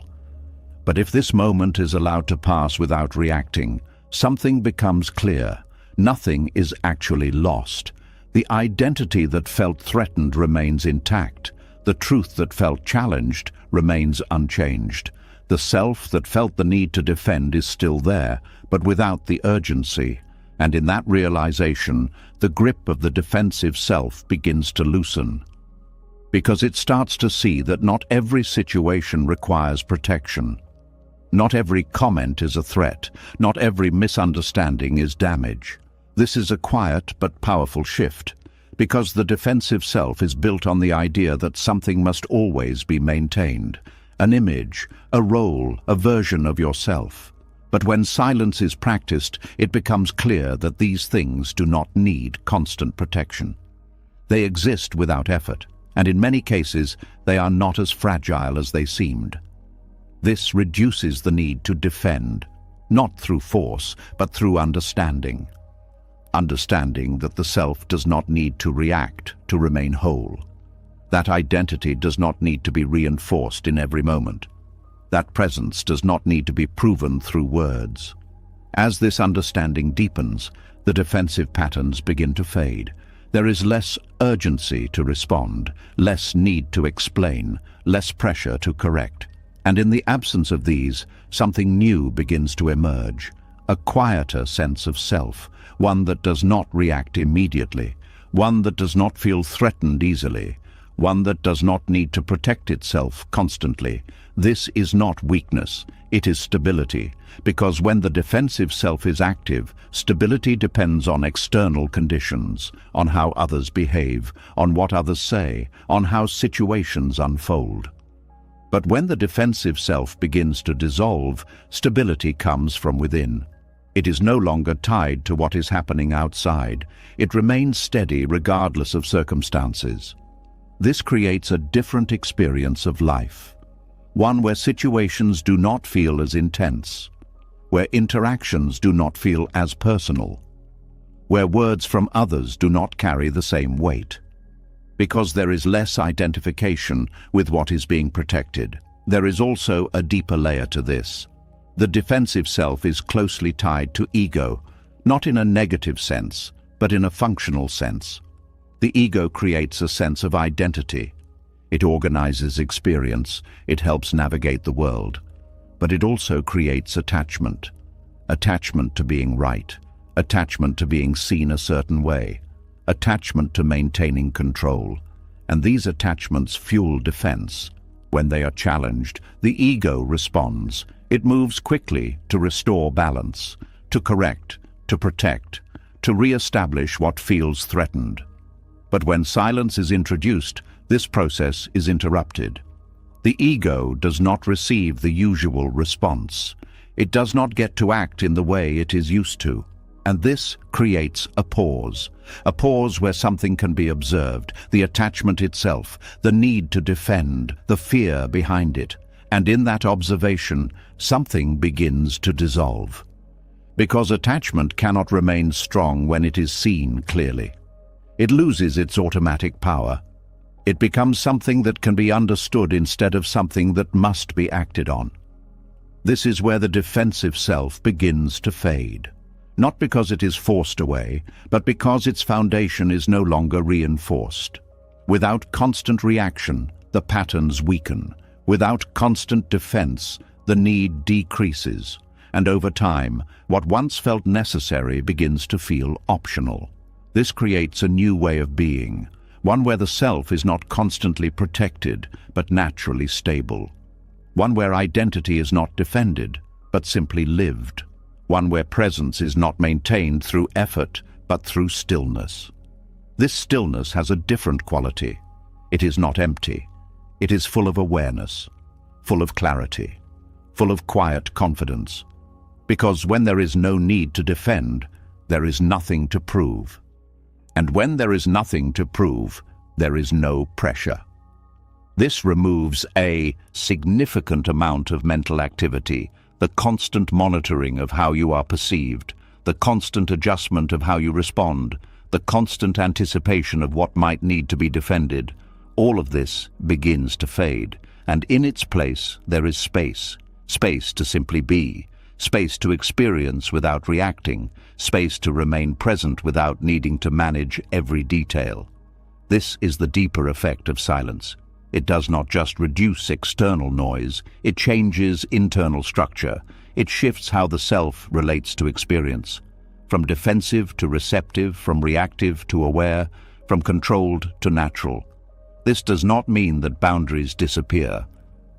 But if this moment is allowed to pass without reacting, something becomes clear. Nothing is actually lost. The identity that felt threatened remains intact. The truth that felt challenged remains unchanged. The self that felt the need to defend is still there, but without the urgency. And in that realization, the grip of the defensive self begins to loosen. Because it starts to see that not every situation requires protection. Not every comment is a threat. Not every misunderstanding is damage. This is a quiet but powerful shift, because the defensive self is built on the idea that something must always be maintained. An image, a role, a version of yourself. But when silence is practiced, it becomes clear that these things do not need constant protection. They exist without effort, and in many cases, they are not as fragile as they seemed. This reduces the need to defend, not through force, but through understanding. Understanding that the self does not need to react to remain whole. That identity does not need to be reinforced in every moment. That presence does not need to be proven through words. As this understanding deepens, the defensive patterns begin to fade. There is less urgency to respond, less need to explain, less pressure to correct. And in the absence of these, something new begins to emerge. A quieter sense of self, one that does not react immediately, one that does not feel threatened easily, one that does not need to protect itself constantly. This is not weakness, it is stability, because when the defensive self is active, stability depends on external conditions, on how others behave, on what others say, on how situations unfold. But when the defensive self begins to dissolve, stability comes from within. It is no longer tied to what is happening outside. It remains steady regardless of circumstances. This creates a different experience of life, one where situations do not feel as intense, where interactions do not feel as personal, where words from others do not carry the same weight. Because there is less identification with what is being protected, there is also a deeper layer to this. The defensive self is closely tied to ego, not in a negative sense, but in a functional sense. The ego creates a sense of identity. It organizes experience, it helps navigate the world. But it also creates attachment. Attachment to being right, attachment to being seen a certain way, attachment to maintaining control. And these attachments fuel defense. When they are challenged, the ego responds. It moves quickly to restore balance, to correct, to protect, to re-establish what feels threatened. But when silence is introduced, this process is interrupted. The ego does not receive the usual response. It does not get to act in the way it is used to. And this creates a pause where something can be observed, the attachment itself, the need to defend, the fear behind it. And in that observation, something begins to dissolve. Because attachment cannot remain strong when it is seen clearly. It loses its automatic power. It becomes something that can be understood instead of something that must be acted on. This is where the defensive self begins to fade. Not because it is forced away, but because its foundation is no longer reinforced. Without constant reaction, the patterns weaken. Without constant defense, the need decreases. And over time, what once felt necessary begins to feel optional. This creates a new way of being, one where the self is not constantly protected, but naturally stable. One where identity is not defended, but simply lived. One where presence is not maintained through effort, but through stillness. This stillness has a different quality. It is not empty. It is full of awareness, full of clarity, full of quiet confidence. Because when there is no need to defend, there is nothing to prove. And when there is nothing to prove, there is no pressure. This removes a significant amount of mental activity, the constant monitoring of how you are perceived, the constant adjustment of how you respond, the constant anticipation of what might need to be defended. All of this begins to fade, and in its place there is space. Space to simply be, space to experience without reacting, space to remain present without needing to manage every detail. This is the deeper effect of silence. It does not just reduce external noise, it changes internal structure. It shifts how the self relates to experience. From defensive to receptive, from reactive to aware, from controlled to natural. This does not mean that boundaries disappear.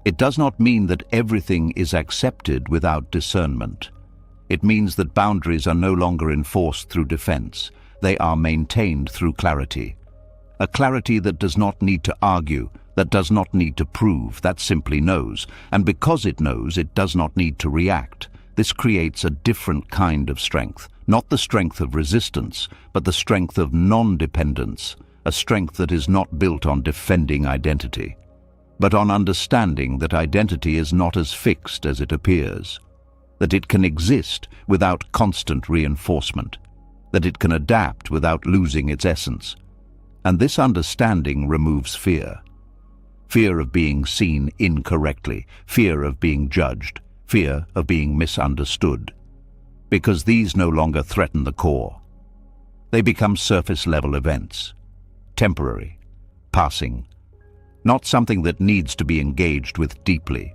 It does not mean that everything is accepted without discernment. It means that boundaries are no longer enforced through defense. They are maintained through clarity. A clarity that does not need to argue, that does not need to prove, that simply knows. And because it knows, it does not need to react. This creates a different kind of strength. Not the strength of resistance, but the strength of non-dependence. A strength that is not built on defending identity, but on understanding that identity is not as fixed as it appears. That it can exist without constant reinforcement. That it can adapt without losing its essence. And this understanding removes fear. Fear of being seen incorrectly, fear of being judged, fear of being misunderstood. Because these no longer threaten the core. They become surface-level events, temporary, passing, not something that needs to be engaged with deeply.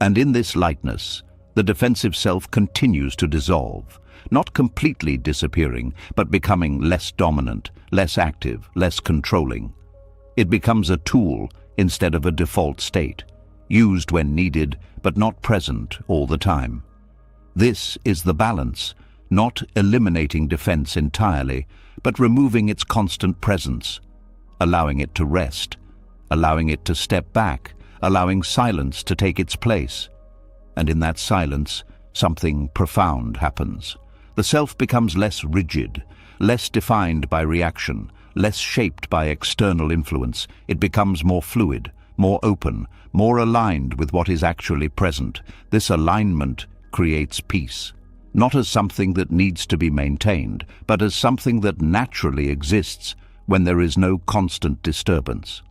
And in this lightness, the defensive self continues to dissolve, not completely disappearing, but becoming less dominant, less active, less controlling. It becomes a tool instead of a default state, used when needed, but not present all the time. This is the balance, not eliminating defense entirely, but removing its constant presence, allowing it to rest, allowing it to step back, allowing silence to take its place. And in that silence, something profound happens. The self becomes less rigid, less defined by reaction, less shaped by external influence. It becomes more fluid, more open, more aligned with what is actually present. This alignment creates peace, not as something that needs to be maintained, but as something that naturally exists when there is no constant disturbance.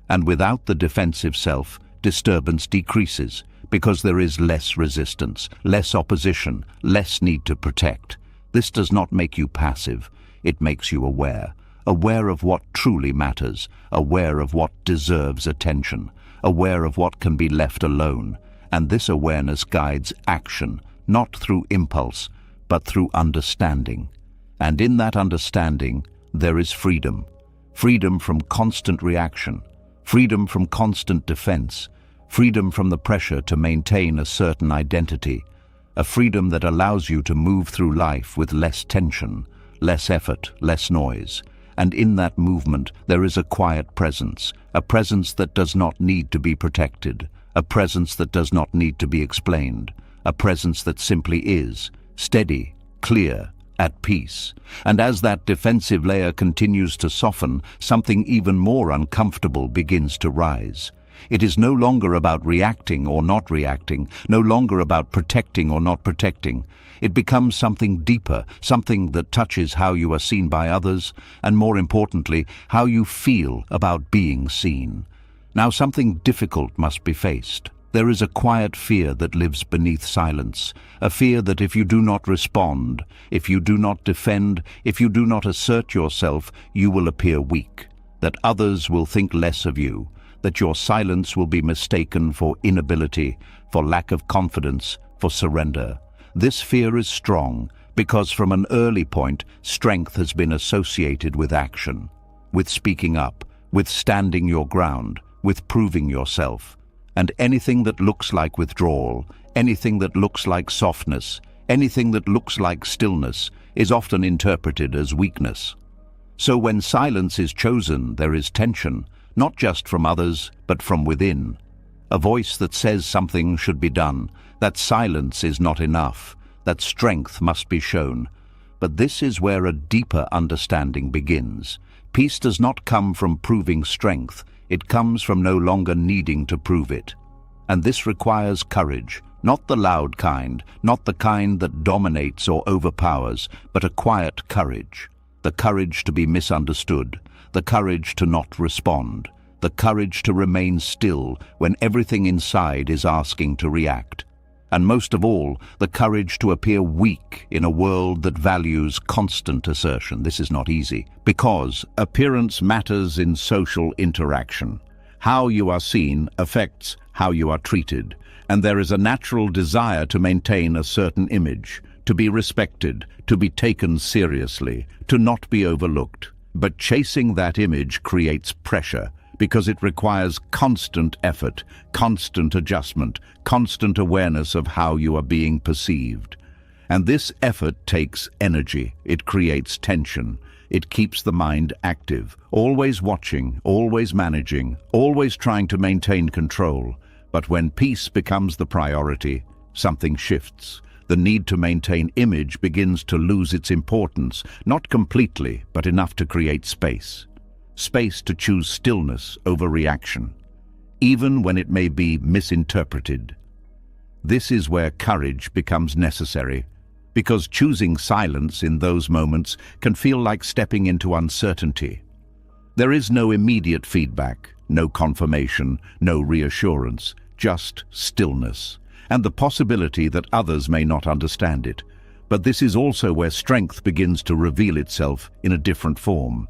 And without the defensive self, disturbance decreases, because there is less resistance, less opposition, less need to protect. This does not make you passive, it makes you aware. Aware of what truly matters, aware of what deserves attention, aware of what can be left alone. And this awareness guides action, not through impulse, but through understanding. And in that understanding, there is freedom. Freedom from constant reaction, freedom from constant defense, freedom from the pressure to maintain a certain identity, a freedom that allows you to move through life with less tension, less effort, less noise. And in that movement, there is a quiet presence, a presence that does not need to be protected, a presence that does not need to be explained, a presence that simply is, steady, clear, at peace. And as that defensive layer continues to soften, something even more uncomfortable begins to rise. It is no longer about reacting or not reacting, no longer about protecting or not protecting. It becomes something deeper, something that touches how you are seen by others, and more importantly, how you feel about being seen. Now something difficult must be faced. There is a quiet fear that lives beneath silence, a fear that if you do not respond, if you do not defend, if you do not assert yourself, you will appear weak, that others will think less of you, that your silence will be mistaken for inability, for lack of confidence, for surrender. This fear is strong because from an early point, strength has been associated with action, with speaking up, with standing your ground, with proving yourself. And anything that looks like withdrawal, anything that looks like softness, anything that looks like stillness is often interpreted as weakness. So when silence is chosen, there is tension, not just from others, but from within. A voice that says something should be done, that silence is not enough, that strength must be shown. But this is where a deeper understanding begins. Peace does not come from proving strength, it comes from no longer needing to prove it. And this requires courage, not the loud kind, not the kind that dominates or overpowers, but a quiet courage. The courage to be misunderstood, the courage to not respond, the courage to remain still when everything inside is asking to react. And most of all, the courage to appear weak in a world that values constant assertion. This is not easy, because appearance matters in social interaction. How you are seen affects how you are treated, and there is a natural desire to maintain a certain image, to be respected, to be taken seriously, to not be overlooked. But chasing that image creates pressure, because it requires constant effort, constant adjustment, constant awareness of how you are being perceived. And this effort takes energy. It creates tension. It keeps the mind active, always watching, always managing, always trying to maintain control. But when peace becomes the priority, something shifts. The need to maintain image begins to lose its importance, not completely, but enough to create space. Space to choose stillness over reaction, even when it may be misinterpreted. This is where courage becomes necessary, because choosing silence in those moments can feel like stepping into uncertainty. There is no immediate feedback, no confirmation, no reassurance, just stillness, and the possibility that others may not understand it. But this is also where strength begins to reveal itself in a different form.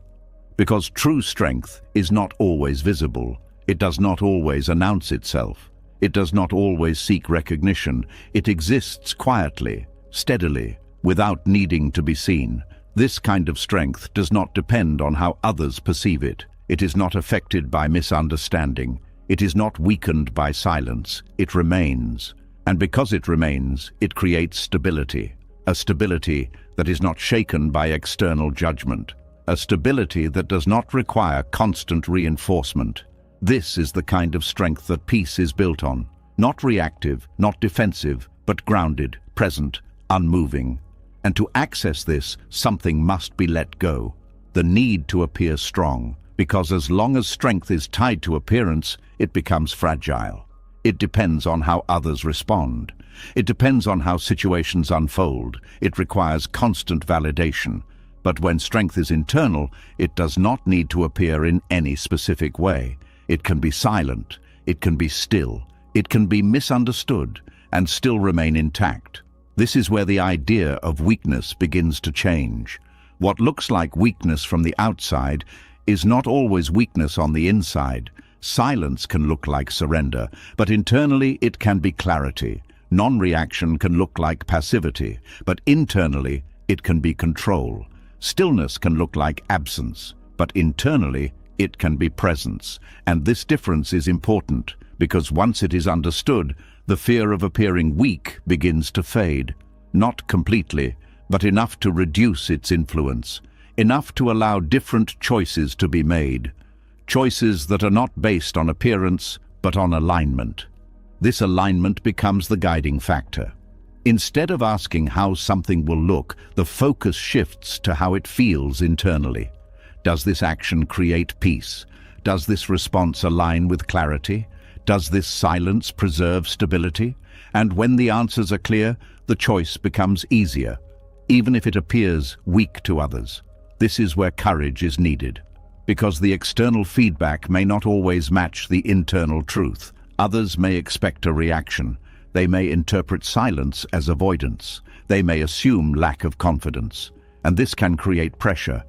Because true strength is not always visible. It does not always announce itself. It does not always seek recognition. It exists quietly, steadily, without needing to be seen. This kind of strength does not depend on how others perceive it. It is not affected by misunderstanding. It is not weakened by silence. It remains. And because it remains, it creates stability. A stability that is not shaken by external judgment. A stability that does not require constant reinforcement. This is the kind of strength that peace is built on. Not reactive, not defensive, but grounded, present, unmoving. And to access this, something must be let go. The need to appear strong, because as long as strength is tied to appearance, it becomes fragile. It depends on how others respond. It depends on how situations unfold. It requires constant validation. But when strength is internal, it does not need to appear in any specific way. It can be silent, it can be still, it can be misunderstood, and still remain intact. This is where the idea of weakness begins to change. What looks like weakness from the outside is not always weakness on the inside. Silence can look like surrender, but internally it can be clarity. Non-reaction can look like passivity, but internally it can be control. Stillness can look like absence, but internally it can be presence. And this difference is important, because once it is understood, the fear of appearing weak begins to fade. Not completely, but enough to reduce its influence, enough to allow different choices to be made. Choices that are not based on appearance, but on alignment. This alignment becomes the guiding factor. Instead of asking how something will look, the focus shifts to how it feels internally. Does this action create peace? Does this response align with clarity? Does this silence preserve stability? And when the answers are clear, the choice becomes easier, even if it appears weak to others. This is where courage is needed, because the external feedback may not always match the internal truth. Others may expect a reaction. They may interpret silence as avoidance. They may assume lack of confidence. And this can create pressure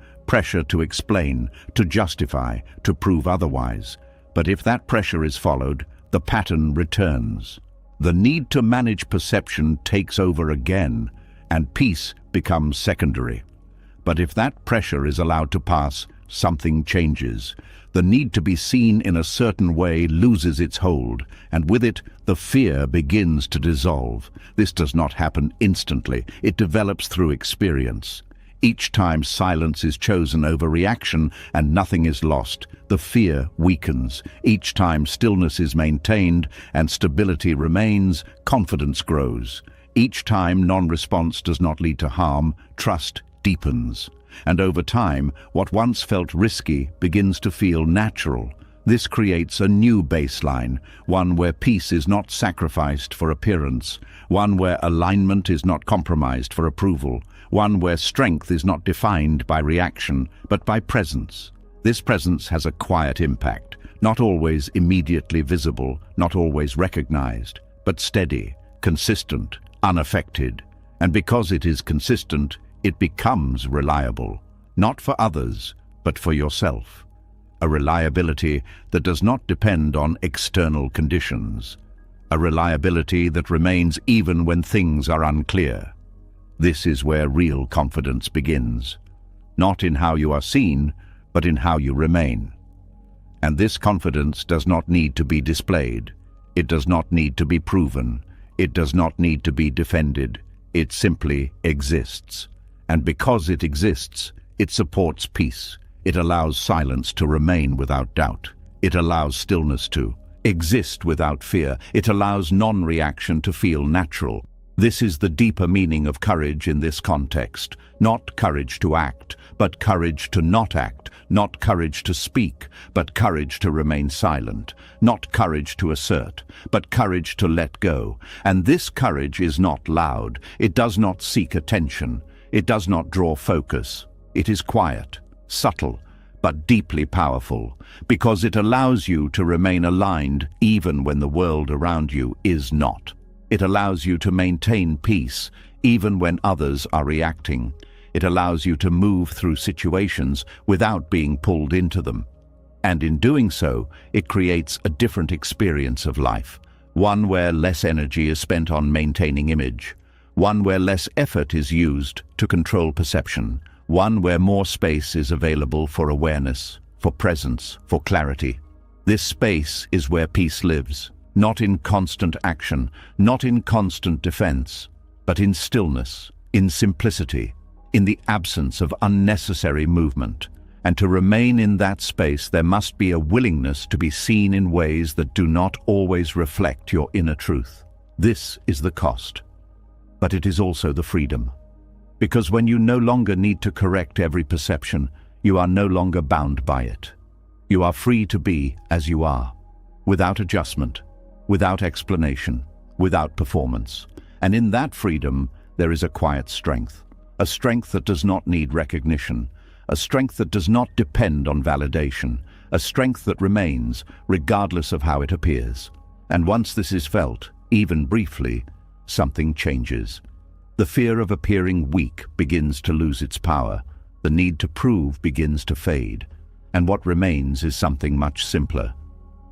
to explain, to justify, to prove otherwise. But if that pressure is followed, the pattern returns. The need to manage perception takes over again, and peace becomes secondary. But if that pressure is allowed to pass, something changes. The need to be seen in a certain way loses its hold, and with it, the fear begins to dissolve. This does not happen instantly. It develops through experience. Each time silence is chosen over reaction and nothing is lost, the fear weakens. Each time stillness is maintained and stability remains, confidence grows. Each time non-response does not lead to harm, trust deepens. And over time, what once felt risky begins to feel natural. This creates a new baseline, one where peace is not sacrificed for appearance, one where alignment is not compromised for approval, one where strength is not defined by reaction, but by presence. This presence has a quiet impact, Not always immediately visible, not always recognized, but steady, consistent, unaffected. And because it is consistent, it becomes reliable, not for others, but for yourself. A reliability that does not depend on external conditions. A reliability that remains even when things are unclear. This is where real confidence begins. Not in how you are seen, but in how you remain. And this confidence does not need to be displayed. It does not need to be proven. It does not need to be defended. It simply exists. And because it exists, it supports peace. It allows silence to remain without doubt. It allows stillness to exist without fear. It allows non-reaction to feel natural. This is the deeper meaning of courage in this context. Not courage to act, but courage to not act. Not courage to speak, but courage to remain silent. Not courage to assert, but courage to let go. And this courage is not loud. It does not seek attention. It does not draw focus. It is quiet, subtle, but deeply powerful, because it allows you to remain aligned even when the world around you is not. It allows you to maintain peace even when others are reacting. It allows you to move through situations without being pulled into them. And in doing so, it creates a different experience of life, one where less energy is spent on maintaining image, one where less effort is used to control perception, one where more space is available for awareness, for presence, for clarity. This space is where peace lives, not in constant action, not in constant defense, but in stillness, in simplicity, in the absence of unnecessary movement. And to remain in that space, there must be a willingness to be seen in ways that do not always reflect your inner truth. This is the cost, but it is also the freedom. Because when you no longer need to correct every perception, you are no longer bound by it. You are free to be as you are, without adjustment, without explanation, without performance. And in that freedom, there is a quiet strength. A strength that does not need recognition, a strength that does not depend on validation, a strength that remains regardless of how it appears. And once this is felt, even briefly, something changes. The fear of appearing weak begins to lose its power, the need to prove begins to fade, and what remains is something much simpler.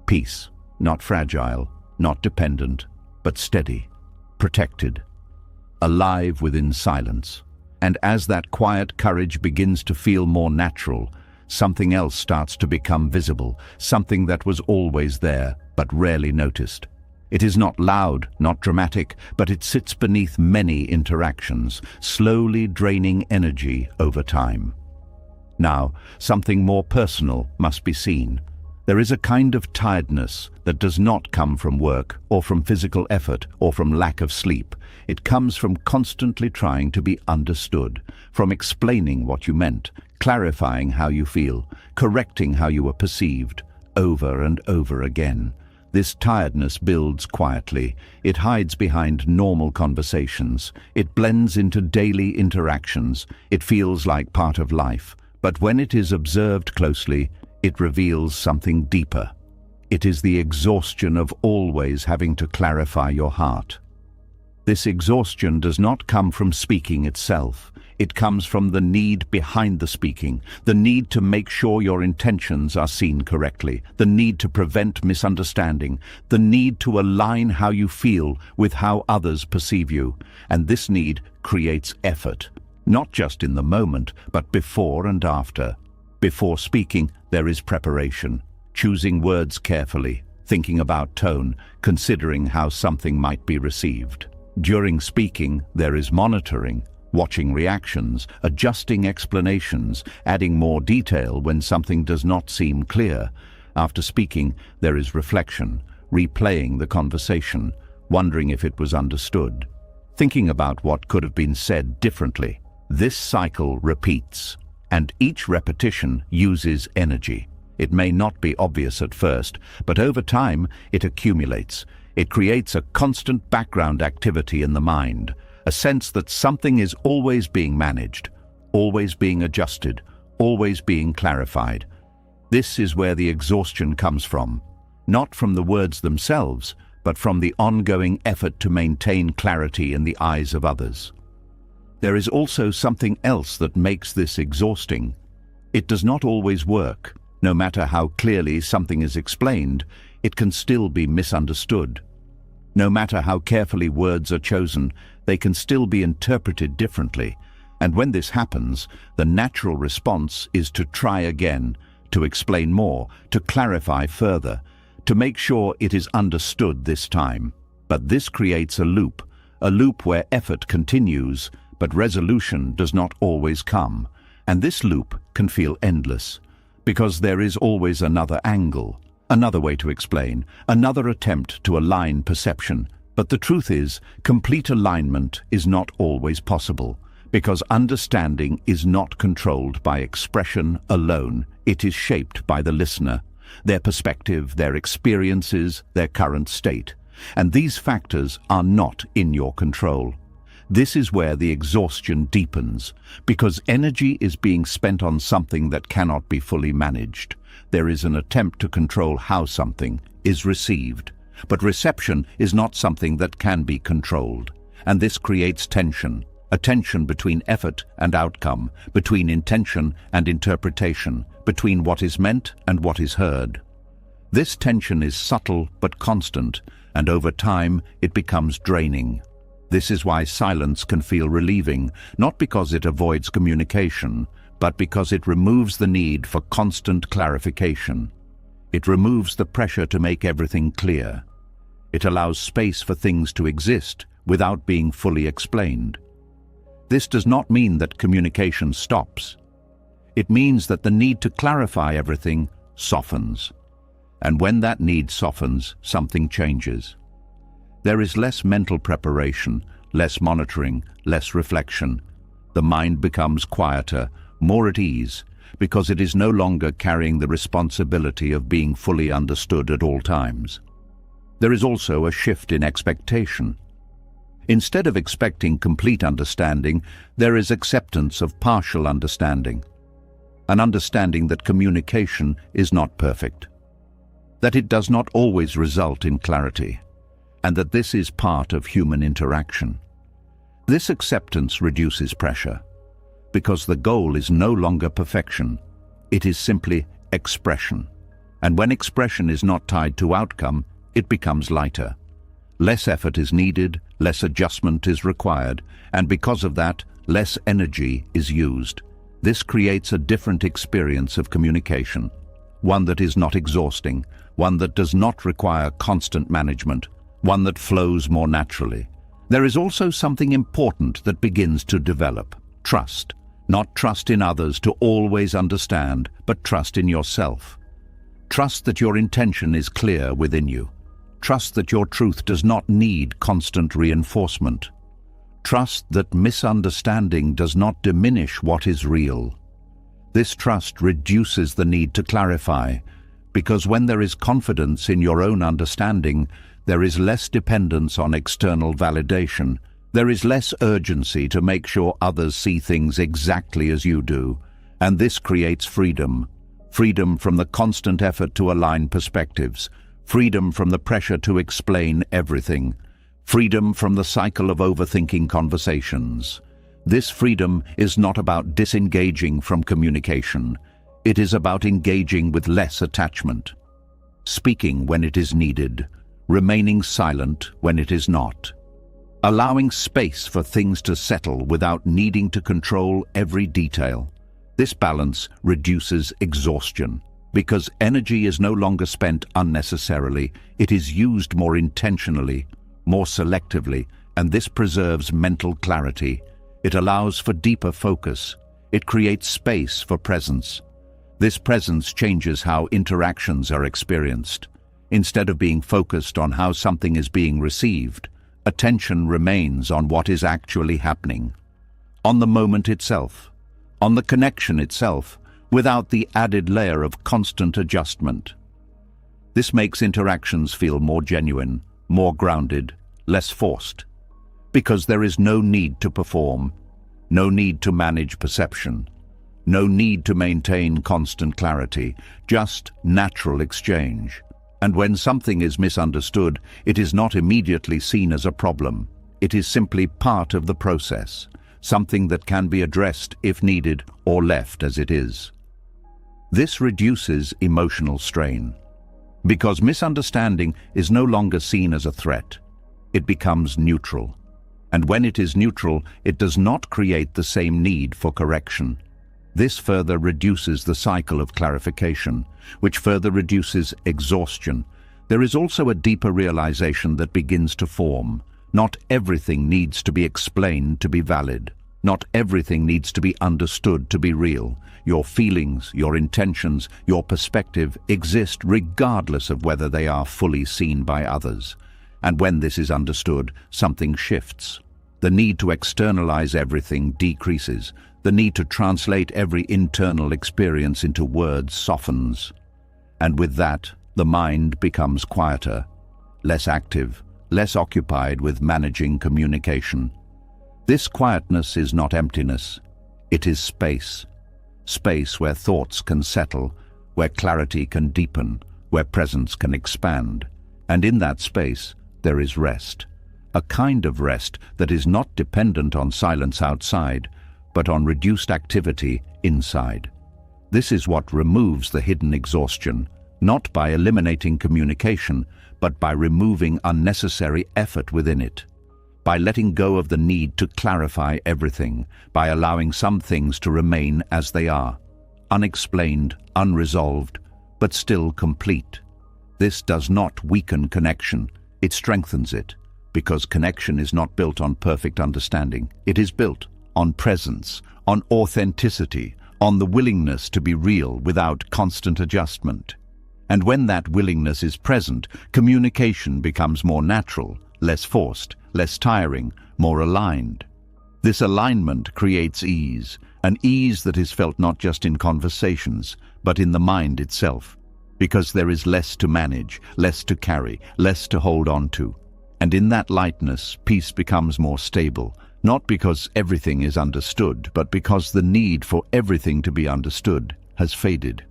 Peace, not fragile, not dependent, but steady, protected, alive within silence. And as that quiet courage begins to feel more natural, something else starts to become visible, something that was always there, but rarely noticed. It is not loud, not dramatic, but it sits beneath many interactions, slowly draining energy over time. Now, something more personal must be seen. There is a kind of tiredness that does not come from work or from physical effort or from lack of sleep. It comes from constantly trying to be understood, from explaining what you meant, clarifying how you feel, correcting how you were perceived, over and over again. This tiredness builds quietly. It hides behind normal conversations. It blends into daily interactions. It feels like part of life. But when it is observed closely, it reveals something deeper. It is the exhaustion of always having to clarify your heart. This exhaustion does not come from speaking itself. It comes from the need behind the speaking, the need to make sure your intentions are seen correctly, the need to prevent misunderstanding, the need to align how you feel with how others perceive you. And this need creates effort, not just in the moment, but before and after. Before speaking, there is preparation, choosing words carefully, thinking about tone, considering how something might be received. During speaking, there is monitoring, watching reactions, adjusting explanations, adding more detail when something does not seem clear. After speaking, there is reflection, replaying the conversation, wondering if it was understood, thinking about what could have been said differently. This cycle repeats, and each repetition uses energy. It may not be obvious at first, but over time it accumulates. It creates a constant background activity in the mind, a sense that something is always being managed, always being adjusted, always being clarified. This is where the exhaustion comes from, not from the words themselves, but from the ongoing effort to maintain clarity in the eyes of others. There is also something else that makes this exhausting. It does not always work. No matter how clearly something is explained, it can still be misunderstood. No matter how carefully words are chosen, they can still be interpreted differently. And when this happens, the natural response is to try again, to explain more, to clarify further, to make sure it is understood this time. But this creates a loop where effort continues, but resolution does not always come. And this loop can feel endless, because there is always another angle, another way to explain, another attempt to align perception. But the truth is, complete alignment is not always possible, because understanding is not controlled by expression alone. It is shaped by the listener, their perspective, their experiences, their current state. And these factors are not in your control. This is where the exhaustion deepens, because energy is being spent on something that cannot be fully managed. There is an attempt to control how something is received, but reception is not something that can be controlled. And this creates tension, a tension between effort and outcome, between intention and interpretation, between what is meant and what is heard. This tension is subtle but constant, and over time it becomes draining. This is why silence can feel relieving, not because it avoids communication, but because it removes the need for constant clarification. It removes the pressure to make everything clear. It allows space for things to exist without being fully explained. This does not mean that communication stops. It means that the need to clarify everything softens. And when that need softens, something changes. There is less mental preparation, less monitoring, less reflection. The mind becomes quieter, more at ease, because it is no longer carrying the responsibility of being fully understood at all times. There is also a shift in expectation. Instead of expecting complete understanding, there is acceptance of partial understanding. An understanding that communication is not perfect, that it does not always result in clarity, and that this is part of human interaction. This acceptance reduces pressure, because the goal is no longer perfection, it is simply expression. And when expression is not tied to outcome, it becomes lighter. Less effort is needed, less adjustment is required, and because of that, less energy is used. This creates a different experience of communication, one that is not exhausting, one that does not require constant management, one that flows more naturally. There is also something important that begins to develop: trust. Not trust in others to always understand, but trust in yourself. Trust that your intention is clear within you. Trust that your truth does not need constant reinforcement. Trust that misunderstanding does not diminish what is real. This trust reduces the need to clarify, because when there is confidence in your own understanding, there is less dependence on external validation. There is less urgency to make sure others see things exactly as you do. And this creates freedom. Freedom from the constant effort to align perspectives. Freedom from the pressure to explain everything. Freedom from the cycle of overthinking conversations. This freedom is not about disengaging from communication. It is about engaging with less attachment. Speaking when it is needed. Remaining silent when it is not. Allowing space for things to settle without needing to control every detail. This balance reduces exhaustion, because energy is no longer spent unnecessarily. It is used more intentionally, more selectively, and this preserves mental clarity. It allows for deeper focus. It creates space for presence. This presence changes how interactions are experienced. Instead of being focused on how something is being received, attention remains on what is actually happening, on the moment itself, on the connection itself, without the added layer of constant adjustment. This makes interactions feel more genuine, more grounded, less forced, because there is no need to perform, no need to manage perception, No need to maintain constant clarity, just natural exchange. And when something is misunderstood, it is not immediately seen as a problem. It is simply part of the process, something that can be addressed if needed or left as it is. This reduces emotional strain, because misunderstanding is no longer seen as a threat. It becomes neutral. And when it is neutral, it does not create the same need for correction. This further reduces the cycle of clarification, which further reduces exhaustion. There is also a deeper realization that begins to form. Not everything needs to be explained to be valid. Not everything needs to be understood to be real. Your feelings, your intentions, your perspective exist regardless of whether they are fully seen by others. And when this is understood, something shifts. The need to externalize everything decreases. The need to translate every internal experience into words softens. And with that, the mind becomes quieter, less active, less occupied with managing communication. This quietness is not emptiness. It is space. Space where thoughts can settle, where clarity can deepen, where presence can expand. And in that space, there is rest. A kind of rest that is not dependent on silence outside, but on reduced activity inside. This is what removes the hidden exhaustion, not by eliminating communication, but by removing unnecessary effort within it. By letting go of the need to clarify everything, by allowing some things to remain as they are, unexplained, unresolved, but still complete. This does not weaken connection, it strengthens it, because connection is not built on perfect understanding. It is built on presence, on authenticity, on the willingness to be real without constant adjustment. And when that willingness is present, communication becomes more natural, less forced, less tiring, more aligned. This alignment creates ease, an ease that is felt not just in conversations, but in the mind itself, because there is less to manage, less to carry, less to hold on to. And in that lightness, peace becomes more stable, not because everything is understood, but because the need for everything to be understood has faded.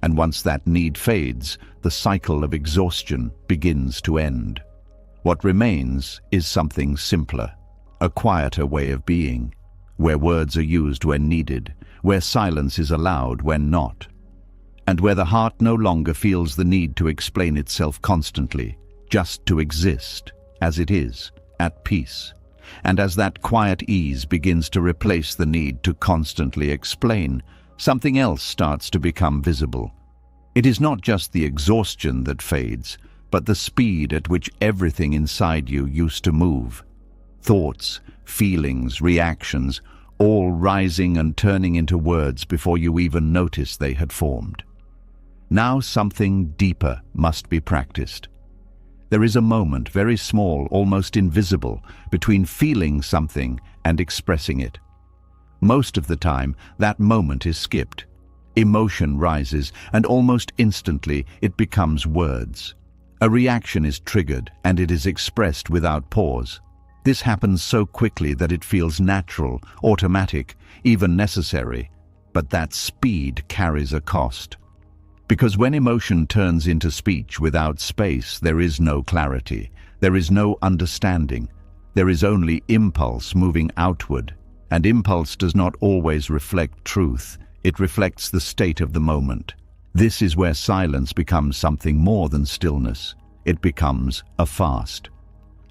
And once that need fades, the cycle of exhaustion begins to end. What remains is something simpler, a quieter way of being, where words are used when needed, where silence is allowed when not, and where the heart no longer feels the need to explain itself constantly, just to exist as it is, at peace. And as that quiet ease begins to replace the need to constantly explain, something else starts to become visible. It is not just the exhaustion that fades, but the speed at which everything inside you used to move. Thoughts, feelings, reactions, all rising and turning into words before you even noticed they had formed. Now something deeper must be practiced. There is a moment, very small, almost invisible, between feeling something and expressing it. Most of the time, that moment is skipped. Emotion rises, and almost instantly it becomes words. A reaction is triggered, and it is expressed without pause. This happens so quickly that it feels natural, automatic, even necessary. But that speed carries a cost. Because when emotion turns into speech without space, there is no clarity, there is no understanding, there is only impulse moving outward. And impulse does not always reflect truth, it reflects the state of the moment. This is where silence becomes something more than stillness. It becomes a fast.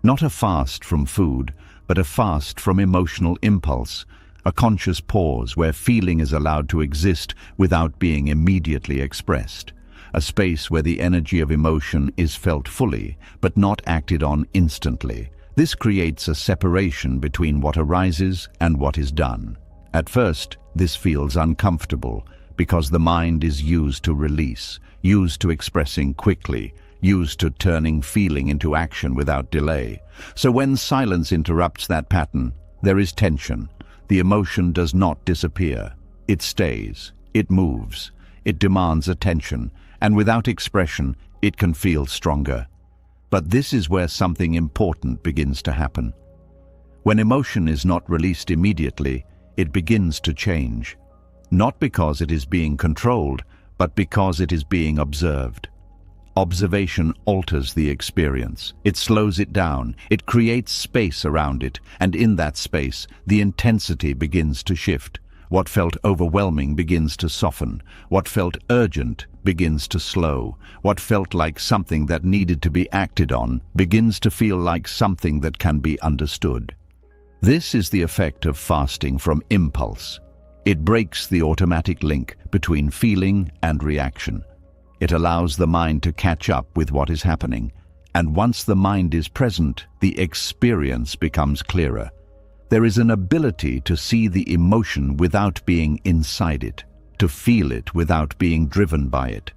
Not a fast from food, but a fast from emotional impulse, a conscious pause where feeling is allowed to exist without being immediately expressed, a space where the energy of emotion is felt fully, but not acted on instantly. This creates a separation between what arises and what is done. At first, this feels uncomfortable, because the mind is used to release, used to expressing quickly, used to turning feeling into action without delay. So when silence interrupts that pattern, there is tension. The emotion does not disappear. It stays, it moves, it demands attention, and without expression, it can feel stronger. But this is where something important begins to happen. When emotion is not released immediately, it begins to change. not because it is being controlled, but because it is being observed. Observation alters the experience. It slows it down. It creates space around it, and in that space, the intensity begins to shift. What felt overwhelming begins to soften. What felt urgent begins to slow. What felt like something that needed to be acted on begins to feel like something that can be understood. This is the effect of fasting from impulse. It breaks the automatic link between feeling and reaction. It allows the mind to catch up with what is happening, and once the mind is present, the experience becomes clearer. There is an ability to see the emotion without being inside it, to feel it without being driven by it,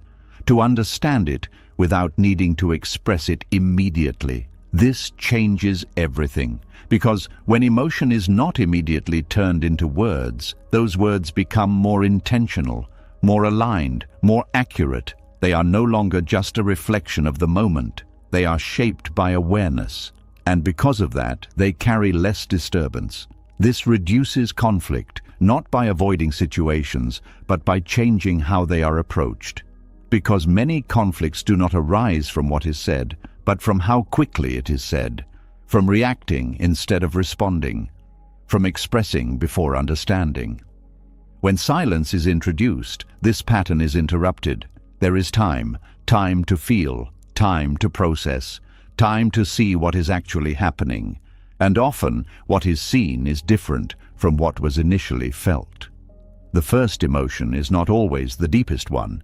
to understand it without needing to express it immediately. This changes everything, because when emotion is not immediately turned into words, those words become more intentional, more aligned, more accurate. They are no longer just a reflection of the moment. They are shaped by awareness, and because of that, they carry less disturbance. This reduces conflict, not by avoiding situations, but by changing how they are approached. Because many conflicts do not arise from what is said, but from how quickly it is said, from reacting instead of responding, from expressing before understanding. When silence is introduced, this pattern is interrupted. There is time to feel, time to process, time to see what is actually happening, and often what is seen is different from what was initially felt. The first emotion is not always the deepest one.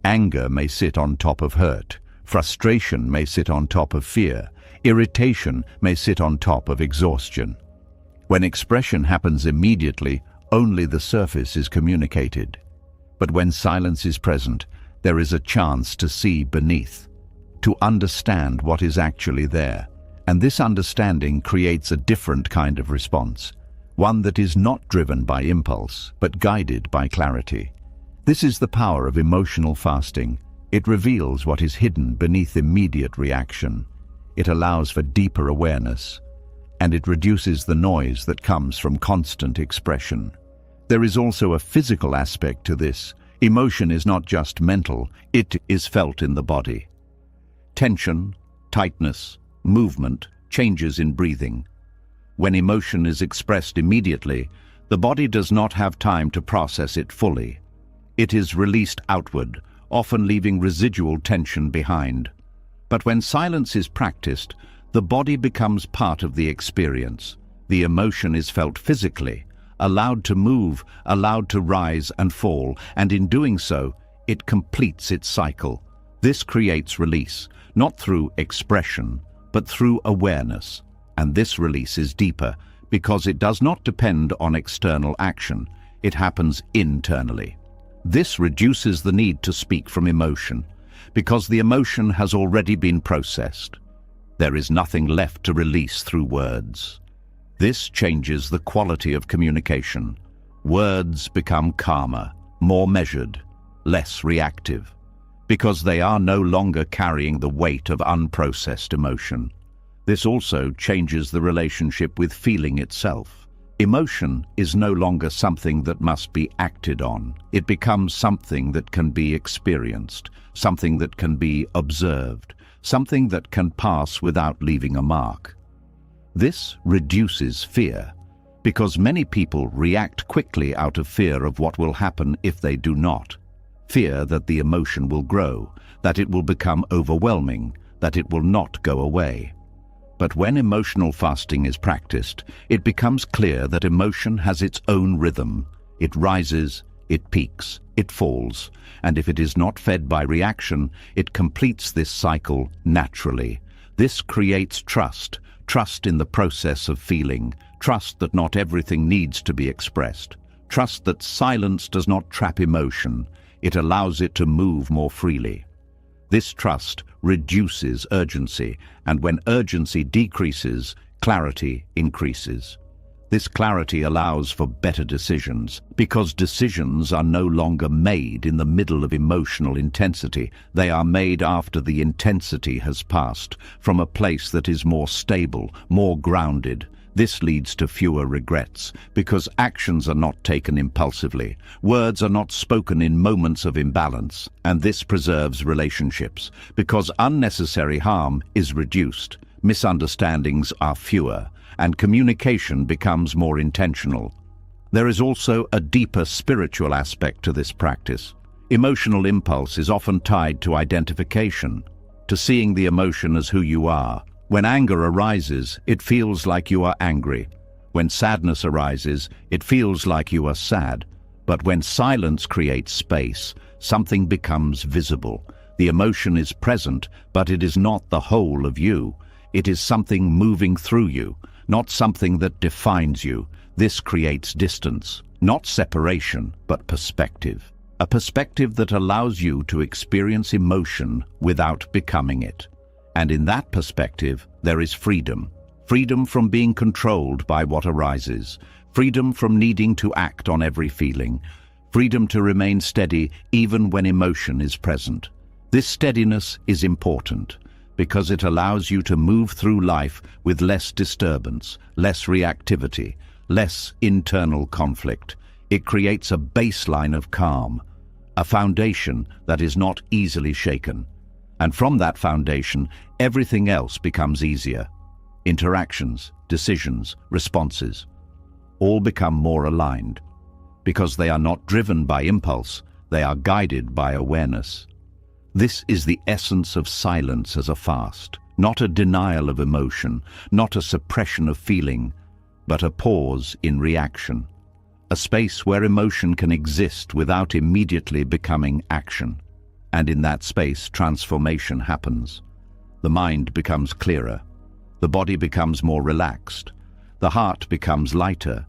Anger may sit on top of hurt, frustration may sit on top of fear, irritation may sit on top of exhaustion. When expression happens immediately, only the surface is communicated. But when silence is present, there is a chance to see beneath, to understand what is actually there. And this understanding creates a different kind of response, one that is not driven by impulse, but guided by clarity. This is the power of emotional fasting. It reveals what is hidden beneath immediate reaction. It allows for deeper awareness, and it reduces the noise that comes from constant expression. There is also a physical aspect to this. Emotion is not just mental, it is felt in the body. Tension, tightness, movement, changes in breathing. When emotion is expressed immediately, the body does not have time to process it fully. It is released outward, often leaving residual tension behind. But when silence is practiced, the body becomes part of the experience. The emotion is felt physically, allowed to move, allowed to rise and fall, and in doing so, it completes its cycle. This creates release, not through expression, but through awareness. And this release is deeper, because it does not depend on external action. It happens internally. This reduces the need to speak from emotion, because the emotion has already been processed. There is nothing left to release through words. This changes the quality of communication. Words become calmer, more measured, less reactive, because they are no longer carrying the weight of unprocessed emotion. This also changes the relationship with feeling itself. Emotion is no longer something that must be acted on. It becomes something that can be experienced, something that can be observed, something that can pass without leaving a mark. This reduces fear, because many people react quickly out of fear of what will happen if they do not. Fear that the emotion will grow, that it will become overwhelming, that it will not go away. But when emotional fasting is practiced, it becomes clear that emotion has its own rhythm. It rises, it peaks, it falls, and if it is not fed by reaction, it completes this cycle naturally. This creates trust in the process of feeling, trust that not everything needs to be expressed, trust that silence does not trap emotion, it allows it to move more freely. This trust reduces urgency, and when urgency decreases, clarity increases. This clarity allows for better decisions, because decisions are no longer made in the middle of emotional intensity. They are made after the intensity has passed, from a place that is more stable, more grounded. This leads to fewer regrets, because actions are not taken impulsively, words are not spoken in moments of imbalance, and this preserves relationships, because unnecessary harm is reduced, misunderstandings are fewer, and communication becomes more intentional. There is also a deeper spiritual aspect to this practice. Emotional impulse is often tied to identification, to seeing the emotion as who you are. When anger arises, it feels like you are angry. When sadness arises, it feels like you are sad. But when silence creates space, something becomes visible. The emotion is present, but it is not the whole of you. It is something moving through you, not something that defines you. This creates distance, not separation, but perspective. A perspective that allows you to experience emotion without becoming it. And in that perspective, there is freedom. Freedom from being controlled by what arises. Freedom from needing to act on every feeling. Freedom to remain steady even when emotion is present. This steadiness is important because it allows you to move through life with less disturbance, less reactivity, less internal conflict. It creates a baseline of calm, a foundation that is not easily shaken. And from that foundation, everything else becomes easier. Interactions, decisions, responses, all become more aligned. Because they are not driven by impulse, they are guided by awareness. This is the essence of silence as a fast, not a denial of emotion, not a suppression of feeling, but a pause in reaction. A space where emotion can exist without immediately becoming action. And in that space, transformation happens. The mind becomes clearer. The body becomes more relaxed. The heart becomes lighter,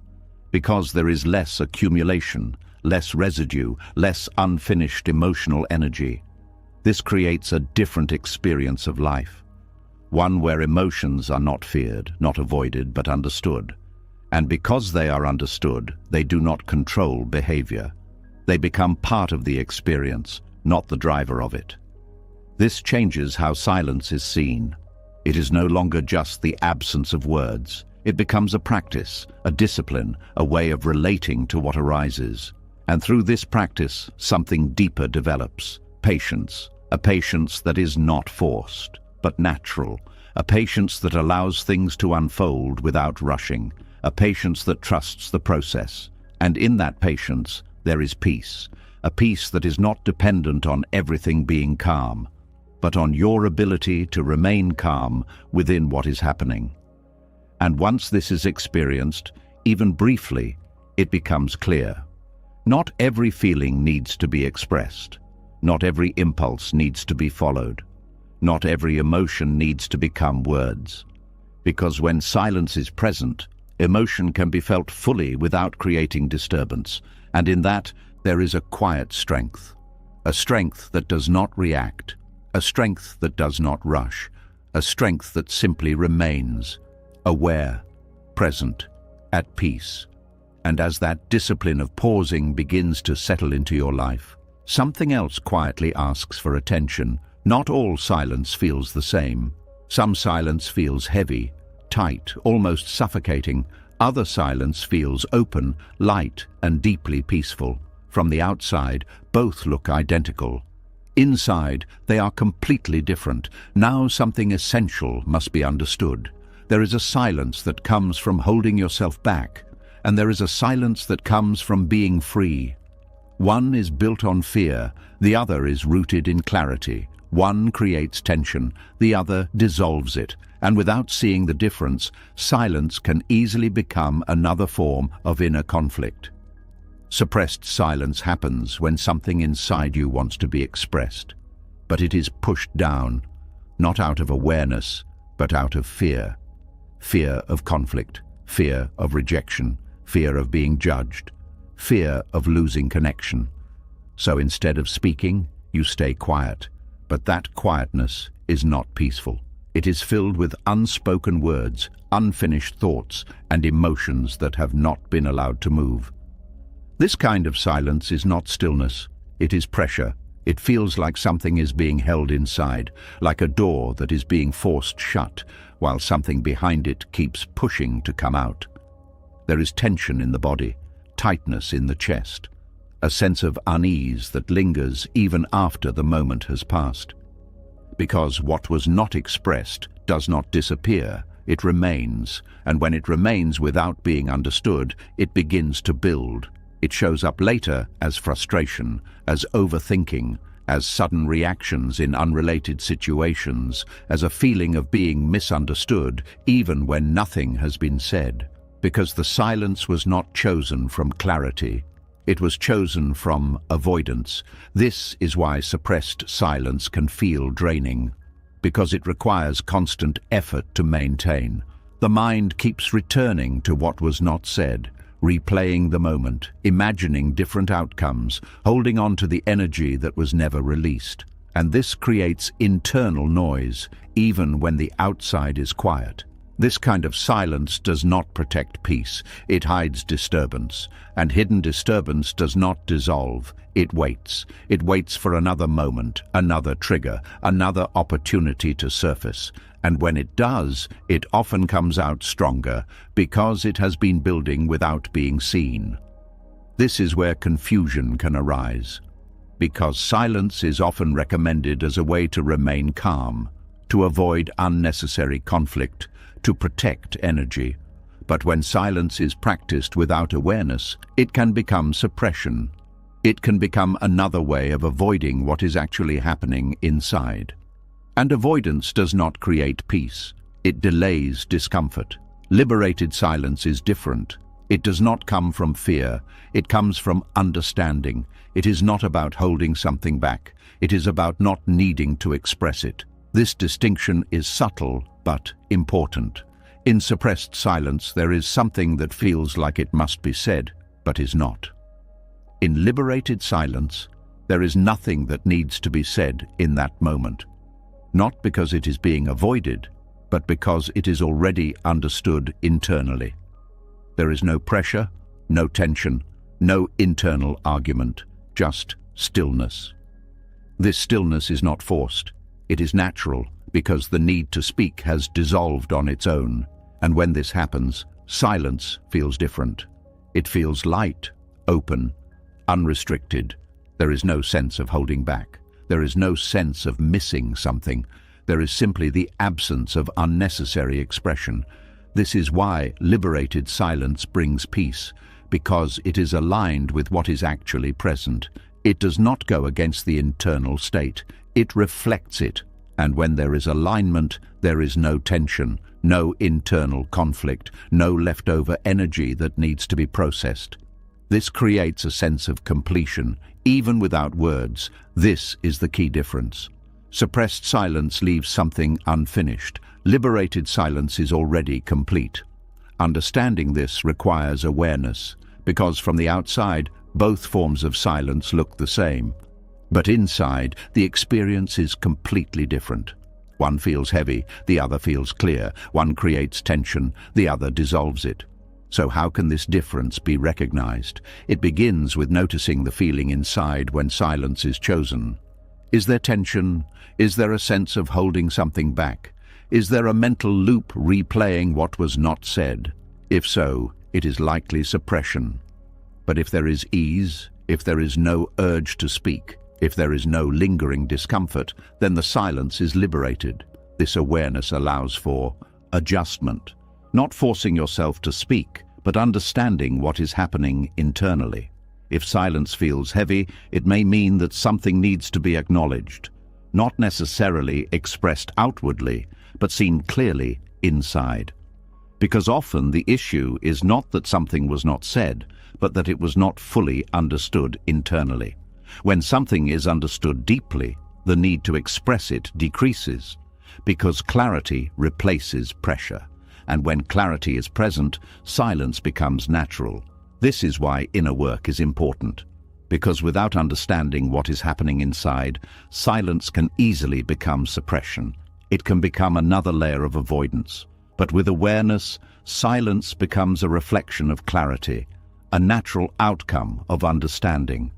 because there is less accumulation, less residue, less unfinished emotional energy. This creates a different experience of life, one where emotions are not feared, not avoided, but understood. And because they are understood, they do not control behavior. They become part of the experience, not the driver of it. This changes how silence is seen. It is no longer just the absence of words. It becomes a practice, a discipline, a way of relating to what arises. And through this practice, something deeper develops. Patience, a patience that is not forced, but natural. A patience that allows things to unfold without rushing. A patience that trusts the process. And in that patience, there is peace. A peace that is not dependent on everything being calm, but on your ability to remain calm within what is happening. And once this is experienced, even briefly, it becomes clear. Not every feeling needs to be expressed. Not every impulse needs to be followed. Not every emotion needs to become words. Because when silence is present, emotion can be felt fully without creating disturbance. And in that, there is a quiet strength. A strength that does not react. A strength that does not rush. A strength that simply remains. Aware, present, at peace. And as that discipline of pausing begins to settle into your life, something else quietly asks for attention. Not all silence feels the same. Some silence feels heavy, tight, almost suffocating. Other silence feels open, light, and deeply peaceful. From the outside, both look identical. Inside, they are completely different. Now something essential must be understood. There is a silence that comes from holding yourself back, and there is a silence that comes from being free. One is built on fear, the other is rooted in clarity. One creates tension, the other dissolves it, and without seeing the difference, silence can easily become another form of inner conflict. Suppressed silence happens when something inside you wants to be expressed, but it is pushed down, not out of awareness, but out of fear. Fear of conflict, fear of rejection, fear of being judged, fear of losing connection. So instead of speaking, you stay quiet, but that quietness is not peaceful. It is filled with unspoken words, unfinished thoughts, and emotions that have not been allowed to move. This kind of silence is not stillness, it is pressure, It feels like something is being held inside, like a door that is being forced shut, while something behind it keeps pushing to come out. There is tension in the body, tightness in the chest, a sense of unease that lingers even after the moment has passed. Because what was not expressed does not disappear, it remains, and when it remains without being understood, it begins to build. It shows up later as frustration, as overthinking, as sudden reactions in unrelated situations, as a feeling of being misunderstood, even when nothing has been said. Because the silence was not chosen from clarity, it was chosen from avoidance. This is why suppressed silence can feel draining, because it requires constant effort to maintain. The mind keeps returning to what was not said, replaying the moment, imagining different outcomes, holding on to the energy that was never released. And this creates internal noise, even when the outside is quiet. This kind of silence does not protect peace, it hides disturbance, and hidden disturbance does not dissolve, it waits. It waits for another moment, another trigger, another opportunity to surface. And when it does, it often comes out stronger, because it has been building without being seen. This is where confusion can arise, because silence is often recommended as a way to remain calm, to avoid unnecessary conflict, to protect energy. But when silence is practiced without awareness, it can become suppression. It can become another way of avoiding what is actually happening inside. And avoidance does not create peace. It delays discomfort. Liberated silence is different. It does not come from fear. It comes from understanding. It is not about holding something back. It is about not needing to express it. This distinction is subtle but important. In suppressed silence, there is something that feels like it must be said, but is not. In liberated silence, there is nothing that needs to be said in that moment. Not because it is being avoided, but because it is already understood internally. There is no pressure, no tension, no internal argument, just stillness. This stillness is not forced. It is natural, because the need to speak has dissolved on its own. And when this happens, silence feels different. It feels light, open, unrestricted. There is no sense of holding back. There is no sense of missing something. There is simply the absence of unnecessary expression. This is why liberated silence brings peace, because it is aligned with what is actually present. It does not go against the internal state. It reflects it. And when there is alignment, there is no tension, no internal conflict, no leftover energy that needs to be processed. This creates a sense of completion, even without words. This is the key difference. Suppressed silence leaves something unfinished. Liberated silence is already complete. Understanding this requires awareness, because from the outside, both forms of silence look the same. But inside, the experience is completely different. One feels heavy, the other feels clear. One creates tension, the other dissolves it. So how can this difference be recognized? It begins with noticing the feeling inside when silence is chosen. Is there tension? Is there a sense of holding something back? Is there a mental loop replaying what was not said? If so, it is likely suppression. But if there is ease, if there is no urge to speak, if there is no lingering discomfort, then the silence is liberated. This awareness allows for adjustment, not forcing yourself to speak, but understanding what is happening internally. If silence feels heavy, it may mean that something needs to be acknowledged, not necessarily expressed outwardly, but seen clearly inside. Because often the issue is not that something was not said, but that it was not fully understood internally. When something is understood deeply, the need to express it decreases, because clarity replaces pressure. And when clarity is present, silence becomes natural. This is why inner work is important, because without understanding what is happening inside, silence can easily become suppression. It can become another layer of avoidance. But with awareness, silence becomes a reflection of clarity, a natural outcome of understanding.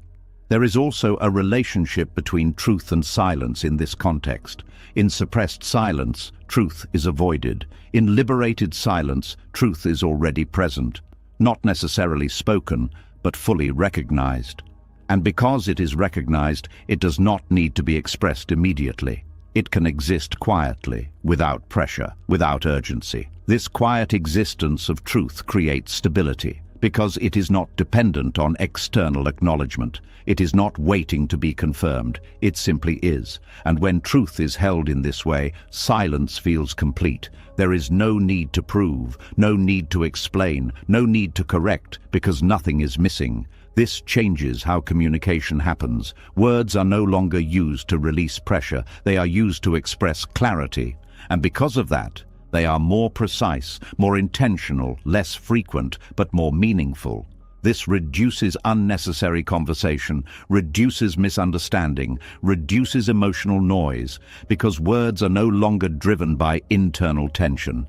There is also a relationship between truth and silence in this context. In suppressed silence, truth is avoided. In liberated silence, truth is already present, not necessarily spoken, but fully recognized. And because it is recognized, it does not need to be expressed immediately. It can exist quietly, without pressure, without urgency. This quiet existence of truth creates stability, because it is not dependent on external acknowledgement. It is not waiting to be confirmed. It simply is. And when truth is held in this way, silence feels complete. There is no need to prove, no need to explain, no need to correct, because nothing is missing. This changes how communication happens. Words are no longer used to release pressure. They are used to express clarity. And because of that, they are more precise, more intentional, less frequent, but more meaningful. This reduces unnecessary conversation, reduces misunderstanding, reduces emotional noise, because words are no longer driven by internal tension.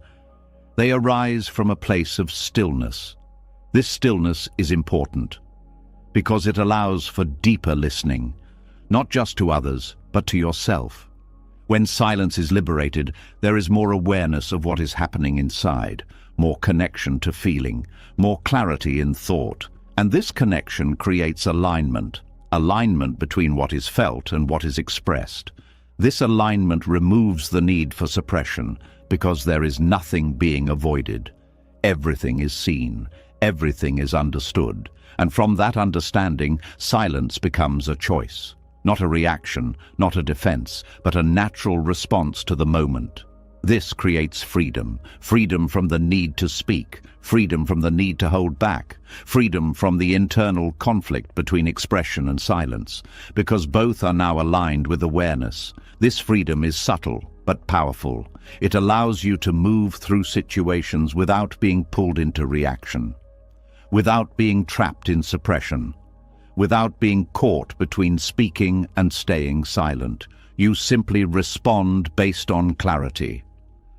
They arise from a place of stillness. This stillness is important, because it allows for deeper listening, not just to others, but to yourself. When silence is liberated, there is more awareness of what is happening inside, more connection to feeling, more clarity in thought. And this connection creates alignment between what is felt and what is expressed. This alignment removes the need for suppression, because there is nothing being avoided. Everything is seen, everything is understood. And from that understanding, silence becomes a choice. Not a reaction, not a defense, but a natural response to the moment. This creates freedom. Freedom from the need to speak. Freedom from the need to hold back. Freedom from the internal conflict between expression and silence. Because both are now aligned with awareness. This freedom is subtle, but powerful. It allows you to move through situations without being pulled into reaction, without being trapped in suppression, without being caught between speaking and staying silent. You simply respond based on clarity.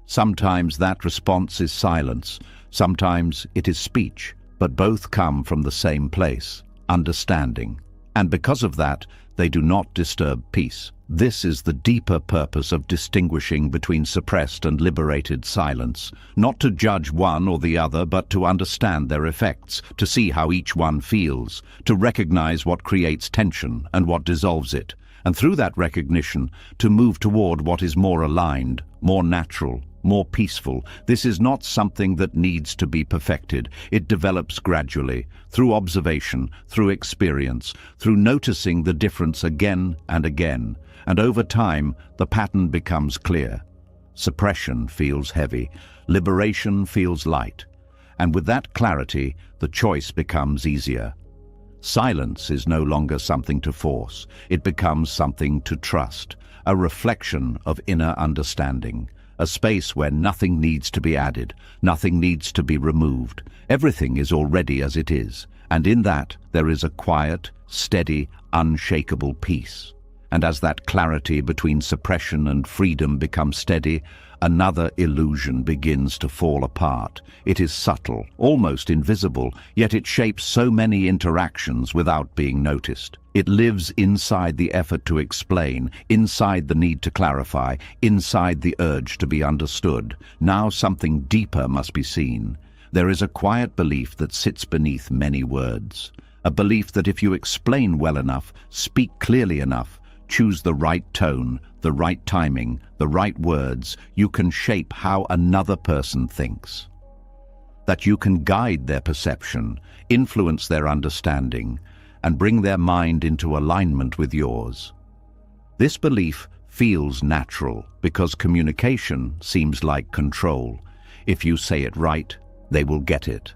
Sometimes that response is silence, sometimes it is speech, but both come from the same place, understanding. And because of that, they do not disturb peace. This is the deeper purpose of distinguishing between suppressed and liberated silence. Not to judge one or the other, but to understand their effects, to see how each one feels, to recognize what creates tension and what dissolves it, and through that recognition, to move toward what is more aligned, more natural, more peaceful. This is not something that needs to be perfected. It develops gradually, through observation, through experience, through noticing the difference again and again. And over time, the pattern becomes clear. Suppression feels heavy, liberation feels light. And with that clarity, the choice becomes easier. Silence is no longer something to force. It becomes something to trust, a reflection of inner understanding. A space where nothing needs to be added, nothing needs to be removed. Everything is already as it is, and in that there is a quiet, steady, unshakable peace. And as that clarity between suppression and freedom becomes steady, another illusion begins to fall apart. It is subtle, almost invisible, yet it shapes so many interactions without being noticed. It lives inside the effort to explain, inside the need to clarify, inside the urge to be understood. Now something deeper must be seen. There is a quiet belief that sits beneath many words. A belief that if you explain well enough, speak clearly enough, choose the right tone, the right timing, the right words, you can shape how another person thinks. That you can guide their perception, influence their understanding, and bring their mind into alignment with yours. This belief feels natural because communication seems like control. If you say it right, they will get it.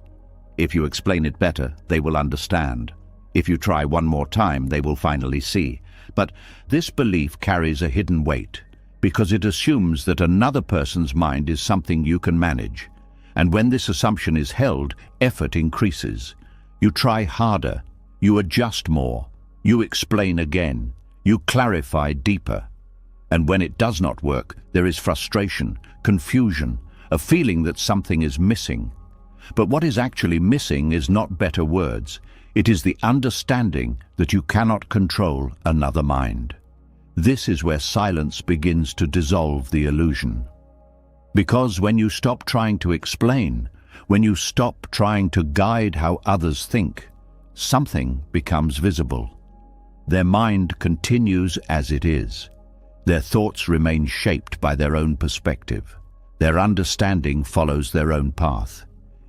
If you explain it better, they will understand. If you try one more time, they will finally see. But this belief carries a hidden weight because it assumes that another person's mind is something you can manage. And when this assumption is held, effort increases. You try harder, you adjust more, you explain again, you clarify deeper. And when it does not work, there is frustration, confusion, a feeling that something is missing. But what is actually missing is not better words. It is the understanding that you cannot control another mind. This is where silence begins to dissolve the illusion. Because when you stop trying to explain, when you stop trying to guide how others think, something becomes visible. Their mind continues as it is. Their thoughts remain shaped by their own perspective. Their understanding follows their own path.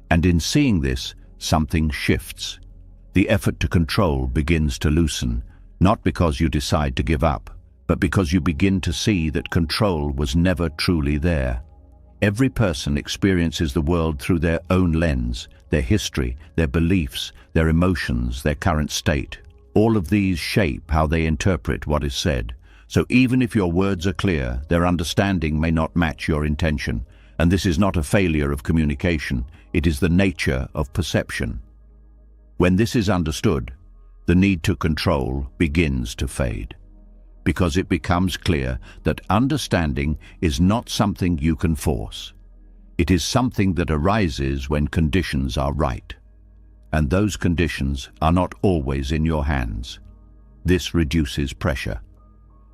And in seeing this, something shifts. The effort to control begins to loosen, not because you decide to give up, but because you begin to see that control was never truly there. Every person experiences the world through their own lens, their history, their beliefs, their emotions, their current state. All of these shape how they interpret what is said. So even if your words are clear, their understanding may not match your intention. And this is not a failure of communication, it is the nature of perception. When this is understood, the need to control begins to fade. Because it becomes clear that understanding is not something you can force. It is something that arises when conditions are right. And those conditions are not always in your hands. This reduces pressure.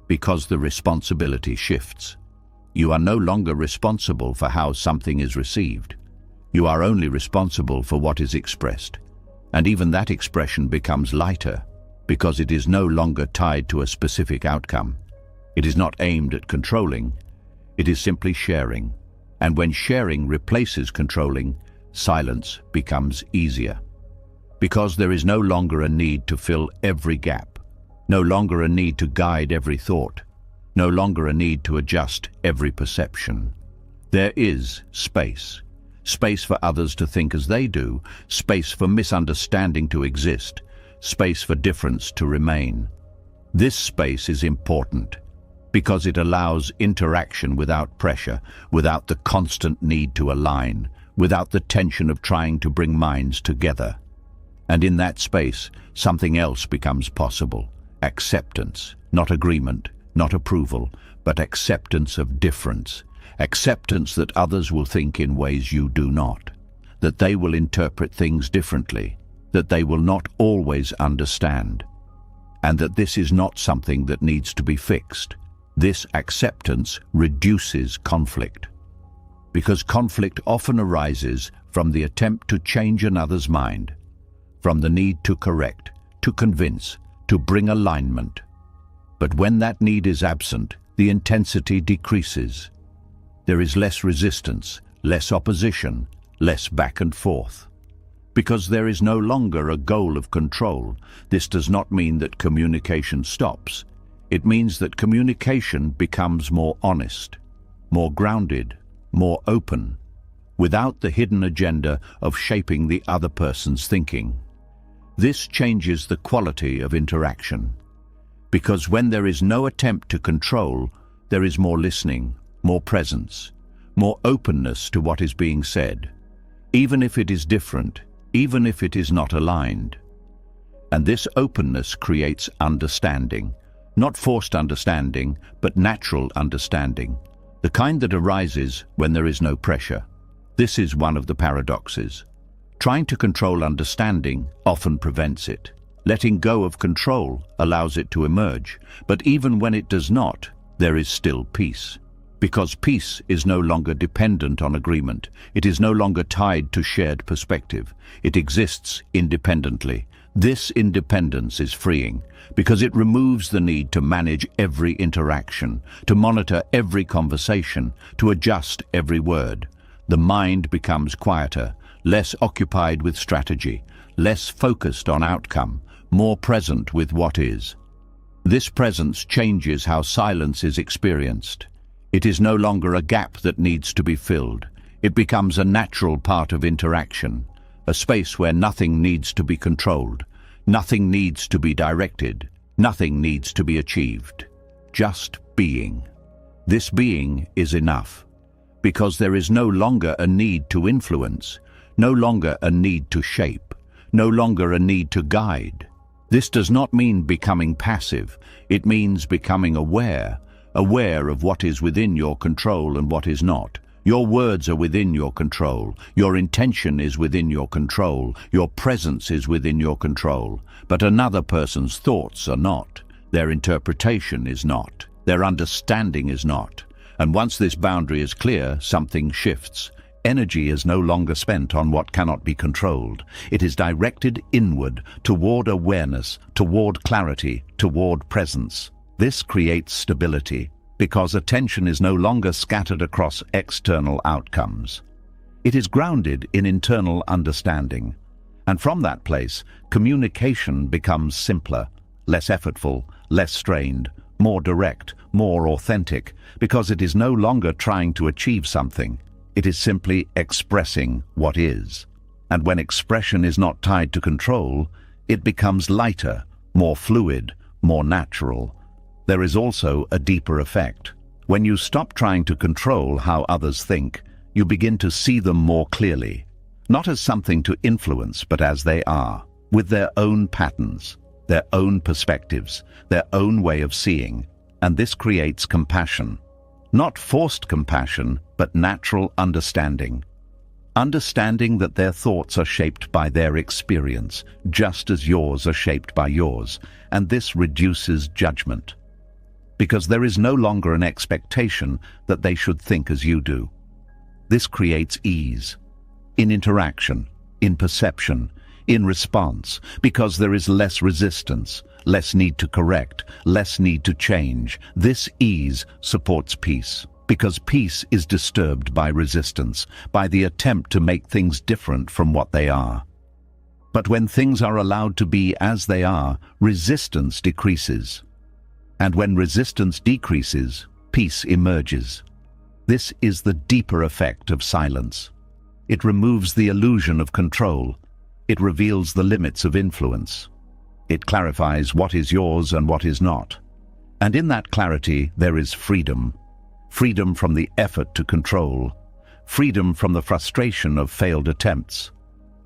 Because the responsibility shifts. You are no longer responsible for how something is received. You are only responsible for what is expressed. And even that expression becomes lighter, because it is no longer tied to a specific outcome. It is not aimed at controlling, it is simply sharing. And when sharing replaces controlling, silence becomes easier. Because there is no longer a need to fill every gap, no longer a need to guide every thought, no longer a need to adjust every perception. There is space. Space for others to think as they do, space for misunderstanding to exist, space for difference to remain. This space is important because it allows interaction without pressure, without the constant need to align, without the tension of trying to bring minds together. And in that space, something else becomes possible. Acceptance, not agreement, not approval, but acceptance of difference. Acceptance that others will think in ways you do not, that they will interpret things differently, that they will not always understand, and that this is not something that needs to be fixed. This acceptance reduces conflict, because conflict often arises from the attempt to change another's mind, from the need to correct, to convince, to bring alignment. But when that need is absent, the intensity decreases. There is less resistance, less opposition, less back and forth. Because there is no longer a goal of control, this does not mean that communication stops. It means that communication becomes more honest, more grounded, more open, without the hidden agenda of shaping the other person's thinking. This changes the quality of interaction. Because when there is no attempt to control, there is more listening, more presence, more openness to what is being said, even if it is different, even if it is not aligned. And this openness creates understanding, not forced understanding, but natural understanding, the kind that arises when there is no pressure. This is one of the paradoxes. Trying to control understanding often prevents it. Letting go of control allows it to emerge, but even when it does not, there is still peace. Because peace is no longer dependent on agreement. It is no longer tied to shared perspective. It exists independently. This independence is freeing because it removes the need to manage every interaction, to monitor every conversation, to adjust every word. The mind becomes quieter, less occupied with strategy, less focused on outcome, more present with what is. This presence changes how silence is experienced. It is no longer a gap that needs to be filled. It becomes a natural part of interaction, a space where nothing needs to be controlled, nothing needs to be directed, nothing needs to be achieved. Just being. This being is enough, because there is no longer a need to influence, no longer a need to shape, no longer a need to guide. This does not mean becoming passive. It means becoming aware of what is within your control and what is not, Your words are within your control. Your intention is within your control. Your presence is within your control. But another person's thoughts are not. Their interpretation is not. Their understanding is not. And once this boundary is clear, something shifts. Energy is no longer spent on what cannot be controlled. It is directed inward, toward awareness, toward clarity, toward presence. This creates stability, because attention is no longer scattered across external outcomes. It is grounded in internal understanding. And from that place, communication becomes simpler, less effortful, less strained, more direct, more authentic, because it is no longer trying to achieve something. It is simply expressing what is. And when expression is not tied to control, it becomes lighter, more fluid, more natural. There is also a deeper effect. When you stop trying to control how others think, you begin to see them more clearly, not as something to influence, but as they are, with their own patterns, their own perspectives, their own way of seeing. And this creates compassion. Not forced compassion, but natural understanding. Understanding that their thoughts are shaped by their experience, just as yours are shaped by yours, and this reduces judgment. Because there is no longer an expectation that they should think as you do. This creates ease, in interaction, in perception, in response, because there is less resistance, less need to correct, less need to change. This ease supports peace, because peace is disturbed by resistance, by the attempt to make things different from what they are. But when things are allowed to be as they are, resistance decreases. And when resistance decreases, peace emerges. This is the deeper effect of silence. It removes the illusion of control. It reveals the limits of influence. It clarifies what is yours and what is not. And in that clarity, there is freedom. Freedom from the effort to control. Freedom from the frustration of failed attempts.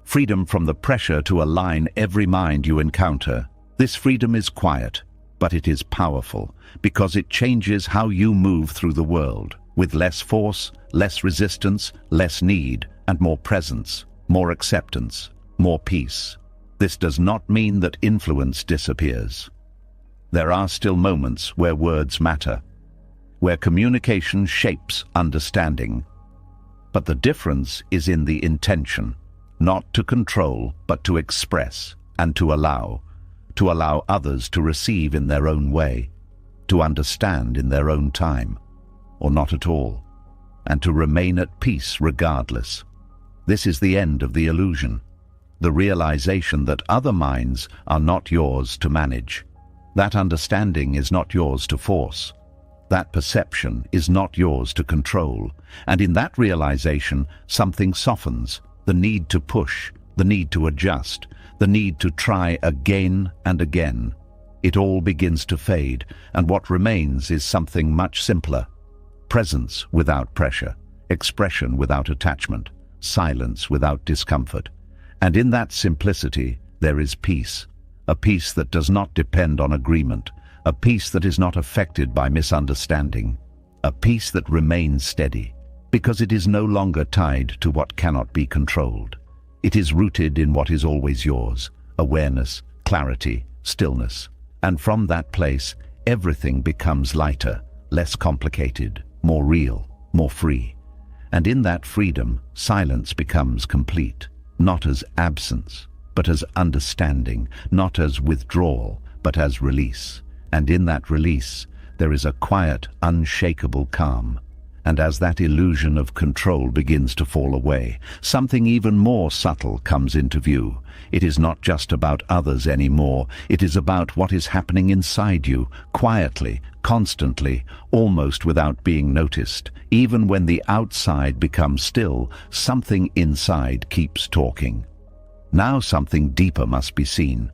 Freedom from the pressure to align every mind you encounter. This freedom is quiet, but it is powerful, because it changes how you move through the world, with less force, less resistance, less need, and more presence, more acceptance, more peace. This does not mean that influence disappears. There are still moments where words matter, where communication shapes understanding. But the difference is in the intention, not to control, but to express and to allow others to receive in their own way, to understand in their own time, or not at all, and to remain at peace regardless. This is the end of the illusion, the realization that other minds are not yours to manage. That understanding is not yours to force. That perception is not yours to control. And in that realization, something softens, the need to push, the need to adjust, the need to try again and again. It all begins to fade, and what remains is something much simpler. Presence without pressure, expression without attachment, silence without discomfort. And in that simplicity, there is peace, a peace that does not depend on agreement, a peace that is not affected by misunderstanding, a peace that remains steady, because it is no longer tied to what cannot be controlled. It is rooted in what is always yours, awareness, clarity, stillness. And from that place, everything becomes lighter, less complicated, more real, more free. And in that freedom, silence becomes complete, not as absence, but as understanding, not as withdrawal, but as release. And in that release, there is a quiet, unshakable calm. And as that illusion of control begins to fall away, something even more subtle comes into view. It is not just about others anymore. It is about what is happening inside you, quietly, constantly, almost without being noticed. Even when the outside becomes still, something inside keeps talking. Now something deeper must be seen.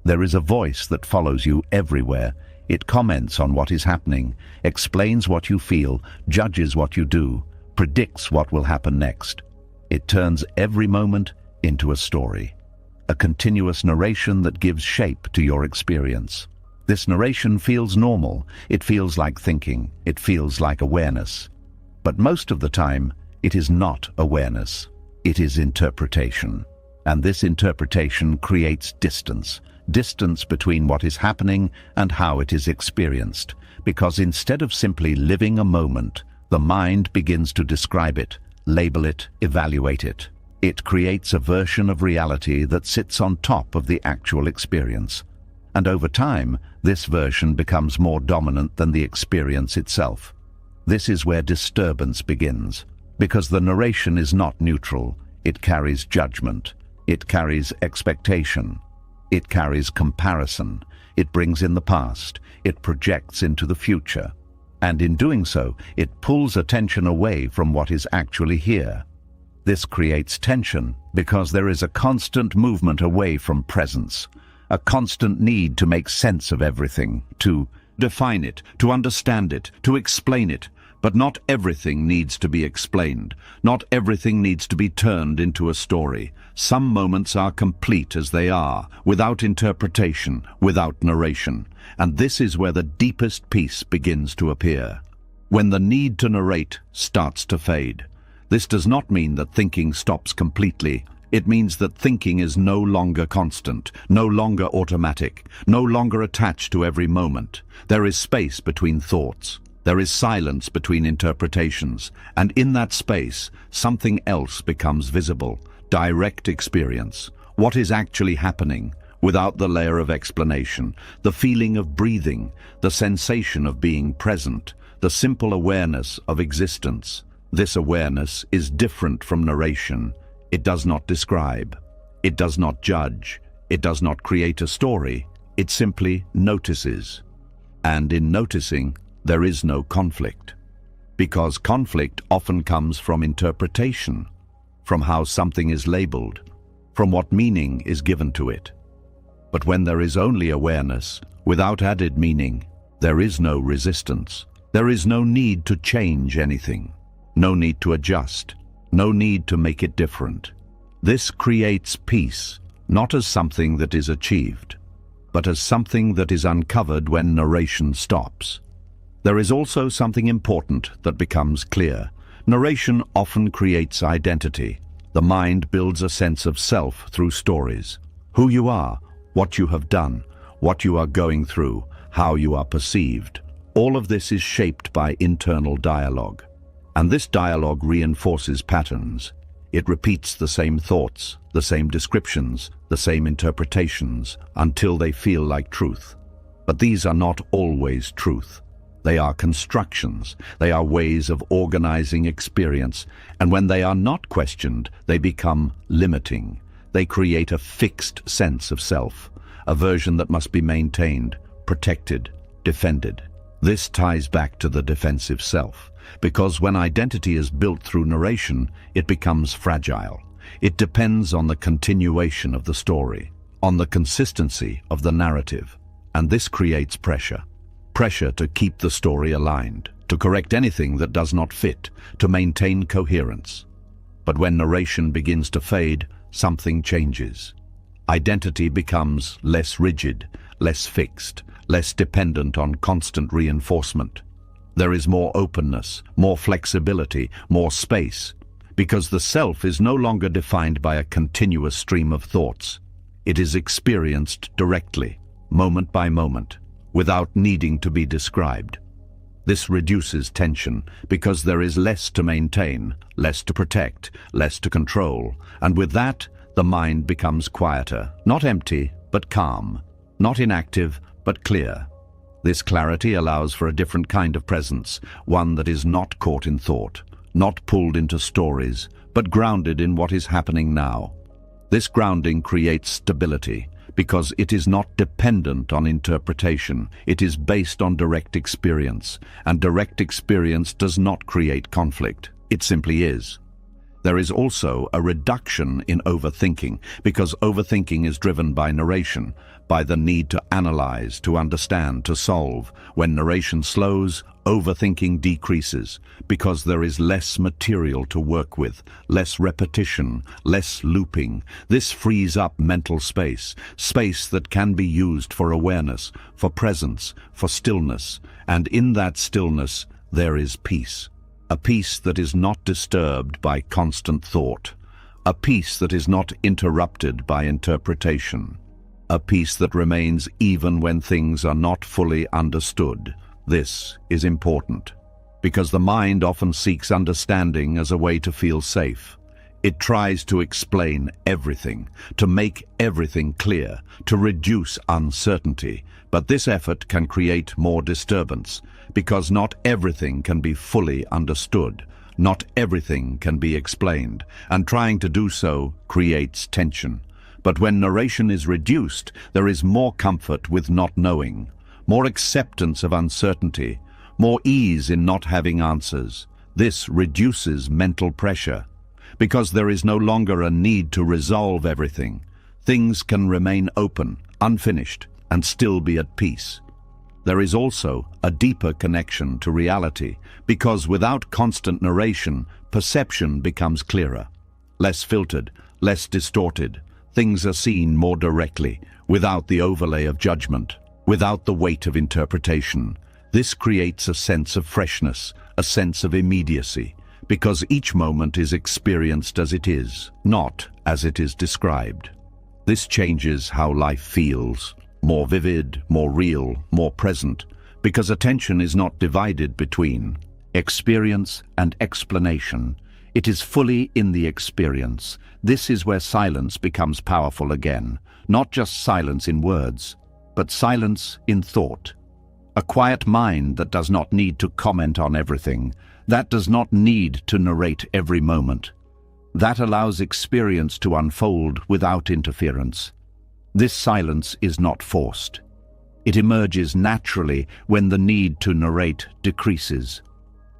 There is a voice that follows you everywhere. It comments on what is happening, explains what you feel, judges what you do, predicts what will happen next. It turns every moment into a story, a continuous narration that gives shape to your experience. This narration feels normal. It feels like thinking. It feels like awareness. But most of the time, it is not awareness. It is interpretation. And this interpretation creates distance. Distance between what is happening and how it is experienced. Because instead of simply living a moment, the mind begins to describe it, label it, evaluate it. It creates a version of reality that sits on top of the actual experience. And over time, this version becomes more dominant than the experience itself. This is where disturbance begins, because the narration is not neutral. It carries judgment. It carries expectation. It carries comparison. It brings in the past. It projects into the future. And in doing so, it pulls attention away from what is actually here. This creates tension because there is a constant movement away from presence, a constant need to make sense of everything, to define it, to understand it, to explain it. But not everything needs to be explained. Not everything needs to be turned into a story. Some moments are complete as they are, without interpretation, without narration. And this is where the deepest peace begins to appear. When the need to narrate starts to fade. This does not mean that thinking stops completely. It means that thinking is no longer constant, no longer automatic, no longer attached to every moment. There is space between thoughts. There is silence between interpretations, and in that space, something else becomes visible, direct experience, what is actually happening, without the layer of explanation, the feeling of breathing, the sensation of being present, the simple awareness of existence. This awareness is different from narration. It does not describe. It does not judge. It does not create a story. It simply notices. And in noticing, there is no conflict. Because conflict often comes from interpretation, from how something is labeled, from what meaning is given to it. But when there is only awareness, without added meaning, there is no resistance. There is no need to change anything, no need to adjust, no need to make it different. This creates peace, not as something that is achieved, but as something that is uncovered when narration stops. There is also something important that becomes clear. Narration often creates identity. The mind builds a sense of self through stories. Who you are, what you have done, what you are going through, how you are perceived. All of this is shaped by internal dialogue. And this dialogue reinforces patterns. It repeats the same thoughts, the same descriptions, the same interpretations, until they feel like truth. But these are not always truth. They are constructions. They are ways of organizing experience. And when they are not questioned, they become limiting. They create a fixed sense of self, a version that must be maintained, protected, defended. This ties back to the defensive self, because when identity is built through narration, it becomes fragile. It depends on the continuation of the story, on the consistency of the narrative, and this creates pressure. Pressure to keep the story aligned, to correct anything that does not fit, to maintain coherence. But when narration begins to fade, something changes. Identity becomes less rigid, less fixed, less dependent on constant reinforcement. There is more openness, more flexibility, more space, because the self is no longer defined by a continuous stream of thoughts. It is experienced directly, moment by moment, without needing to be described. This reduces tension because there is less to maintain, less to protect, less to control, and with that, the mind becomes quieter, not empty, but calm, not inactive, but clear. This clarity allows for a different kind of presence, one that is not caught in thought, not pulled into stories, but grounded in what is happening now. This grounding creates stability, because it is not dependent on interpretation. It is based on direct experience, and direct experience does not create conflict. It simply is. There is also a reduction in overthinking, because overthinking is driven by narration, by the need to analyze, to understand, to solve. When narration slows, overthinking decreases, because there is less material to work with, less repetition, less looping. This frees up mental space, space that can be used for awareness, for presence, for stillness, and in that stillness there is peace. a peace that is not disturbed by constant thought, a peace that is not interrupted by interpretation, a peace that remains even when things are not fully understood. This is important, because the mind often seeks understanding as a way to feel safe. It tries to explain everything, to make everything clear, to reduce uncertainty. But this effort can create more disturbance, because not everything can be fully understood. Not everything can be explained, and trying to do so creates tension. But when narration is reduced, there is more comfort with not knowing, more acceptance of uncertainty, more ease in not having answers. This reduces mental pressure, because there is no longer a need to resolve everything. Things can remain open, unfinished, and still be at peace. There is also a deeper connection to reality, because without constant narration, perception becomes clearer, less filtered, less distorted. Things are seen more directly, without the overlay of judgment, without the weight of interpretation. This creates a sense of freshness, a sense of immediacy, because each moment is experienced as it is, not as it is described. This changes how life feels, more vivid, more real, more present, because attention is not divided between experience and explanation. It is fully in the experience. This is where silence becomes powerful again, not just silence in words, but silence in thought. A quiet mind that does not need to comment on everything, that does not need to narrate every moment, that allows experience to unfold without interference. This silence is not forced. It emerges naturally when the need to narrate decreases,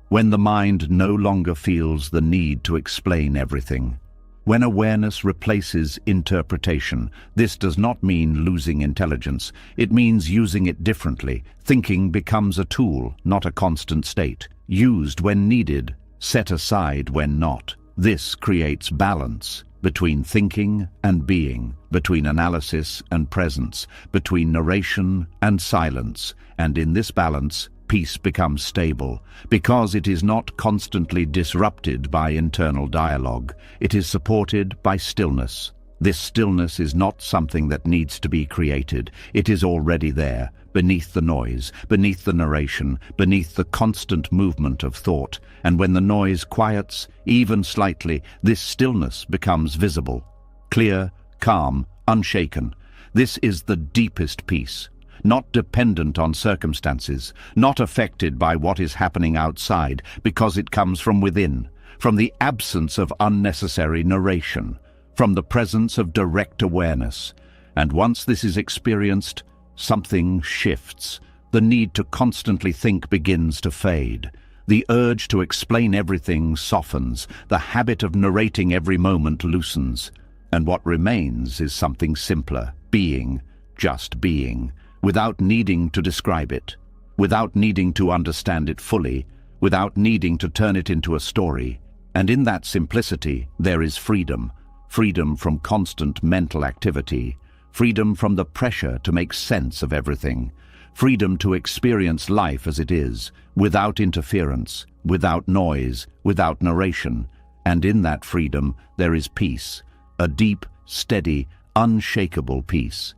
when the mind no longer feels the need to explain everything. When awareness replaces interpretation, this does not mean losing intelligence. It means using it differently. Thinking becomes a tool, not a constant state, used when needed, set aside when not. This creates balance between thinking and being, between analysis and presence, between narration and silence. And in this balance, peace becomes stable, because it is not constantly disrupted by internal dialogue. It is supported by stillness. This stillness is not something that needs to be created. It is already there, beneath the noise, beneath the narration, beneath the constant movement of thought. And when the noise quiets, even slightly, this stillness becomes visible, clear, calm, unshaken. This is the deepest peace, not dependent on circumstances, not affected by what is happening outside, because it comes from within, from the absence of unnecessary narration, from the presence of direct awareness. And once this is experienced, something shifts. The need to constantly think begins to fade. The urge to explain everything softens. The habit of narrating every moment loosens. And what remains is something simpler, being, just being, without needing to describe it, without needing to understand it fully, without needing to turn it into a story. And in that simplicity, there is freedom. Freedom from constant mental activity, freedom from the pressure to make sense of everything, freedom to experience life as it is, without interference, without noise, without narration. And in that freedom, there is peace, a deep, steady, unshakable peace.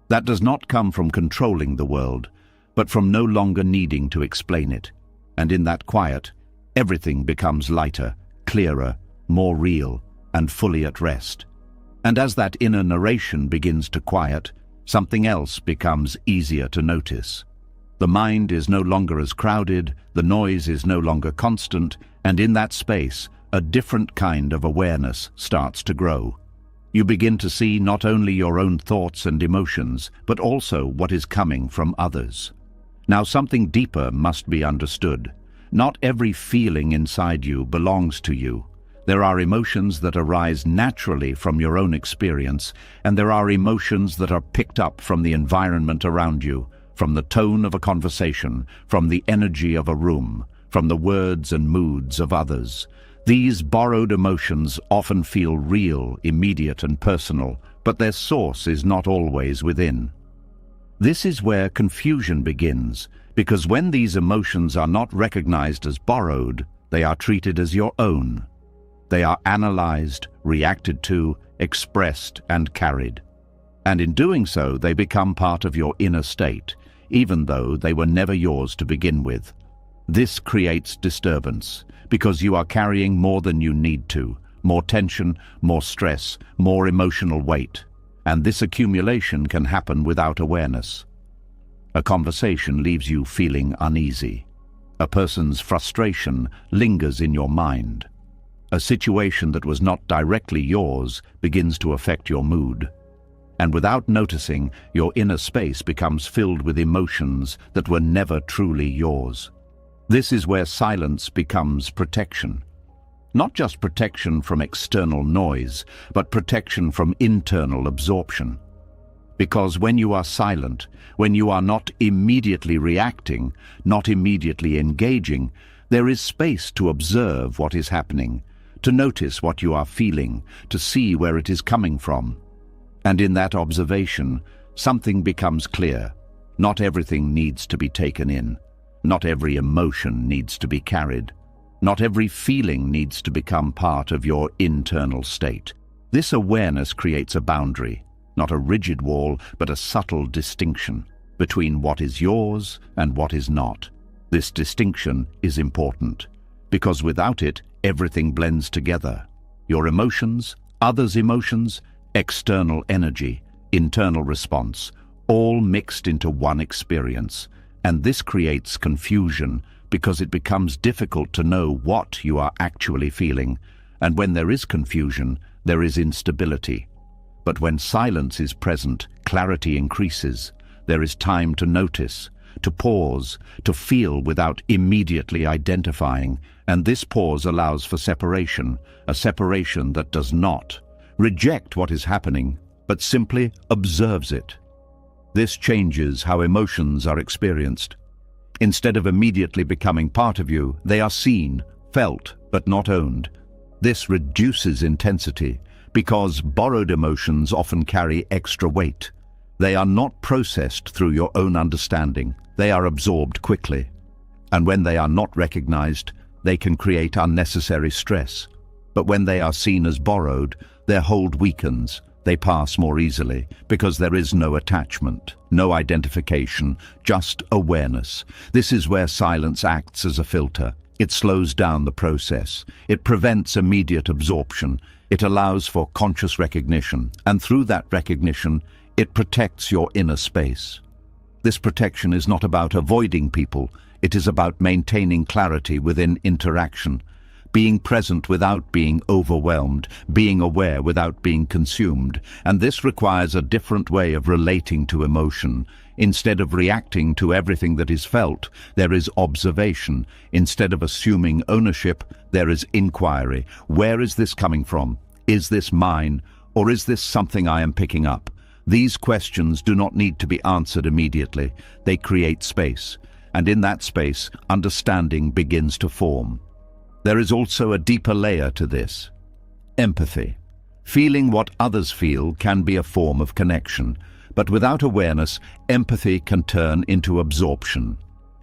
That does not come from controlling the world, but from no longer needing to explain it. And in that quiet, everything becomes lighter, clearer, more real, and fully at rest. And as that inner narration begins to quiet, something else becomes easier to notice. The mind is no longer as crowded, the noise is no longer constant, and in that space, a different kind of awareness starts to grow. You begin to see not only your own thoughts and emotions, but also what is coming from others. Now, something deeper must be understood. Not every feeling inside you belongs to you. There are emotions that arise naturally from your own experience, and there are emotions that are picked up from the environment around you, from the tone of a conversation, from the energy of a room, from the words and moods of others. These borrowed emotions often feel real, immediate, and personal, but their source is not always within. This is where confusion begins, because when these emotions are not recognized as borrowed, They are treated as your own. They are analyzed, reacted to, expressed, and carried. And in doing so, they become part of your inner state, even though they were never yours to begin with. This creates disturbance, because you are carrying more than you need to, more tension, more stress, more emotional weight. And this accumulation can happen without awareness. A conversation leaves you feeling uneasy. A person's frustration lingers in your mind. A situation that was not directly yours begins to affect your mood. And without noticing, your inner space becomes filled with emotions that were never truly yours. This is where silence becomes protection. Not just protection from external noise, but protection from internal absorption. Because when you are silent, when you are not immediately reacting, not immediately engaging, there is space to observe what is happening, to notice what you are feeling, to see where it is coming from. And in that observation, something becomes clear. Not everything needs to be taken in. Not every emotion needs to be carried. Not every feeling needs to become part of your internal state. This awareness creates a boundary, not a rigid wall, but a subtle distinction between what is yours and what is not. This distinction is important, because without it, everything blends together. Your emotions, others' emotions, external energy, internal response, all mixed into one experience. And this creates confusion, because it becomes difficult to know what you are actually feeling. And when there is confusion, there is instability. But when silence is present, clarity increases. There is time to notice, to pause, to feel without immediately identifying. And this pause allows for separation, a separation that does not reject what is happening, but simply observes it. This changes how emotions are experienced. Instead of immediately becoming part of you, they are seen, felt, but not owned. This reduces intensity, because borrowed emotions often carry extra weight. They are not processed through your own understanding. They are absorbed quickly. And when they are not recognized, they can create unnecessary stress. But when they are seen as borrowed, their hold weakens. They pass more easily, because there is no attachment, no identification, just awareness. This is where silence acts as a filter. It slows down the process. It prevents immediate absorption. It allows for conscious recognition, and through that recognition, it protects your inner space. This protection is not about avoiding people. It is about maintaining clarity within interaction, being present without being overwhelmed, being aware without being consumed. And this requires a different way of relating to emotion. Instead of reacting to everything that is felt, there is observation. Instead of assuming ownership, there is inquiry. Where is this coming from? Is this mine, or is this something I am picking up? These questions do not need to be answered immediately. They create space, and in that space, understanding begins to form. There is also a deeper layer to this. Empathy. Feeling what others feel can be a form of connection, but without awareness, empathy can turn into absorption.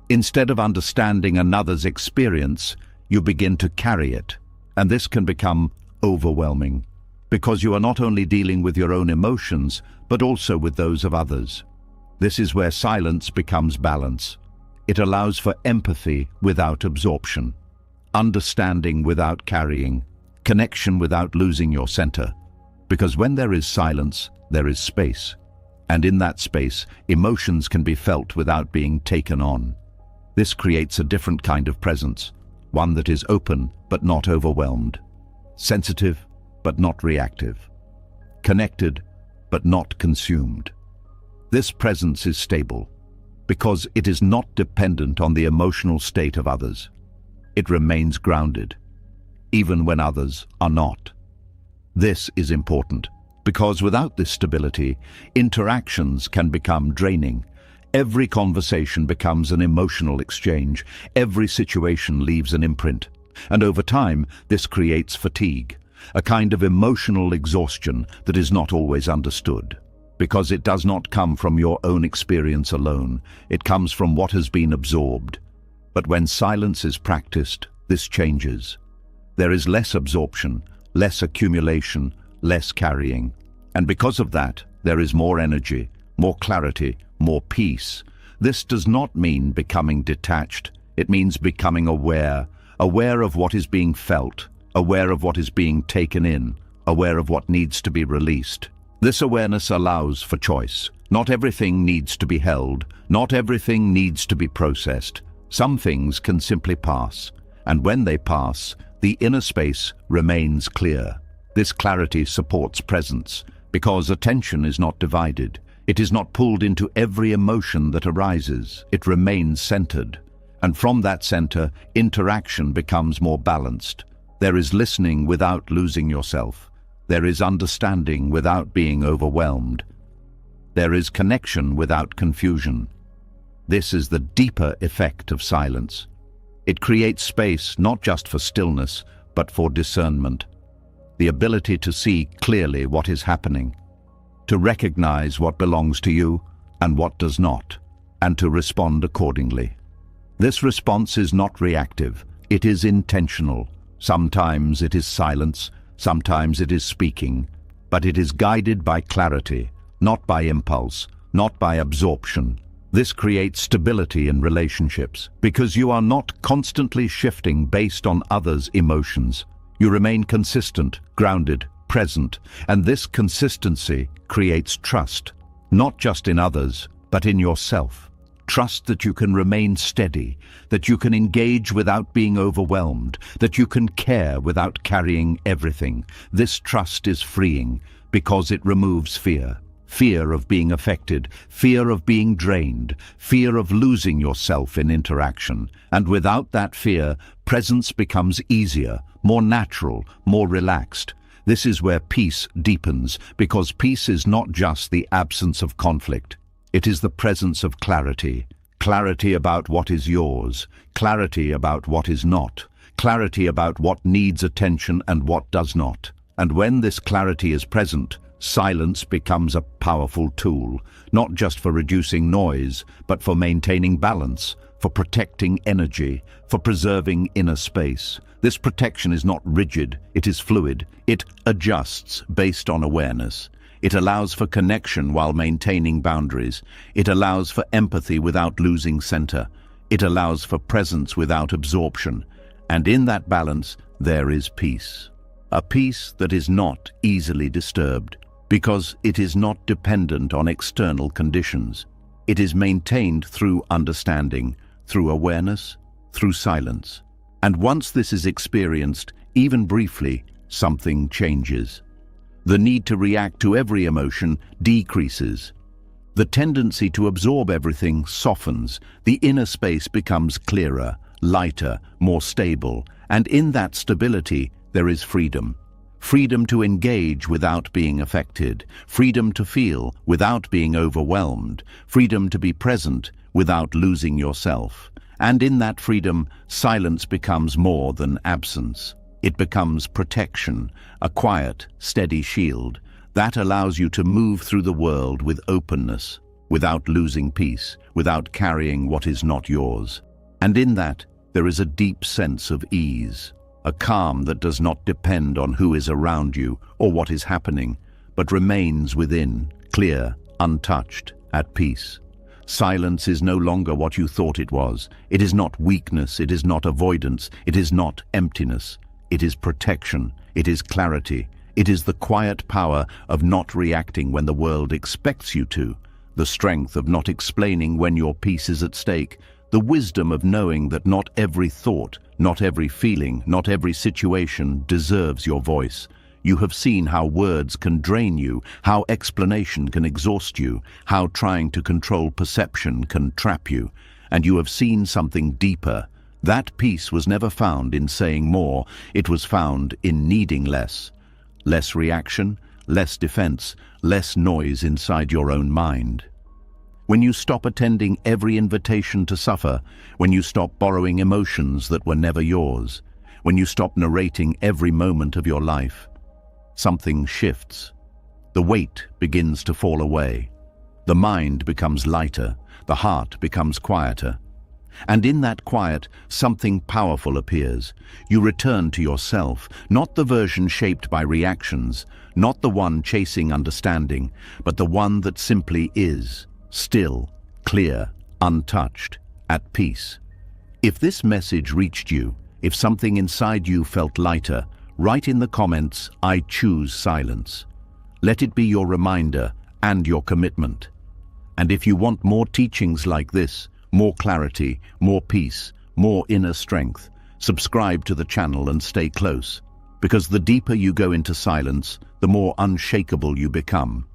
Instead of understanding another's experience, you begin to carry it, and this can become overwhelming, because you are not only dealing with your own emotions, but also with those of others. This is where silence becomes balance. It allows for empathy without absorption, understanding without carrying, connection without losing your center. Because when there is silence, there is space. And in that space, emotions can be felt without being taken on. This creates a different kind of presence, one that is open but not overwhelmed, sensitive but not reactive, connected but not consumed. This presence is stable because it is not dependent on the emotional state of others. It remains grounded, even when others are not. This is important, because without this stability, interactions can become draining. Every conversation becomes an emotional exchange. Every situation leaves an imprint. And over time, this creates fatigue, a kind of emotional exhaustion that is not always understood. Because it does not come from your own experience alone. It comes from what has been absorbed. But when silence is practiced, this changes. There is less absorption, less accumulation, less carrying. And because of that, there is more energy, more clarity, more peace. This does not mean becoming detached. It means becoming aware, aware of what is being felt, aware of what is being taken in, aware of what needs to be released. This awareness allows for choice. Not everything needs to be held. Not everything needs to be processed. Some things can simply pass. And when they pass, the inner space remains clear. This clarity supports presence, because attention is not divided. It is not pulled into every emotion that arises. It remains centered. And from that center, interaction becomes more balanced. There is listening without losing yourself. There is understanding without being overwhelmed. There is connection without confusion. This is the deeper effect of silence. It creates space not just for stillness, but for discernment. The ability to see clearly what is happening, to recognize what belongs to you and what does not, and to respond accordingly. This response is not reactive, it is intentional. Sometimes it is silence, sometimes it is speaking, but it is guided by clarity, not by impulse, not by absorption. This creates stability in relationships, because you are not constantly shifting based on others' emotions. You remain consistent, grounded, present, and this consistency creates trust, not just in others, but in yourself. Trust that you can remain steady, that you can engage without being overwhelmed, that you can care without carrying everything. This trust is freeing because it removes fear. Fear of being affected, fear of being drained, fear of losing yourself in interaction. And without that fear, presence becomes easier, more natural, more relaxed. This is where peace deepens, because peace is not just the absence of conflict. It is the presence of clarity. Clarity about what is yours, clarity about what is not, clarity about what needs attention and what does not. And when this clarity is present, silence becomes a powerful tool, not just for reducing noise, but for maintaining balance, for protecting energy, for preserving inner space. This protection is not rigid, it is fluid. It adjusts based on awareness. It allows for connection while maintaining boundaries. It allows for empathy without losing center. It allows for presence without absorption. And in that balance, there is peace. A peace that is not easily disturbed, because it is not dependent on external conditions. It is maintained through understanding, through awareness, through silence. And once this is experienced, even briefly, something changes. The need to react to every emotion decreases. The tendency to absorb everything softens. The inner space becomes clearer, lighter, more stable. And in that stability, there is freedom. Freedom to engage without being affected, freedom to feel without being overwhelmed, freedom to be present without losing yourself. And in that freedom, silence becomes more than absence. It becomes protection, a quiet, steady shield that allows you to move through the world with openness, without losing peace, without carrying what is not yours. And in that, there is a deep sense of ease. A calm that does not depend on who is around you or what is happening, but remains within, clear, untouched, at peace. Silence is no longer what you thought it was. It is not weakness, it is not avoidance, it is not emptiness. It is protection, it is clarity, it is the quiet power of not reacting when the world expects you to, the strength of not explaining when your peace is at stake, the wisdom of knowing that not every thought, not every feeling, not every situation deserves your voice. You have seen how words can drain you, how explanation can exhaust you, how trying to control perception can trap you. And you have seen something deeper. That peace was never found in saying more, it was found in needing less. Less reaction, less defense, less noise inside your own mind. When you stop attending every invitation to suffer, when you stop borrowing emotions that were never yours, when you stop narrating every moment of your life, something shifts. The weight begins to fall away. The mind becomes lighter, the heart becomes quieter. And in that quiet, something powerful appears. You return to yourself, not the version shaped by reactions, not the one chasing understanding, but the one that simply is, still, clear, untouched, at peace. If this message reached you, if something inside you felt lighter, write in the comments, "I choose silence." Let it be your reminder and your commitment. And if you want more teachings like this, more clarity, more peace, more inner strength, subscribe to the channel and stay close. Because the deeper you go into silence, the more unshakable you become.